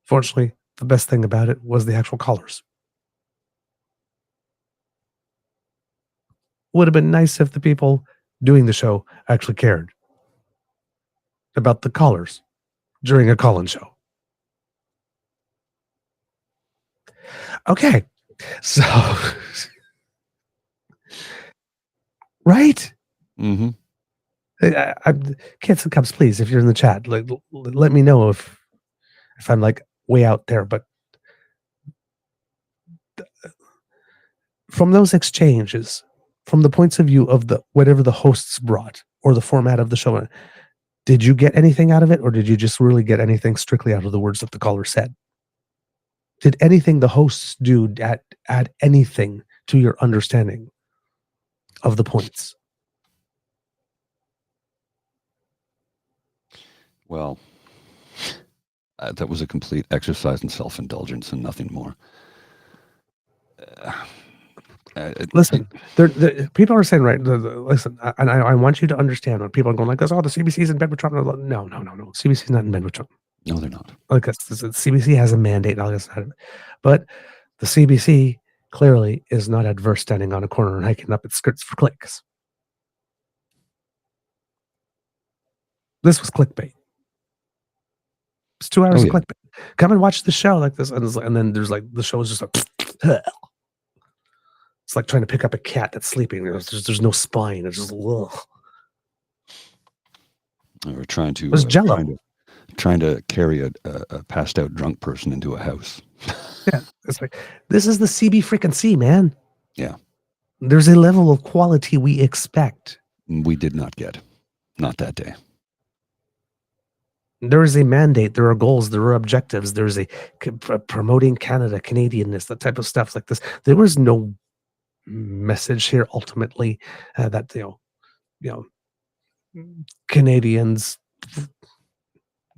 Fortunately, the best thing about it was the actual callers. Would have been nice if the people doing the show actually cared about the callers during a call-in show. Okay, so right? Mm-hmm. Kids and Cubs, please, if you're in the chat, let me know if I'm way out there. But from those exchanges, from the points of view of whatever the hosts brought or the format of the show, did you get anything out of it, or did you just really get anything strictly out of the words that the caller said? Did anything the hosts do add anything to your understanding of the points? Well, that was a complete exercise in self-indulgence and nothing more. Listen, people are saying, right, listen, and I want you to understand when people are going oh, the CBC's in bed with Trump. No. CBC's not in bed with Trump. No, they're not. The CBC has a mandate, but the CBC clearly is not adverse standing on a corner and hiking up its skirts for clicks. This was clickbait. It's 2 hours of clickbait. Come and watch the show like this, and then there's the show is just it's like trying to pick up a cat that's sleeping. There's no spine. It's just ugh. We're trying to. It was Jello. Trying to carry a passed out drunk person into a house. Yeah, it's this is the CB freaking C, man. Yeah, there's a level of quality we expect. We did not get, not that day. There is a mandate. There are goals. There are objectives. There's a promoting Canada, Canadianness, that type of stuff like this. There was no message here ultimately that Canadians.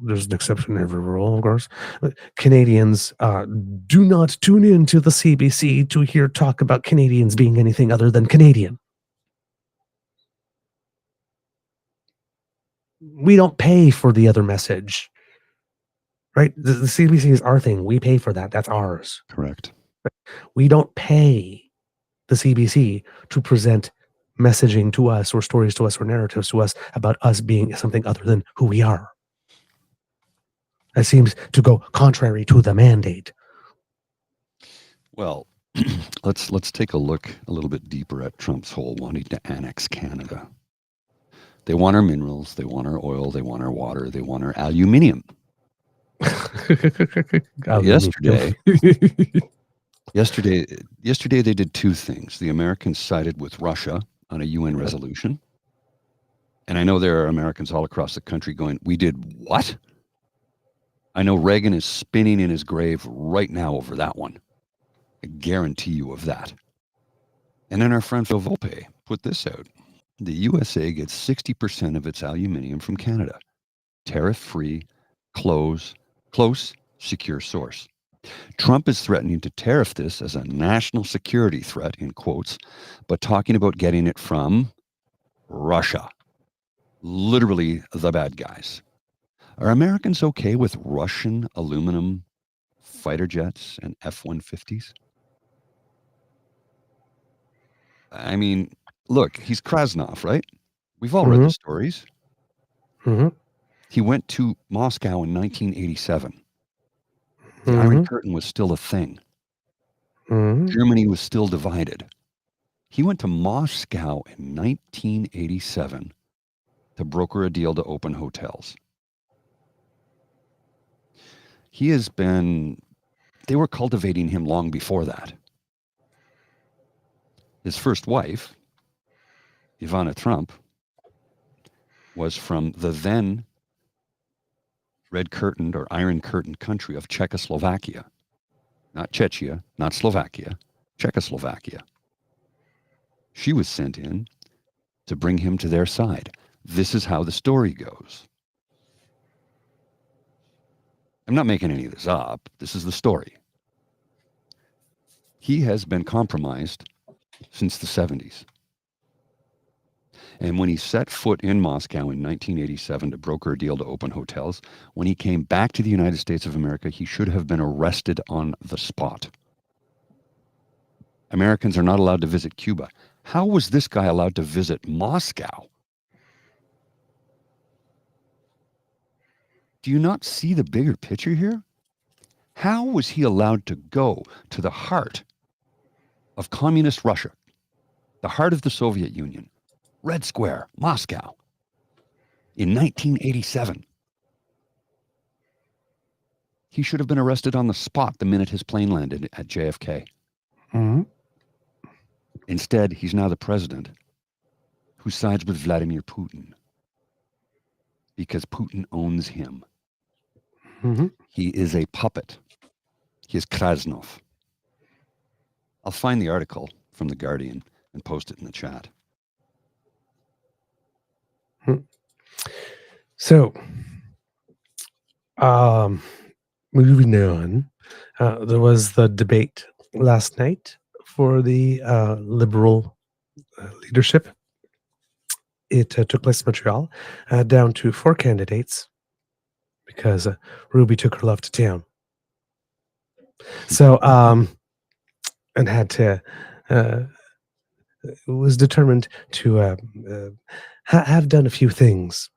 There's an exception in every rule, of course. Canadians do not tune in to the CBC to hear talk about Canadians being anything other than Canadian. We don't pay for the other message, right? The CBC is our thing. We pay for that. That's ours. Correct. We don't pay the CBC to present messaging to us or stories to us or narratives to us about us being something other than who we are. That seems to go contrary to the mandate. Well, let's take a look a little bit deeper at Trump's whole wanting to annex Canada. They want our minerals, they want our oil, they want our water, they want our aluminium. Yesterday they did two things. The Americans sided with Russia on a UN resolution, And I know there are Americans all across the country going, we did what? I know Reagan is spinning in his grave right now over that one. I guarantee you of that. And then our friend Phil Volpe put this out. The USA gets 60% of its aluminium from Canada. Tariff-free, close, secure source. Trump is threatening to tariff this as a national security threat, in quotes, but talking about getting it from Russia. Literally the bad guys. Are Americans okay with Russian aluminum fighter jets and F-150s? I mean, look, he's Krasnov, right? We've all read the stories. He went to Moscow in 1987. The Iron Curtain was still a thing. Germany was still divided. He went to Moscow in 1987 to broker a deal to open hotels. They were cultivating him long before that. His first wife, Ivana Trump, was from the then Red Curtained or Iron Curtained country of Czechoslovakia. Not Czechia, not Slovakia, Czechoslovakia. She was sent in to bring him to their side. This is how the story goes. I'm not making any of this up. This is the story. He has been compromised since the 70s. And when he set foot in Moscow in 1987 to broker a deal to open hotels, when he came back to the United States of America, he should have been arrested on the spot. Americans are not allowed to visit Cuba. How was this guy allowed to visit Moscow? Do you not see the bigger picture here? How was he allowed to go to the heart of communist Russia, the heart of the Soviet Union, Red Square, Moscow, in 1987? He should have been arrested on the spot the minute his plane landed at JFK. Instead, he's now the president who sides with Vladimir Putin because Putin owns him. He is a puppet. He is Krasnov. I'll find the article from The Guardian and post it in the chat. So, moving on, there was the debate last night for the Liberal leadership. It took place in Montreal, down to 4 candidates because Ruby took her love to town. So, and had to, was determined to have done a few things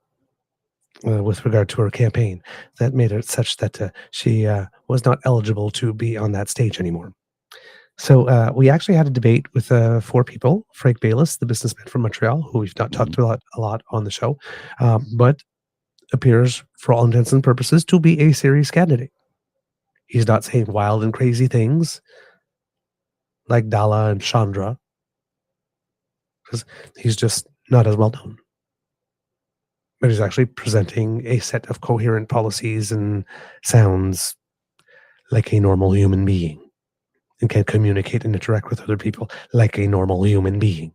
with regard to her campaign that made it such that she was not eligible to be on that stage anymore. So we actually had a debate with 4 people. Frank Baylis, the businessman from Montreal, who we've not talked about a lot on the show, but appears, for all intents and purposes, to be a serious candidate. He's not saying wild and crazy things like Dala and Chandra, because he's just not as well known. But he's actually presenting a set of coherent policies and sounds like a normal human being and can communicate and interact with other people like a normal human being.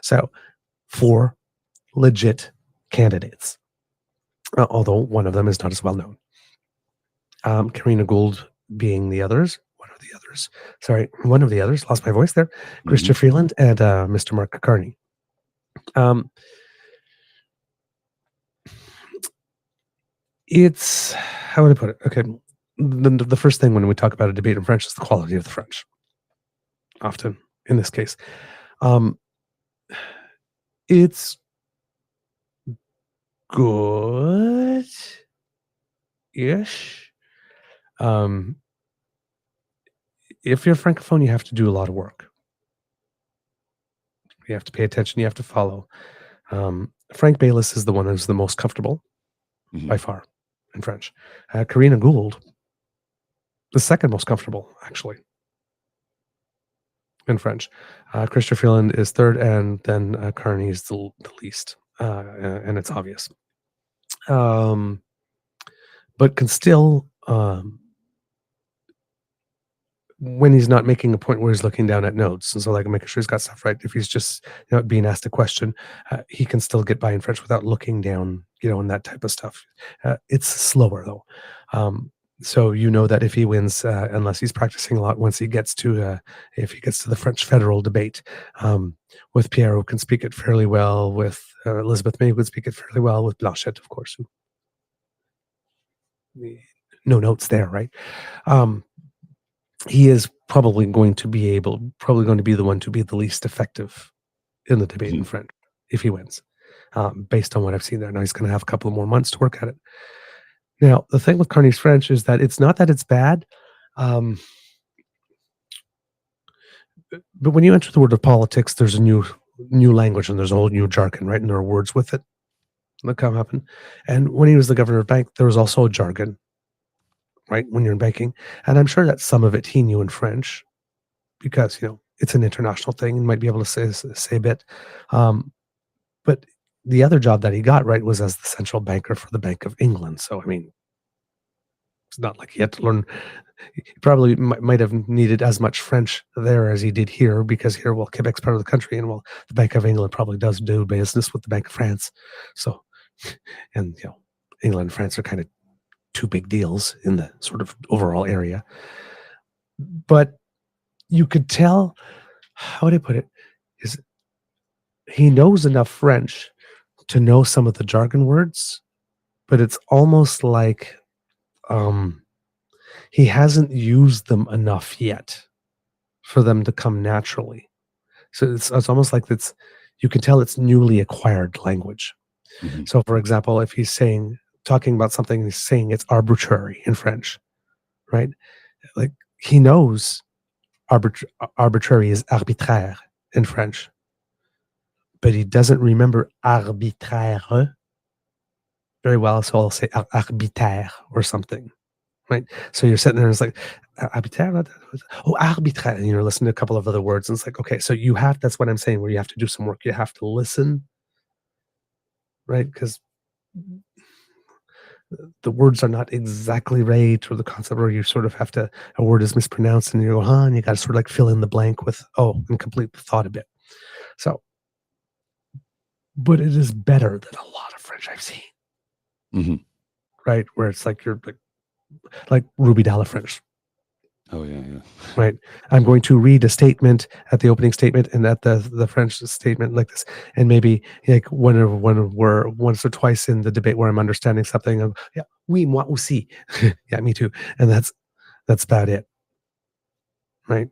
So, 4 legit candidates, although one of them is not as well known. Karina Gould being the others. One of the others, lost my voice there. Christopher Freeland and Mr. Mark Carney. It's, how would I put it? Okay, the first thing when we talk about a debate in French is the quality of the French. Often, in this case, it's good-ish. If you're Francophone, you have to do a lot of work. You have to pay attention. You have to follow. Frank Baylis is the one who's the most comfortable by far in French. Karina Gould, the second most comfortable, actually, in French. Christopher Freeland is third, and then Carney is the least. and it's obvious. But can still, when he's not making a point where he's looking down at notes, and so like making sure he's got stuff right. If he's just being asked a question, he can still get by in French without looking down, and that type of stuff. It's slower though. So that if he wins, unless he's practicing a lot, once he gets to if he gets to the French federal debate with Pierre, who can speak it fairly well, with Elizabeth May, who would speak it fairly well, with Blanchette, of course. No notes there, right? He is probably going to be the one to be the least effective in the debate in French if he wins, based on what I've seen there. Now he's going to have a couple of more months to work at it. Now, the thing with Carney's French is that it's not that it's bad, but when you enter the world of politics, there's a new language and there's a whole new jargon, right? And there are words with it that come happen. And when he was the governor of bank, there was also a jargon, right? When you're in banking, and I'm sure that some of it he knew in French because it's an international thing and might be able to say a bit. But the other job that he got, right, was as the central banker for the Bank of England. So, I mean, it's not like he had to learn. He probably might have needed as much French there as he did here, because here, Quebec's part of the country, and the Bank of England probably does do business with the Bank of France. So, and England and France are kind of two big deals in the sort of overall area. But you could tell, how would I put it, is he knows enough French to know some of the jargon words, but it's almost like he hasn't used them enough yet for them to come naturally. So it's almost like you can tell it's newly acquired language. Mm-hmm. So, for example, if he's talking about something, he's saying it's arbitrary in French, right? Like he knows arbitrary is arbitraire in French, but he doesn't remember arbitraire very well, so I'll say arbitraire or something, right? So you're sitting there and it's like, arbitraire? Oh, arbitraire. And you're listening to a couple of other words, and it's like, okay, so that's what I'm saying, where you have to do some work. You have to listen, right? Because the words are not exactly right, or the concept, or you sort of have to, a word is mispronounced, and you go, and you got to sort of like fill in the blank with, and complete the thought a bit. So, but it is better than a lot of French I've seen. Mm-hmm. Right, where it's like you're like Ruby Dalla French. Oh yeah. Right. I'm going to read a statement at the opening statement and at the French statement like this, and maybe like once or twice in the debate where I'm understanding something. Yeah, oui, moi aussi. Yeah, me too. And that's about it. Right.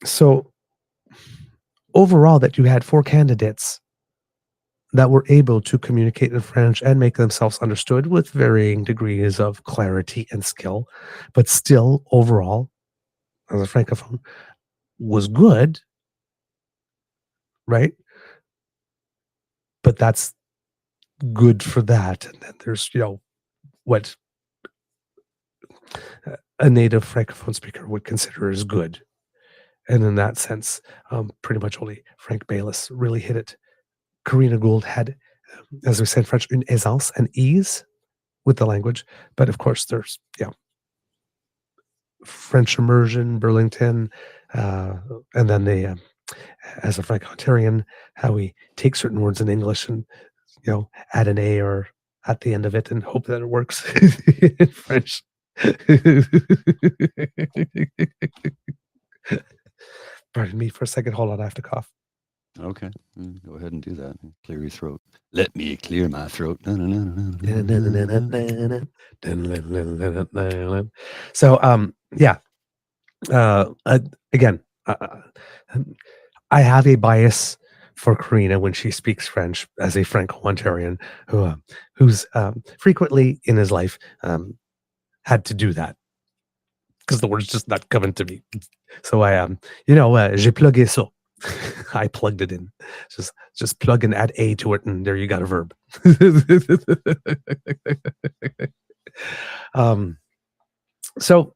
So overall, that you had 4 candidates that were able to communicate in French and make themselves understood with varying degrees of clarity and skill, but still overall, as a francophone, was good, right? But that's good for that. And then there's, what a native francophone speaker would consider as good. And in that sense, pretty much only Frank Baylis really hit it. Karina Gould had, as we said in French, une aisance, an ease with the language. But of course, there's, French immersion, Burlington, and then as a Franco-Ontarian, how we take certain words in English and, add an A or at the end of it and hope that it works in French. Pardon me for a second. Hold on, I have to cough. Okay, go ahead and do that. Clear your throat. Let me clear my throat. So, again, I have a bias for Karina when she speaks French as a Franco-Ontarian who's frequently in his life had to do that because the word's just not coming to me. So j'ai plugué ça. I plugged it in. Just plug and add A to it, and there you got a verb. So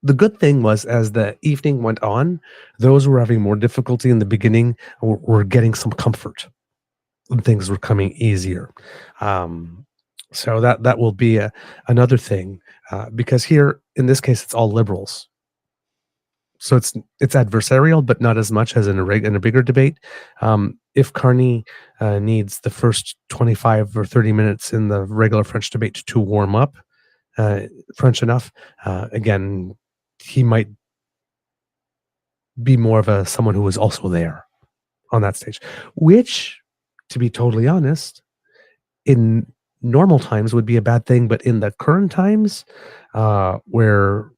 the good thing was, as the evening went on, those who were having more difficulty in the beginning were getting some comfort, and things were coming easier. So that will be another thing, because here in this case it's all liberals. So it's adversarial, but not as much as in a bigger debate. If Carney needs the first 25 or 30 minutes in the regular French debate to warm up French enough, again, he might be more of someone who was also there on that stage, which, to be totally honest, in normal times would be a bad thing, but in the current times, where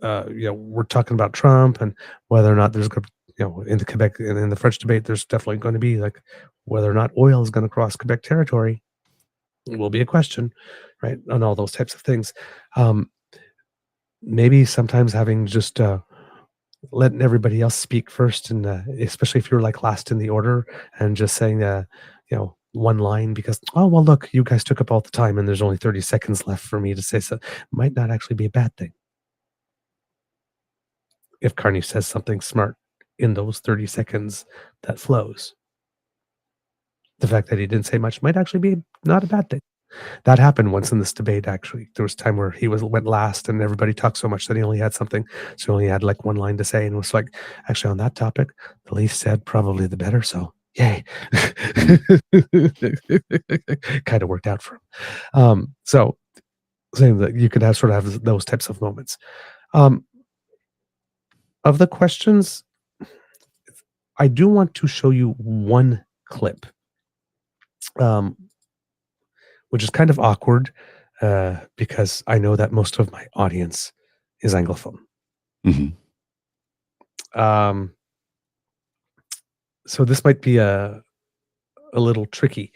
we're talking about Trump and whether or not there's going to, in the Quebec and in the French debate, there's definitely going to be like whether or not oil is going to cross Quebec territory will be a question, right? On all those types of things. Maybe sometimes having just letting everybody else speak first, and especially if you're like last in the order, and just saying, one line, because, oh, well, look, you guys took up all the time and there's only 30 seconds left for me to say so, might not actually be a bad thing. If Carney says something smart in those 30 seconds that flows, the fact that he didn't say much might actually be not a bad thing. That happened once in this debate, actually. There was a time where he went last and everybody talked so much that he only had something. So he only had like one line to say, and it was like, actually, on that topic, the least said, probably the better. So yay. Kind of worked out for him. So saying that you could have those types of moments. Of the questions, I do want to show you one clip, which is kind of awkward, because I know that most of my audience is Anglophone. Mm-hmm. So this might be a little tricky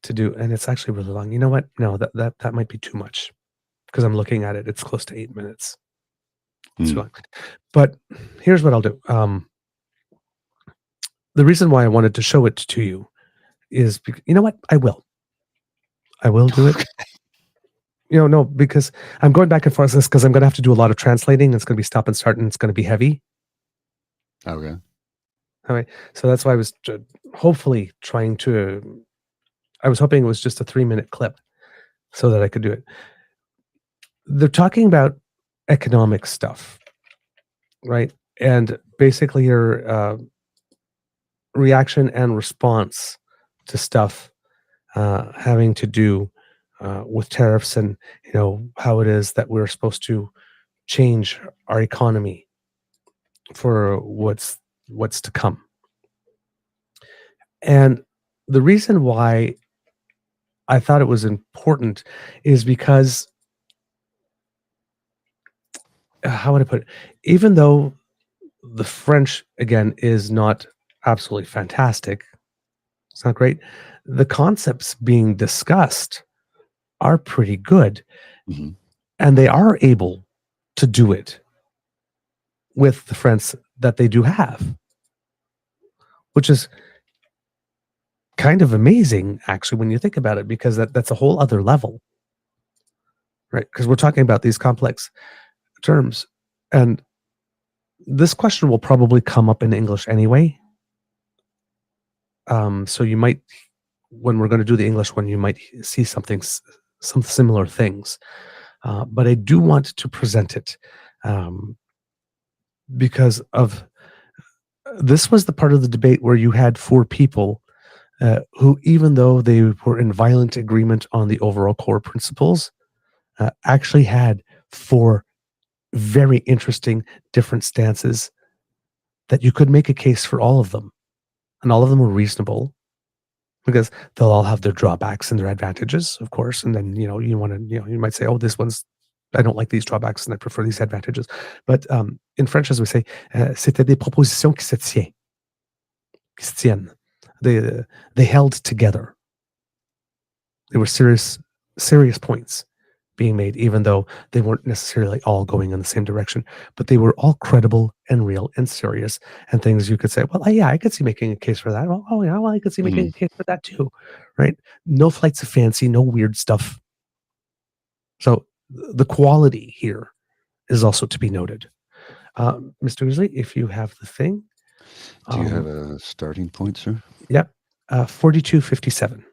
to do, and it's actually really long. You know what? No, that might be too much, because I'm looking at it. It's close to 8 minutes. Too long. But here's what I'll do. The reason why I wanted to show it to you is, you know what? I will do it. No, because I'm going back and forth this, because I'm going to have to do a lot of translating. It's going to be stop and start, and it's going to be heavy. Okay. All right. So that's why I was hopefully I was hoping it was just a 3-minute clip so that I could do it. They're talking about economic stuff, right? And basically your reaction and response to stuff having to do with tariffs, and how it is that we're supposed to change our economy for what's to come. And the reason why I thought it was important is because, how would I put it? Even though the French, again, is not absolutely fantastic, it's not great, the concepts being discussed are pretty good. Mm-hmm. And they are able to do it with the French that they do have, which is kind of amazing, actually, when you think about it, because that's a whole other level, right? Because we're talking about these complex terms, and this question will probably come up in English anyway. So you might, when we're going to do the English one, you might see some similar things. But I do want to present it because of this was the part of the debate where you had 4 people who, even though they were in violent agreement on the overall core principles, actually had 4 very interesting different stances that you could make a case for all of them. And all of them were reasonable, because they'll all have their drawbacks and their advantages, of course. And then, you want to, you might say, oh, this one's, I don't like these drawbacks and I prefer these advantages. But in French, as we say, c'était des propositions qui se tiennent. They held together. They were serious points being made, even though they weren't necessarily all going in the same direction, but they were all credible and real and serious, and things you could say, well, yeah, I could see making a case for that. Oh yeah, well, I could see making a case for that too, right? No flights of fancy, no weird stuff. So the quality here is also to be noted. Mr. Grizzly, if you have the thing. Do you have a starting point, sir? Yep, 4257.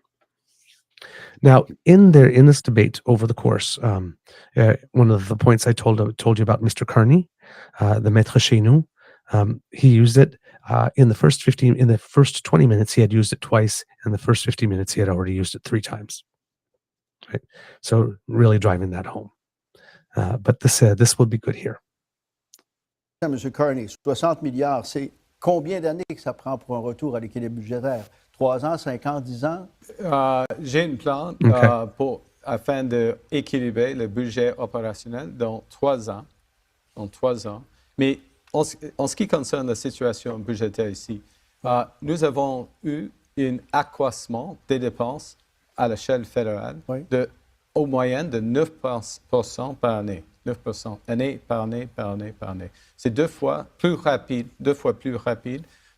Now, in this debate over the course, one of the points I told you about Mr. Carney, the maître chez nous, he used it in the first 20 minutes. He had used it twice. In the first 15 minutes, he had already used it 3 times. Right, so really driving that home. But this will be good here. Monsieur Carney, 60 milliards, c'est combien d'années que ça prend pour un retour à l'équilibre budgétaire? 3 ans, 5 ans, 10 ans? J'ai une plan afin d'équilibrer le budget opérationnel dans 3 ans. Mais en ce qui concerne la situation budgétaire ici, nous avons eu un accroissement des dépenses à l'échelle fédérale au moyenne de 9% par année. 9%, année par année. C'est 2 fois plus rapide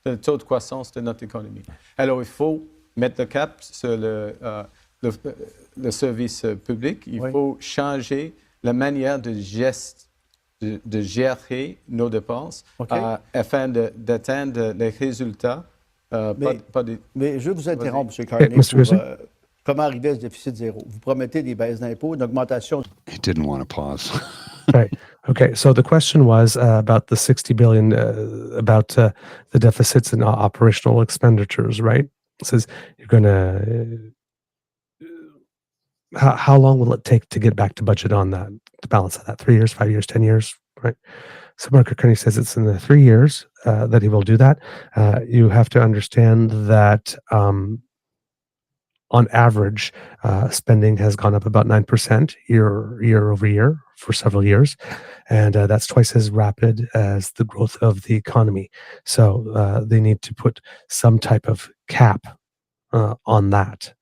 que le taux de croissance de notre économie. Alors, il faut mettre le cap sur le service public. Il faut changer la manière de gérer nos dépenses afin d'atteindre les résultats. Mais je vous interromps, M. Carney. Comment arriver à ce déficit zéro? Vous promettez des baisses d'impôts, une augmentation. He didn't want to pause. Right. Okay. So the question was about the 60 billion, about the deficits in operational expenditures, right? It says you're going to. How long will it take to get back to budget on that, to balance of that? 3 years, 5 years, 10 years, right? So Mark Kearney says it's in the 3 years that he will do that. You have to understand that. On average, spending has gone up about 9% year over year for several years, and that's twice as rapid as the growth of the economy. So they need to put some type of cap on that,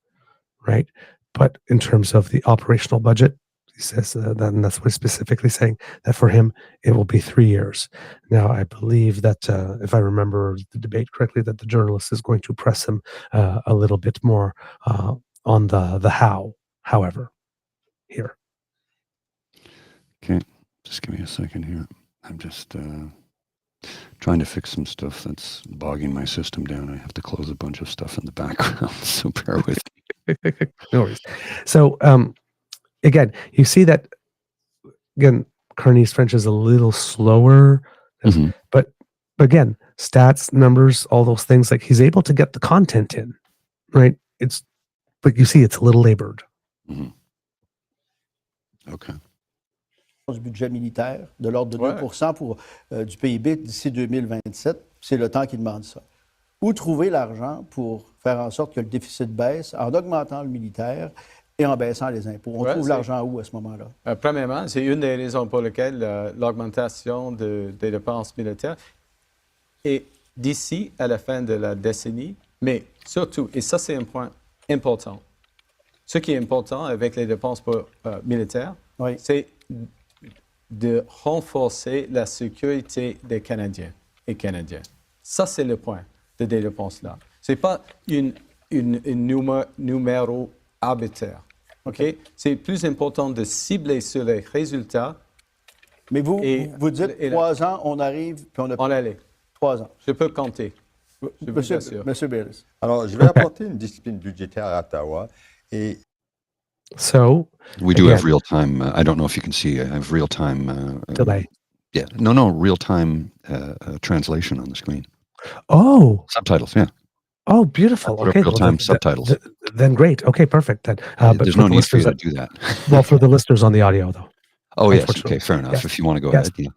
right? But in terms of the operational budget, he says then that's what he's specifically saying, that for him it will be 3 years. Now, I believe that if I remember the debate correctly, that the journalist is going to press him a little bit more on the how. However, here. Okay, just give me a second here. I'm just trying to fix some stuff that's bogging my system down. I have to close a bunch of stuff in the background, so bear with me. No worries. So. Again, you see that, Carney's French is a little slower, but again, stats, numbers, all those things, like he's able to get the content in, right? But you see it's a little labored. Okay. Du budget militaire, de l'ordre de 2% pour du PIB d'ici 2027, c'est le temps qui demande ça. Où trouver l'argent pour faire en sorte que le déficit baisse en augmentant le militaire et en baissant les impôts? On trouve l'argent où à ce moment-là? Premièrement, c'est une des raisons pour lesquelles l'augmentation des dépenses militaires est d'ici à la fin de la décennie, mais surtout, et ça c'est un point important, ce qui est important avec les dépenses militaires, c'est de renforcer la sécurité des Canadiens et Canadiennes. Ça c'est le point de des dépenses-là. Ce n'est pas un numéro arbitraire. Okay? C'est plus important de cibler sur les résultats. Mais vous dites 3 ans, on arrive, puis on a... On allait. 3 ans. Je peux compter. Monsieur Bills. Alors, je vais apporter une discipline budgétaire à Ottawa. Et... So, we do have real time. I don't know if you can see. I have real time delay. Yeah, no, real time translation on the screen. Oh, subtitles. Yeah. Oh, beautiful. Okay, real-time subtitles. Then great. Okay, perfect. Then, but there's no need for you to do that. Well, for the listeners on the audio, though. Oh, yes. Okay, fair enough. Yes. If you want to go ahead. Yeah.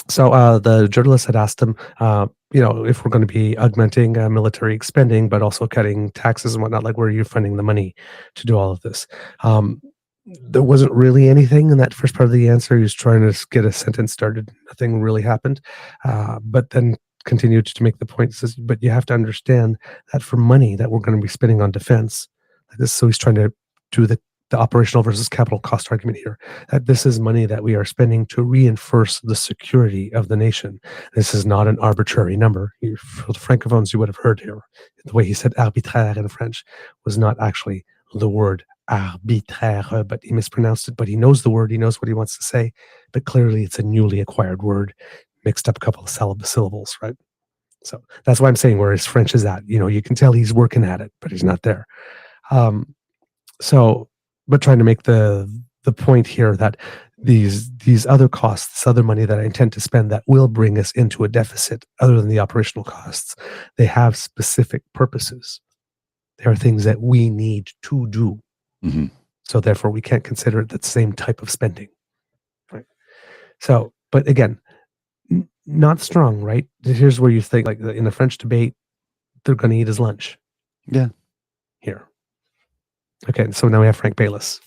So the journalist had asked him, if we're going to be augmenting military spending, but also cutting taxes and whatnot, like where are you finding the money to do all of this? There wasn't really anything in that first part of the answer. He was trying to get a sentence started. Nothing really happened. But then continued to make the point, says, but you have to understand that for money that we're going to be spending on defense, like this, so he's trying to do the operational versus capital cost argument here, that this is money that we are spending to reinforce the security of the nation. This is not an arbitrary number. For the francophones, you would have heard here, the way he said arbitraire in French was not actually the word arbitraire, but he mispronounced it, but he knows the word, he knows what he wants to say, but clearly it's a newly acquired word, mixed up a couple of syllables, right? So that's why I'm saying where his French is at. You can tell he's working at it, but he's not there. But trying to make the point here that these other costs, this other money that I intend to spend that will bring us into a deficit other than the operational costs, they have specific purposes. There are things that we need to do. Mm-hmm. So therefore we can't consider it the same type of spending. Right. So, but again, not strong, right? Here's where you think, like in the French debate, they're going to eat his lunch. Yeah. Here. Okay, so now we have Frank Bayless.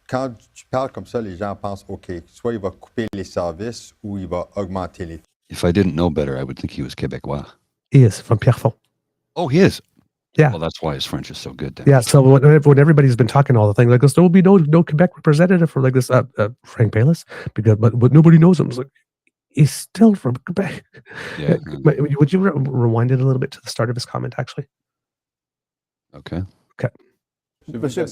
Quand tu parles comme ça, les gens pensent, OK, soit il va couper les services ou il va augmenter les... If I didn't know better, I would think he was Québécois. He is, from Pierrefonds. Oh, he is? Yeah. Well, that's why his French is so good then. Yeah, so when everybody's been talking all the things like this, there will be no Quebec representative for like this, Frank Bayless, because but nobody knows him. It's like, he's still from Quebec. Yeah. Would you rewind it a little bit to the start of his comment, actually? Okay. Monsieur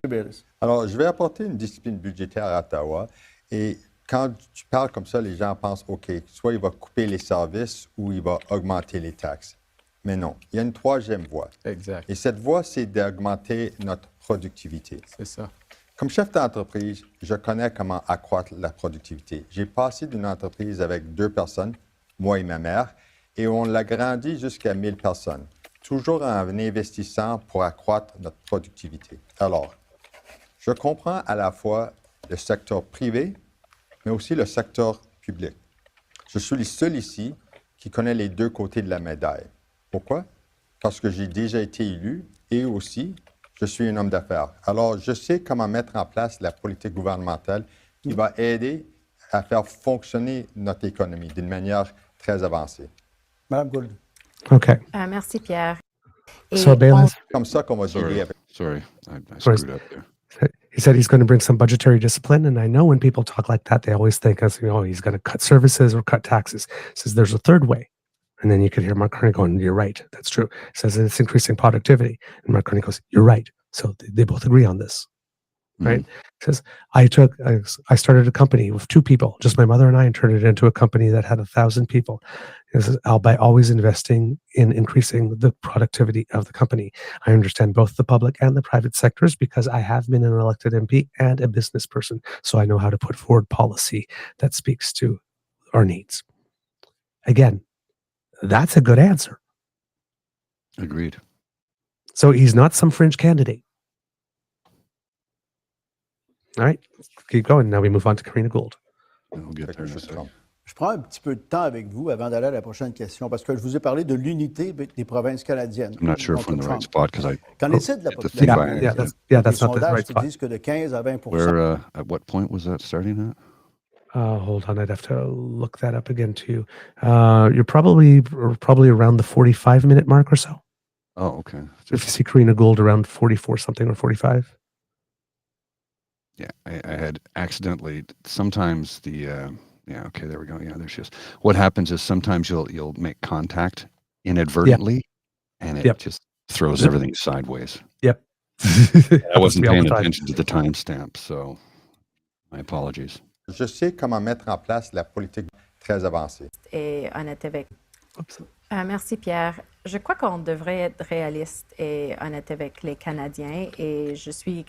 Bayless. Alors, je vais apporter une discipline budgétaire à Ottawa. Et quand tu parles comme ça, les gens pensent, OK, soit il va couper les services ou il va augmenter les taxes. Mais non, il y a une troisième voie. Exact. Et cette voie, c'est d'augmenter notre productivité. C'est ça. Comme chef d'entreprise, je connais comment accroître la productivité. J'ai passé d'une entreprise avec 2 personnes, moi et ma mère, et on l'a grandi jusqu'à 1000 personnes, toujours en investissant pour accroître notre productivité. Alors, je comprends à la fois le secteur privé, mais aussi le secteur public. Je suis le seul ici qui connaît les deux côtés de la médaille. Pourquoi? Parce que j'ai déjà été élu et aussi, je suis un homme d'affaires. Alors, je sais comment mettre en place la politique gouvernementale qui va aider à faire fonctionner notre économie d'une manière très avancée. Madame Gould. Okay. Merci, Pierre. So Bayless. Comme ça qu'on va dealer avec. Sorry, I screwed up there. He said he's going to bring some budgetary discipline, and I know when people talk like that, they always think, he's going to cut services or cut taxes. He says there's a third way. And then you could hear Mark Carney going, you're right, that's true. He says it's increasing productivity. And Mark Carney goes, you're right. So they both agree on this, right? He says, I started a company with 2 people, just my mother and I, and turned it into a company that had 1,000 people. He says, by always investing in increasing the productivity of the company. I understand both the public and the private sectors because I have been an elected MP and a business person. So I know how to put forward policy that speaks to our needs. Again, that's a good answer. Agreed. So he's not some fringe candidate. All right, keep going. Now we move on to Karina Gould. We'll get there in a second. Je prends un petit peu de temps avec vous avant d'aller à la prochaine question parce que je vous ai parlé de l'unité des provinces canadiennes. I'm not sure if we're in the right spot because I Qu'en est-il de la hit the thing by population? That's not the right spot. Disent que de 15 à 20%. Where, at what point was that starting at? Hold on, I'd have to look that up again too. You're probably around the 45-minute mark or so. Oh, okay. If you see Karina Gould around 44 something or 45. Yeah, I had accidentally. Sometimes the yeah, okay, there we go. Yeah, there she is. What happens is sometimes you'll make contact inadvertently, and it just throws everything sideways. Yep. I wasn't paying attention to the timestamp, so my apologies. Je sais comment mettre en place la politique très avancée. Et honnête avec. Merci Pierre. Je crois qu'on devrait être réaliste et honnête avec les Canadiens et je suis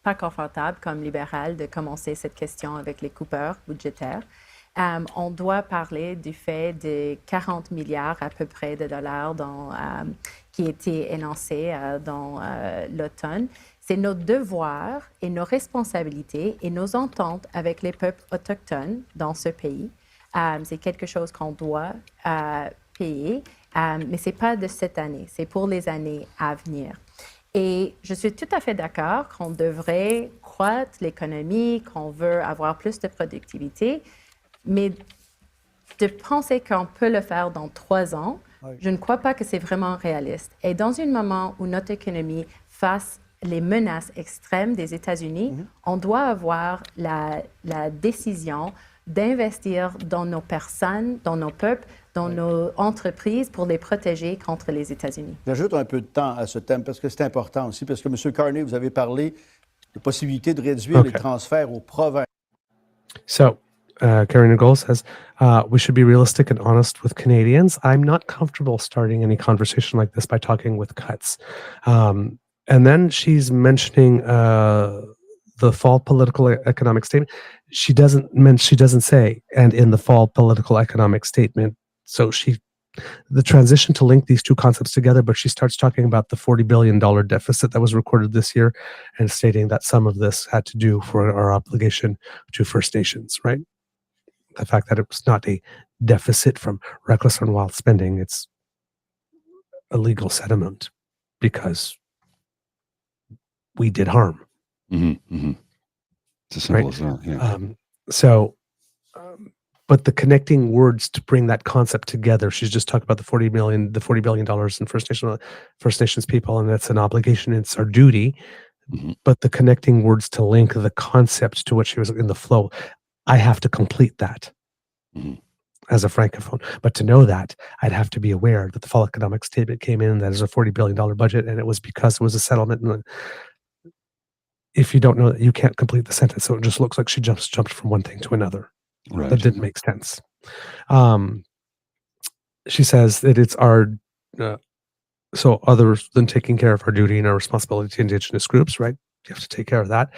pas confortable comme libéral de commencer cette question avec les coupeurs budgétaires. On doit parler du fait de 40 milliards à peu près de dollars qui étaient énoncés dans l'automne. C'est nos devoirs et nos responsabilités et nos ententes avec les peuples autochtones dans ce pays. C'est quelque chose qu'on doit payer, mais ce n'est pas de cette année, c'est pour les années à venir. Et je suis tout à fait d'accord qu'on devrait croître l'économie, qu'on veut avoir plus de productivité, mais de penser qu'on peut le faire dans 3 ans, je ne crois pas que c'est vraiment réaliste. Et dans un moment où notre économie face les menaces extrêmes des États-Unis, on doit avoir la décision d'investir dans nos personnes, dans nos peuples, dans nos entreprises pour les protéger contre les États-Unis. J'ajoute un peu de temps à ce thème parce que c'est important aussi, parce que M. Carney, vous avez parlé de possibilité de réduire les transferts aux provinces. So, Carrie Nicole says, we should be realistic and honest with Canadians. I'm not comfortable starting any conversation like this by talking with cuts. And then she's mentioning the fall political economic statement. She doesn't say, and in the fall political economic statement. So the transition to link these two concepts together, but she starts talking about the $40 billion deficit that was recorded this year and stating that some of this had to do for our obligation to First Nations, right? The fact that it was not a deficit from reckless and wild spending, it's a legal settlement because we did harm. Mm-hmm, mm-hmm. It's as simple as that, yeah. But the connecting words to bring that concept together, she's just talking about the $40 billion in First Nations people, and that's an obligation, it's our duty. Mm-hmm. But the connecting words to link the concept to what she was in the flow, I have to complete that as a francophone. But to know that, I'd have to be aware that the fall economic statement came in, that is a $40 billion budget, and it was because it was a settlement. And if you don't know that, you can't complete the sentence. So it just looks like she jumped from one thing to another. Right. That didn't make sense. She says that it's our, so other than taking care of our duty and our responsibility to Indigenous groups, right? You have to take care of that.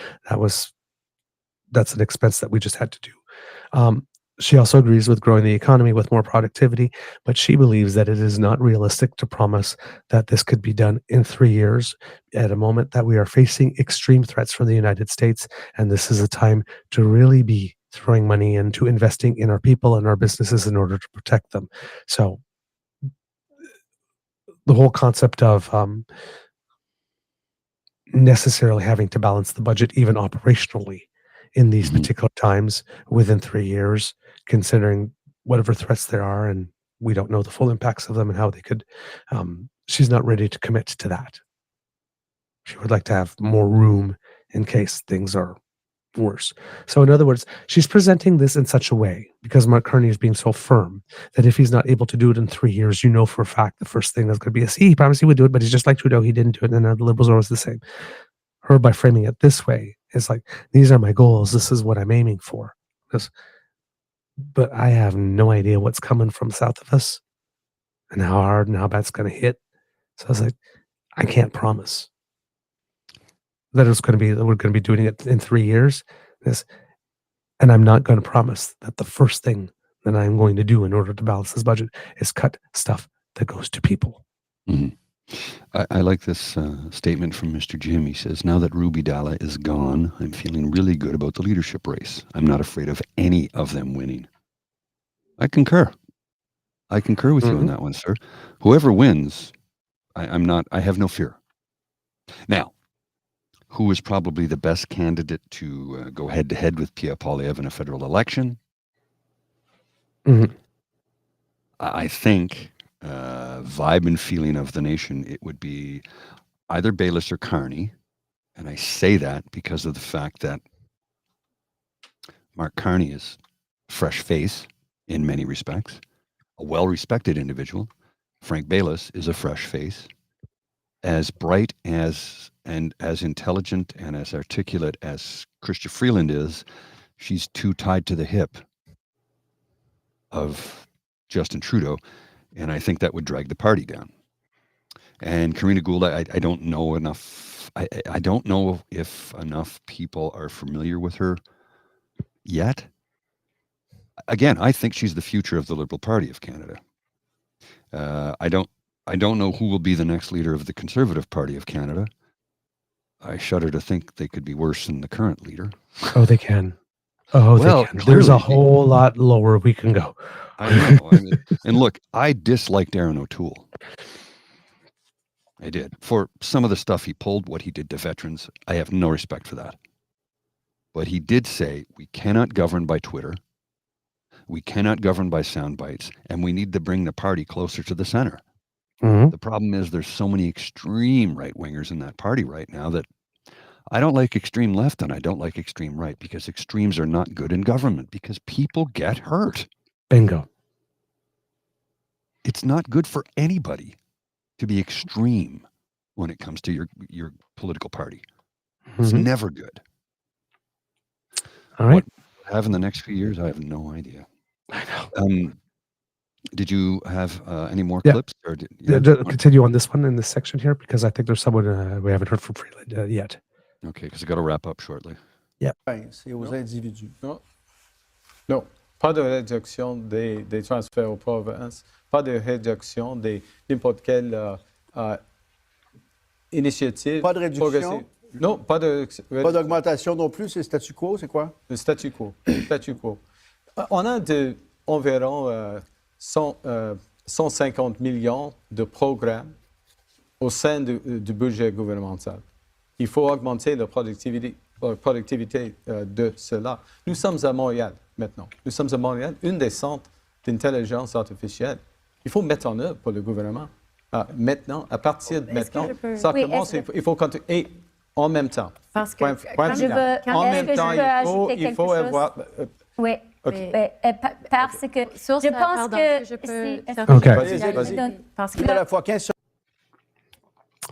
That's an expense that we just had to do. She also agrees with growing the economy with more productivity, but she believes that it is not realistic to promise that this could be done in 3 years at a moment that we are facing extreme threats from the United States. And this is a time to really be throwing money into investing in our people and our businesses in order to protect them. So the whole concept of necessarily having to balance the budget even operationally in these particular times within 3 years, considering whatever threats there are, and we don't know the full impacts of them and how they could, she's not ready to commit to that. She would like to have more room in case things are worse. So in other words, she's presenting this in such a way, because Mark Carney is being so firm, that if he's not able to do it in 3 years, you know for a fact the first thing that's going to be he promised he would do it, but he's just like Trudeau, he didn't do it, and the Liberals are always the same. Her, by framing it this way, is like, these are my goals, this is what I'm aiming for. But I have no idea what's coming from south of us and how hard and how bad it's going to hit. So I was like, I can't promise that we're going to be doing it in 3 years. And I'm not going to promise that the first thing that I'm going to do in order to balance this budget is cut stuff that goes to people. Mm-hmm. I like this statement from Mr. Jim. He says, now that Ruby Dalla is gone, I'm feeling really good about the leadership race. I'm not afraid of any of them winning. I concur. I concur with you on that one, sir. Whoever wins, I have no fear. Now, who is probably the best candidate to go head-to-head with Pierre Poilievre in a federal election? I think vibe and feeling of the nation, it would be either Bayliss or Carney. And I say that because of the fact that Mark Carney is fresh face in many respects, a well-respected individual. Frank Bayliss is a fresh face, as bright and as intelligent and as articulate as Chrystia Freeland is. She's too tied to the hip of Justin Trudeau, and I think that would drag the party down. And Karina Gould, I don't know enough. I don't know if enough people are familiar with her yet. Again, I think she's the future of the Liberal Party of Canada. I don't know who will be the next leader of the Conservative Party of Canada. I shudder to think they could be worse than the current leader. Oh, they can. Oh, well, they can. Clearly, there's a whole lot lower we can go. I know. And look, I disliked Aaron O'Toole. I did. For some of the stuff he pulled, what he did to veterans, I have no respect for that. But he did say, we cannot govern by Twitter. We cannot govern by sound bites, and we need to bring the party closer to the center. The problem is there's so many extreme right-wingers in that party right now that I don't like extreme left and I don't like extreme right, because extremes are not good in government because people get hurt. Bingo. it's not good for anybody to be extreme when it comes to your political party. It's never good. All right. What have in the next few years, I have no idea. I know. Did you have any more Yeah. clips? Or continue on this one in this section here, because I think there's someone we haven't heard from Freeland yet. Okay, because I got to wrap up shortly. Yeah. C'est aux individus. Non, pas de réduction des transferts aux provinces, pas de réduction de n'importe quelle initiative. Pas de réduction? Non, pas de... Pas d'augmentation non plus, c'est statu quo, c'est quoi? Le statu quo. Statu quo. On a environ 150 millions de programmes au sein du budget gouvernemental. Il faut augmenter la productivité de cela. Nous sommes à Montréal maintenant. Nous sommes à Montréal, une des centres d'intelligence artificielle. Il faut mettre en œuvre pour le gouvernement. Maintenant, à partir de maintenant, ça commence, il faut continuer. Et en même temps, parce que il faut avoir... Oui. Okay. Parce que je pense que... Okay. Parce que à la fois 15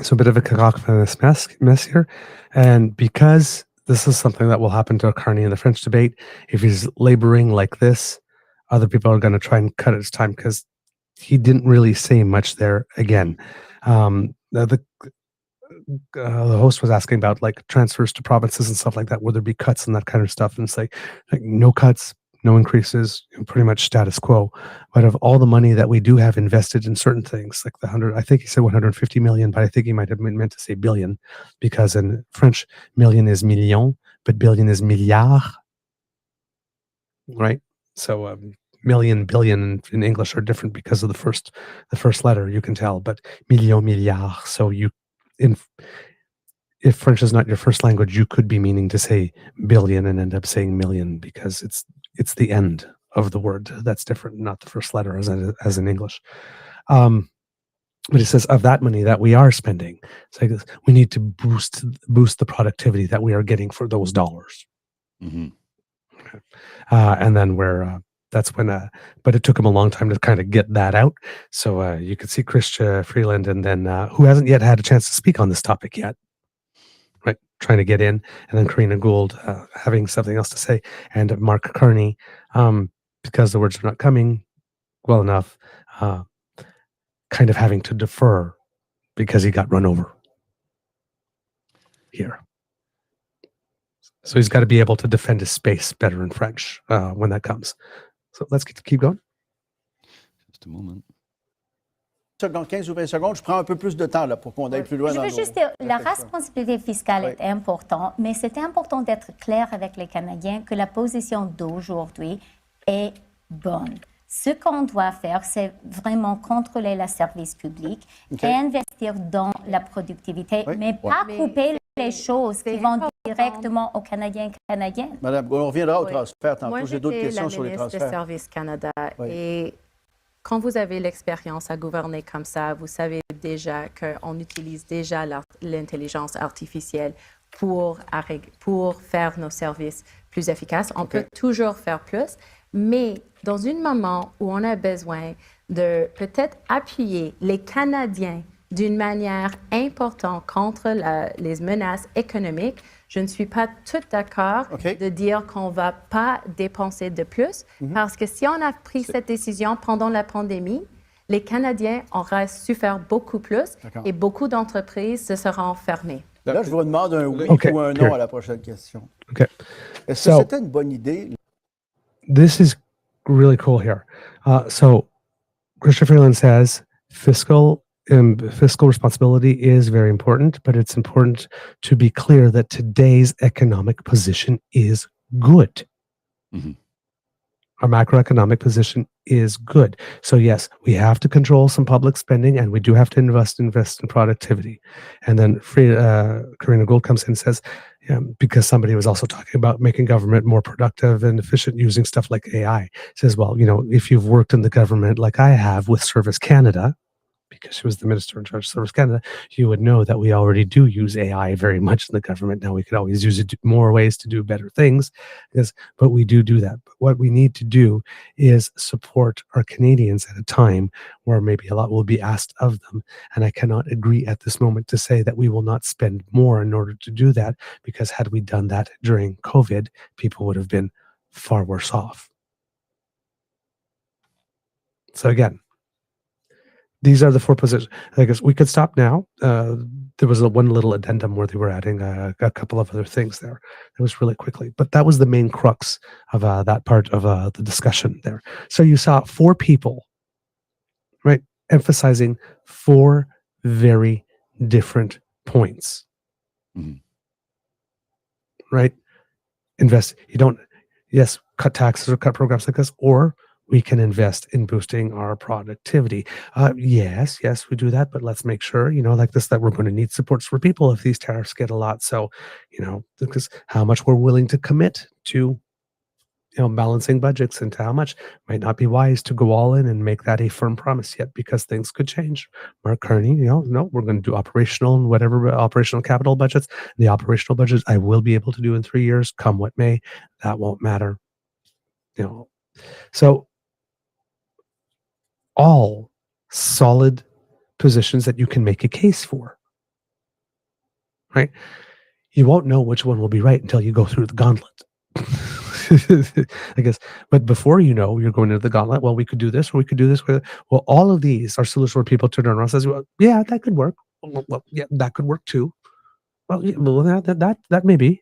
So a bit of a cacophonous mess here. And because this is something that will happen to Carney in the French debate, if he's laboring like this, other people are going to try and cut his time, because he didn't really say much there again. The host was asking about like transfers to provinces and stuff like that. Would there be cuts and that kind of stuff? And it's like no cuts, no increases, pretty much status quo. But of all the money that we do have invested in certain things, like I think he said 150 million, but I think he might have meant to say billion, because in French, million is million, but billion is milliard, right? So million, billion in English are different because of the first letter, you can tell, but million, milliard. So if French is not your first language, you could be meaning to say billion and end up saying million, because it's the end of the word that's different, not the first letter as in English. But it says of that money that we are spending, it's like we need to boost the productivity that we are getting for those dollars. Mm-hmm. And then that's when, but it took him a long time to kind of get that out. So you could see Christia Freeland, and then who hasn't yet had a chance to speak on this topic yet, right? Trying to get in, and then Karina Gould having something else to say, and Mark Carney, because the words are not coming well enough, kind of having to defer because he got run over here. So he's got to be able to defend his space better in French when that comes. So let's keep going. Just a moment. 15 ou 20 secondes, je prends un peu plus de temps là, pour qu'on aille plus loin. Je veux juste dire, la responsabilité fiscale est importante, mais c'est important d'être clair avec les Canadiens que la position d'aujourd'hui est bonne. Ce qu'on doit faire, c'est vraiment contrôler le service public et investir dans la productivité, mais pas couper les choses qui vont directement aux Canadiens et Canadiennes. Madame, on reviendra au transfert tantôt. J'ai d'autres questions sur les transferts. Moi, Service Canada. Et quand vous avez l'expérience à gouverner comme ça, vous savez déjà qu'on utilise déjà l'intelligence artificielle pour faire nos services plus efficaces. On peut toujours faire plus, mais dans un moment où on a besoin de peut-être appuyer les Canadiens d'une manière importante contre les menaces économiques, je ne suis pas tout d'accord de dire qu'on ne va pas dépenser de plus, parce que si on a pris cette décision pendant la pandémie, les Canadiens auraient souffert beaucoup plus et beaucoup d'entreprises se seront fermées. Là, je vous demande un oui ou un non à la prochaine question. Est-ce que c'était une bonne idée? This is really cool here. So Christopher Freeland says fiscal responsibility is very important, but it's important to be clear that today's economic position is good. Mm-hmm. Our macroeconomic position is good. So yes, we have to control some public spending, and we do have to invest in productivity. And then Karina Gould comes in and says, because somebody was also talking about making government more productive and efficient using stuff like AI. Says, well, if you've worked in the government like I have with Service Canada, because she was the minister in charge of Service Canada, you would know that we already do use AI very much in the government. Now we could always use it more ways to do better things, but we do that. But what we need to do is support our Canadians at a time where maybe a lot will be asked of them. And I cannot agree at this moment to say that we will not spend more in order to do that, because had we done that during COVID, people would have been far worse off. So again, these are the 4 positions. I guess we could stop now. There was one little addendum where they were adding a couple of other things there. It was really quickly, but that was the main crux of that part of the discussion there. So you saw 4 people, right, emphasizing 4 very different points. Right? Invest. Yes, cut taxes or cut programs like this, or we can invest in boosting our productivity. Yes, we do that, but let's make sure, like this, that we're going to need supports for people if these tariffs get a lot. So, because how much we're willing to commit to, balancing budgets, and to how much might not be wise to go all in and make that a firm promise yet, because things could change. Mark Carney, no, we're going to do operational and whatever operational capital budgets. The operational budgets I will be able to do in 3 years, come what may. That won't matter. So all solid positions that you can make a case for, right? You won't know which one will be right until you go through the gauntlet. I guess, but before you're going into the gauntlet, well, we could do this, or we could do this. Well, all of these are solutions where people turn around and says, well, yeah, that could work. Well, yeah, that could work too. Well, yeah, that may be.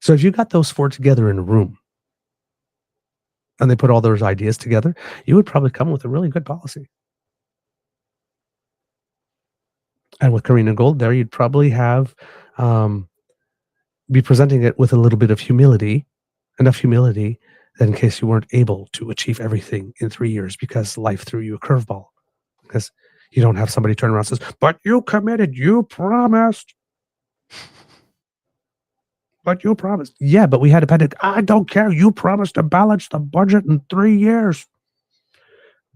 So if you got those 4 together in a room, and they put all those ideas together, you would probably come with a really good policy. And with Karina Gold there, you'd probably have be presenting it with a little bit of humility, enough humility that in case you weren't able to achieve everything in 3 years because life threw you a curveball. Because you don't have somebody turn around and says, but you committed, you promised. But you promised. Yeah, but we had a pandemic. I don't care. You promised to balance the budget in 3 years.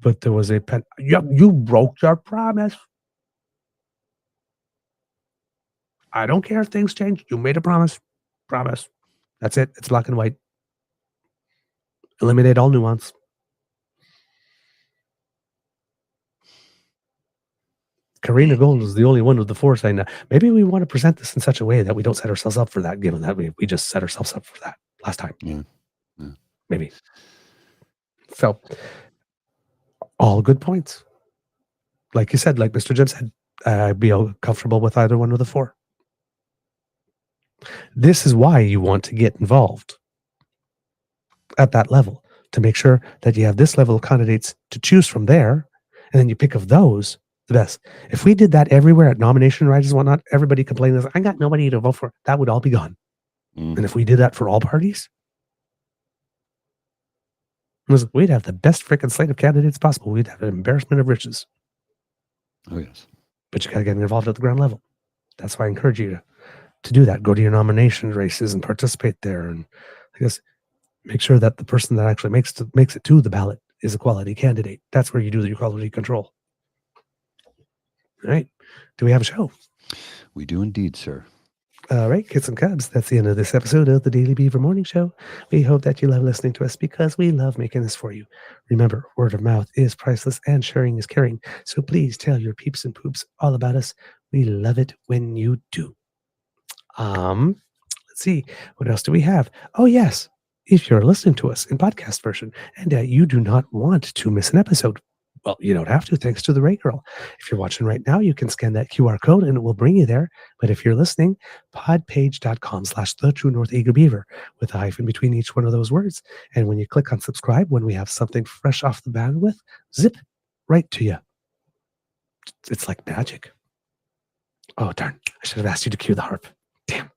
But there was a you broke your promise. I don't care if things change. You made a promise. Promise. That's it. It's black and white. Eliminate all nuance. Karina Gold is the only one with the foresight. Maybe we want to present this in such a way that we don't set ourselves up for that, given that we just set ourselves up for that last time. Yeah. Maybe. So, all good points. Like you said, like Mr. Jim said, I'd be comfortable with either one of the 4. This is why you want to get involved at that level, to make sure that you have this level of candidates to choose from there, and then you pick of those the best. If we did that everywhere at nomination rights and whatnot, everybody complaining, I got nobody to vote for, that would all be gone. And if we did that for all parties, we'd have the best freaking slate of candidates possible. We'd have an embarrassment of riches. Oh, yes. But you got to get involved at the ground level. That's why I encourage you to do that. Go to your nomination races and participate there. And I guess make sure that the person that actually makes it to the ballot is a quality candidate. That's where you do your quality control. All right. Do we have a show? We do indeed, sir. All right, kids and cubs, that's the end of this episode of the Daily Beaver Morning Show. We hope that you love listening to us because we love making this for you. Remember, word of mouth is priceless and sharing is caring. So please tell your peeps and poops all about us. We love it when you do. Let's see, what else do we have? Oh, yes. If you're listening to us in podcast version and you do not want to miss an episode, well, you don't have to, thanks to the Ray Girl. If you're watching right now, you can scan that QR code and it will bring you there. But if you're listening, podpage.com/thetruenortheagerbeaver with a hyphen between each one of those words. And when you click on subscribe, when we have something fresh off the bandwidth, zip right to you. It's like magic. Oh, darn. I should have asked you to cue the harp. Damn.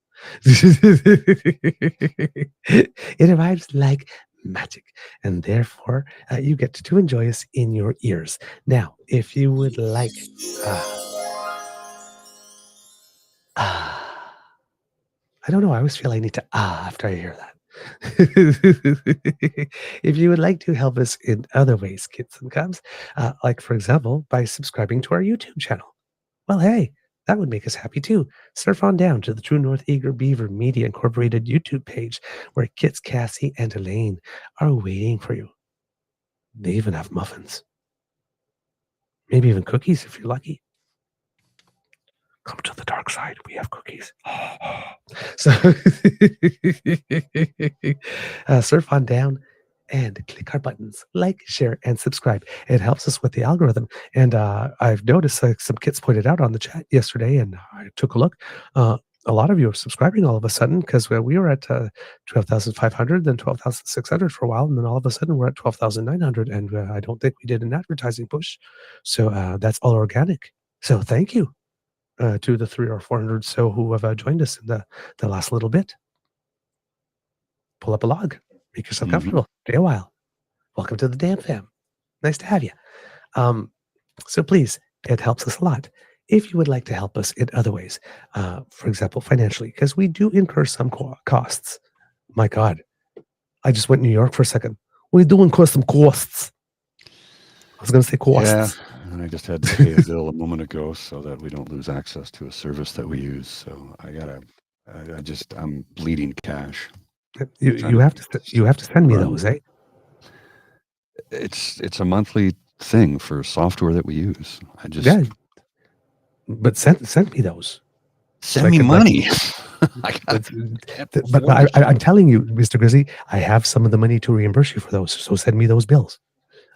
It arrives like magic, and therefore you get to enjoy us in your ears. Now, if you would like I don't know, I always feel I need to after I hear that. If you would like to help us in other ways, kids and cubs, like, for example, by subscribing to our YouTube channel, well, hey, that would make us happy too. Surf on down to the True North Eager Beaver Media Incorporated YouTube page, where Kits, Cassie, and Elaine are waiting for you. They even have muffins. Maybe even cookies if you're lucky. Come to the dark side. We have cookies. So surf on down and click our buttons, like, share, and subscribe. It helps us with the algorithm. And I've noticed some kids pointed out on the chat yesterday, and I took a look. A lot of you are subscribing all of a sudden, because we were at 12,500, then 12,600 for a while, and then all of a sudden we're at 12,900, and I don't think we did an advertising push. So that's all organic. So thank you to the 300 or 400 so who have joined us in the last little bit. Pull up a log. Make yourself comfortable. Stay a while. Welcome to the Damn Fam. Nice to have you. So please, it helps us a lot. If you would like to help us in other ways, for example, financially, because we do incur some costs. My God, I just went to New York for a second. We do incur some costs. I was going to say costs. Yeah, and I just had to pay a bill a moment ago so that we don't lose access to a service that we use. So I'm bleeding cash. You have to send me those, eh? It's a monthly thing for software that we use. But send me those. Send me money. But I'm telling you, Mr. Grizzly, I have some of the money to reimburse you for those. So send me those bills.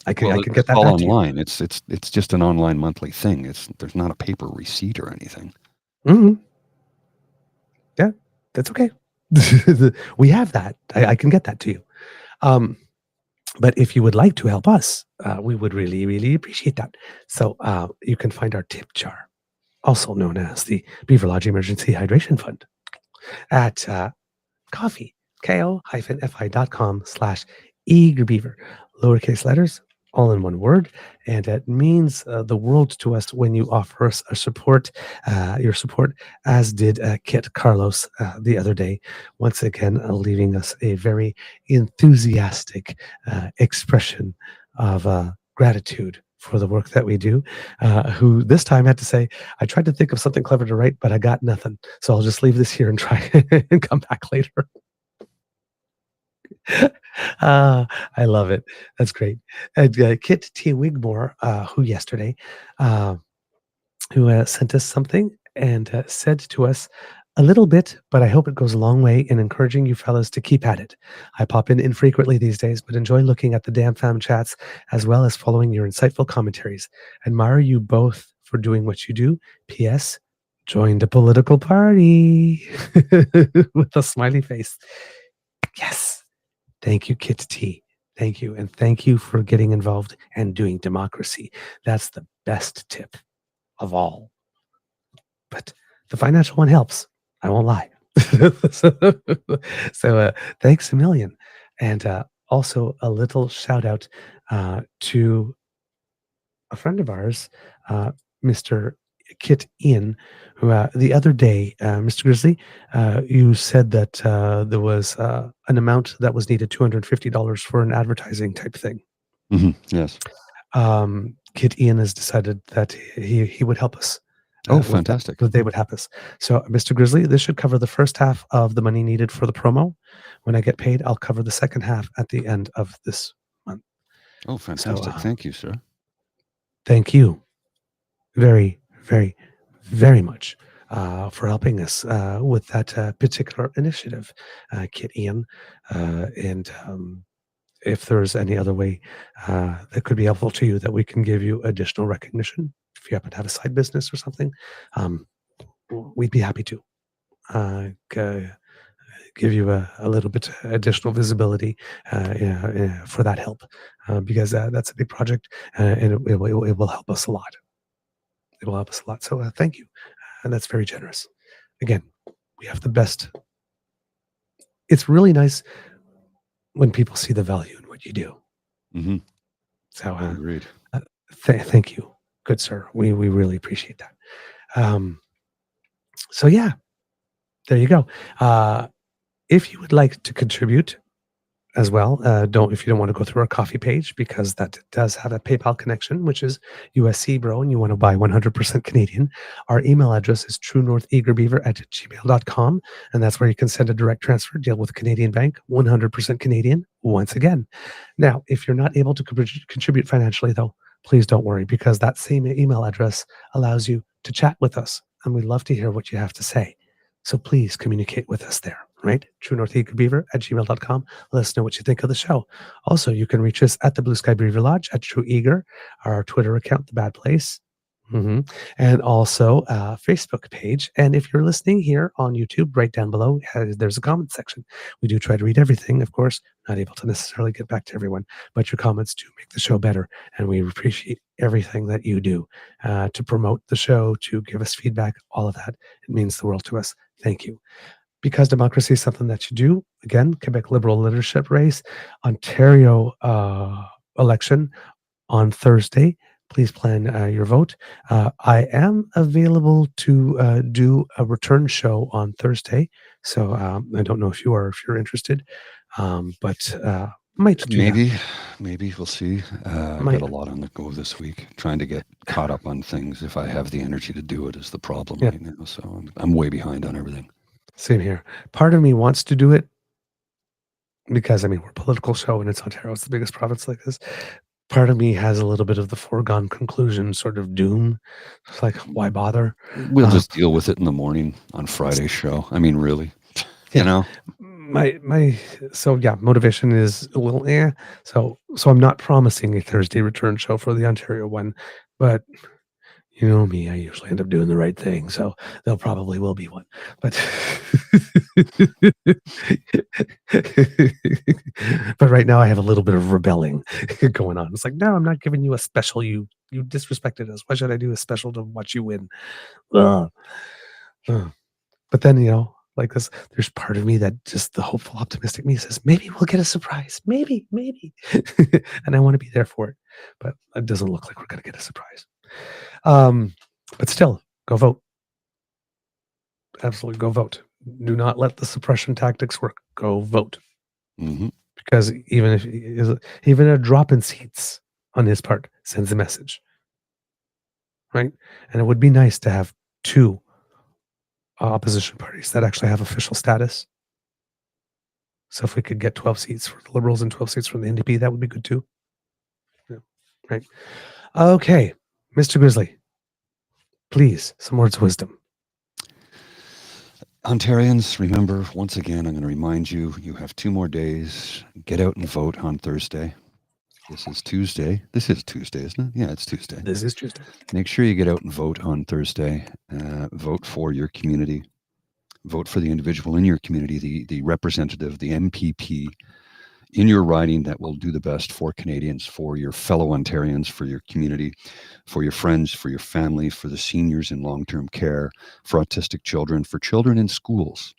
I can get that all back online. To you. It's just an online monthly thing. There's not a paper receipt or anything. Mm-hmm. Yeah, that's okay. We have that. I can get that to you. But if you would like to help us, we would really, really appreciate that. So you can find our tip jar, also known as the Beaver Lodge Emergency Hydration Fund, at coffee, ko-fi.com/eagerbeaver. Lowercase letters, all in one word, and it means the world to us when you offer us your support, as did Kit Carlos the other day, once again leaving us a very enthusiastic expression of gratitude for the work that we do, who this time had to say, I tried to think of something clever to write, but I got nothing, so I'll just leave this here and try and come back later. I love it. That's great. And Kit T. Wigmore, who yesterday, who sent us something and said to us a little bit, but I hope it goes a long way in encouraging you fellas to keep at it. I pop in infrequently these days, but enjoy looking at the Damn Fam chats as well as following your insightful commentaries. Admire you both for doing what you do. P.S. Joined a political party with a smiley face. Yes. Thank you, Kit T. Thank you. And thank you for getting involved and doing democracy. That's the best tip of all. But the financial one helps. I won't lie. So thanks a million. And also a little shout out to a friend of ours, Mr. Kit Ian, who the other day, Mr. Grizzly, you said that there was an amount that was needed, $250 for an advertising type thing. Yes. Kit Ian has decided that he would help us. Oh, fantastic. They would help us. So, Mr. Grizzly, this should cover the first half of the money needed for the promo. When I get paid, I'll cover the second half at the end of this month. Oh, fantastic. So, thank you, sir. Thank you very, very, very much for helping us with that particular initiative, Kit Ian. And if there's any other way that could be helpful to you, that we can give you additional recognition, if you happen to have a side business or something, we'd be happy to give you a little bit additional visibility for that help, because that's a big project, and it will help us a lot. It will help us a lot. So thank you. And that's very generous. Again, we have the best. It's really nice when people see the value in what you do. Mm-hmm. So agreed. Thank you. Good sir. We really appreciate that. So yeah, there you go. if you would like to contribute as well, if you don't want to go through our coffee page, because that does have a PayPal connection, which is USC bro, and you want to buy 100% Canadian, our email address is truenortheagerbeaver@gmail.com, and that's where you can send a direct transfer, deal with Canadian Bank, 100% Canadian, once again. Now, if you're not able to contribute financially, though, please don't worry, because that same email address allows you to chat with us, and we'd love to hear what you have to say. So please communicate with us there, right? truenortheagerbeaver@gmail.com. Let us know what you think of the show. Also, you can reach us at the Blue Sky Beaver Lodge, at True Eager, our Twitter account, The Bad Place, and also Facebook page. And if you're listening here on YouTube, right down below, there's a comment section. We do try to read everything, of course, not able to necessarily get back to everyone, but your comments do make the show better. And we appreciate everything that you do to promote the show, to give us feedback, all of that. It means the world to us. Thank you. Because democracy is something that you do. Again, Quebec Liberal leadership race, Ontario election on Thursday. Please plan your vote. I am available to do a return show on Thursday, so I don't know if you're interested, but might do maybe we'll see. I've got a lot on the go this week, trying to get caught up on things. If I have the energy to do it, is the problem right now. So I'm way behind on everything. Same here. Part of me wants to do it because, I mean, we're a political show and it's Ontario. It's the biggest province like this. Part of me has a little bit of the foregone conclusion sort of doom. It's like, why bother? We'll just deal with it in the morning on Friday's show. I mean, really, you know? Motivation is a little So I'm not promising a Thursday return show for the Ontario one, but you know me, I usually end up doing the right thing, so there probably will be one. But but right now I have a little bit of rebelling going on. It's like, no, I'm not giving you a special. You disrespected us. Why should I do a special to watch you win? But then, like this, there's part of me that just the hopeful, optimistic me says, maybe we'll get a surprise. Maybe. And I want to be there for it. But it doesn't look like we're going to get a surprise. But still, go vote. Absolutely, go vote. Do not let the suppression tactics work. Go vote. Because even a drop in seats on his part sends a message, right? And it would be nice to have two opposition parties that actually have official status. So if we could get 12 seats for the Liberals and 12 seats from the NDP, that would be good too. Yeah, right. Okay, Mr. Grizzly, please, some words of wisdom. Ontarians, remember, once again, I'm going to remind you, you have 2 more days. Get out and vote on Thursday. This is Tuesday. This is Tuesday, isn't it? Yeah, it's Tuesday. This is Tuesday. Make sure you get out and vote on Thursday. Vote for your community. Vote for the individual in your community, the representative, the MPP in your riding that will do the best for Canadians, for your fellow Ontarians, for your community, for your friends, for your family, for the seniors in long-term care, for autistic children, for children in schools.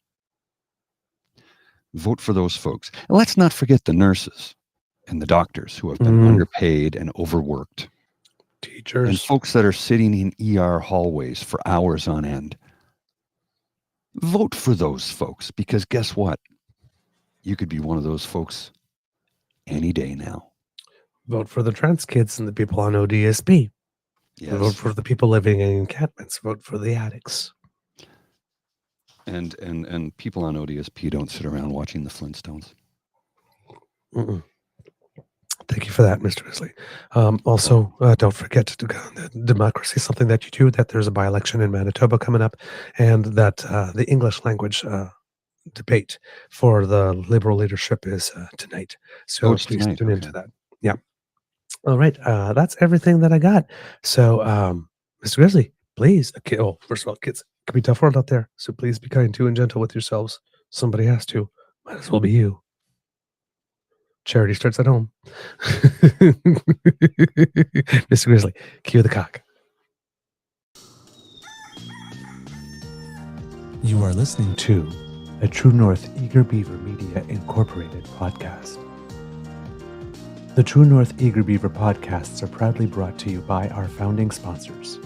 Vote for those folks. And let's not forget the nurses and the doctors who have been underpaid and overworked. Teachers. And folks that are sitting in ER hallways for hours on end. Vote for those folks, because guess what? You could be one of those folks any day now. Vote for the trans kids and the people on ODSP. Yes. Vote for the people living in encampments. Vote for the addicts. And people on ODSP don't sit around watching the Flintstones. Thank you for that, Mr. Grizzly. Also, don't forget that democracy is something that you do, that there's a by-election in Manitoba coming up, and that the English language debate for the Liberal leadership is tonight. So please tune into that. Yeah. All right. That's everything that I got. So, Mr. Grizzly, please. Okay, first of all, kids, it can be a tough world out there. So please be kind to and gentle with yourselves. Somebody has to. Might as well be you. Charity starts at home. Mr. Grizzly, cue the cock. You are listening to a True North Eager Beaver Media Incorporated podcast. The True North Eager Beaver podcasts are proudly brought to you by our founding sponsors,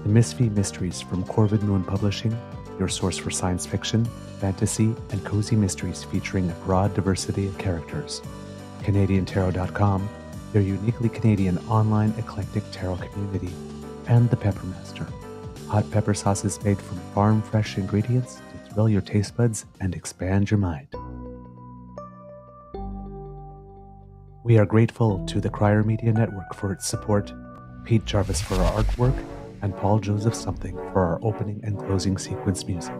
the Misfit Mysteries from Corvid Moon Publishing, your source for science fiction, fantasy, and cozy mysteries featuring a broad diversity of characters. CanadianTarot.com, their uniquely Canadian online eclectic tarot community, and the Peppermaster, hot pepper sauces made from farm-fresh ingredients to thrill your taste buds and expand your mind. We are grateful to the Crier Media Network for its support, Pete Jarvis for our artwork, and Paul Joseph Something for our opening and closing sequence music.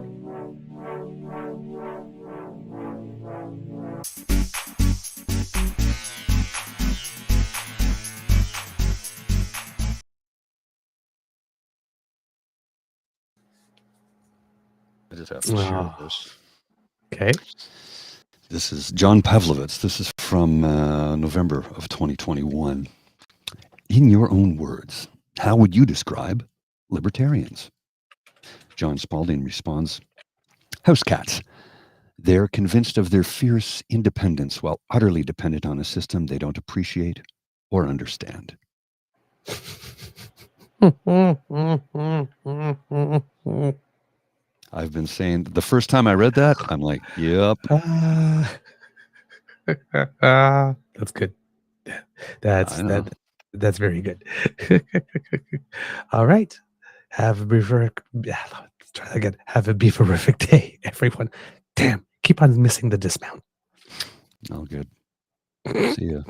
I just have to share this. Okay. This is John Pavlovitz. This is from November of 2021. In your own words, how would you describe libertarians? John Spalding responds, house cats. They're convinced of their fierce independence while utterly dependent on a system they don't appreciate or understand. I've been saying, the first time I read that, I'm like, yep. That's good. That's very good. All right. Have a let's try that again. Have a beaverific day, everyone. Damn, keep on missing the dismount. Oh, good. See ya.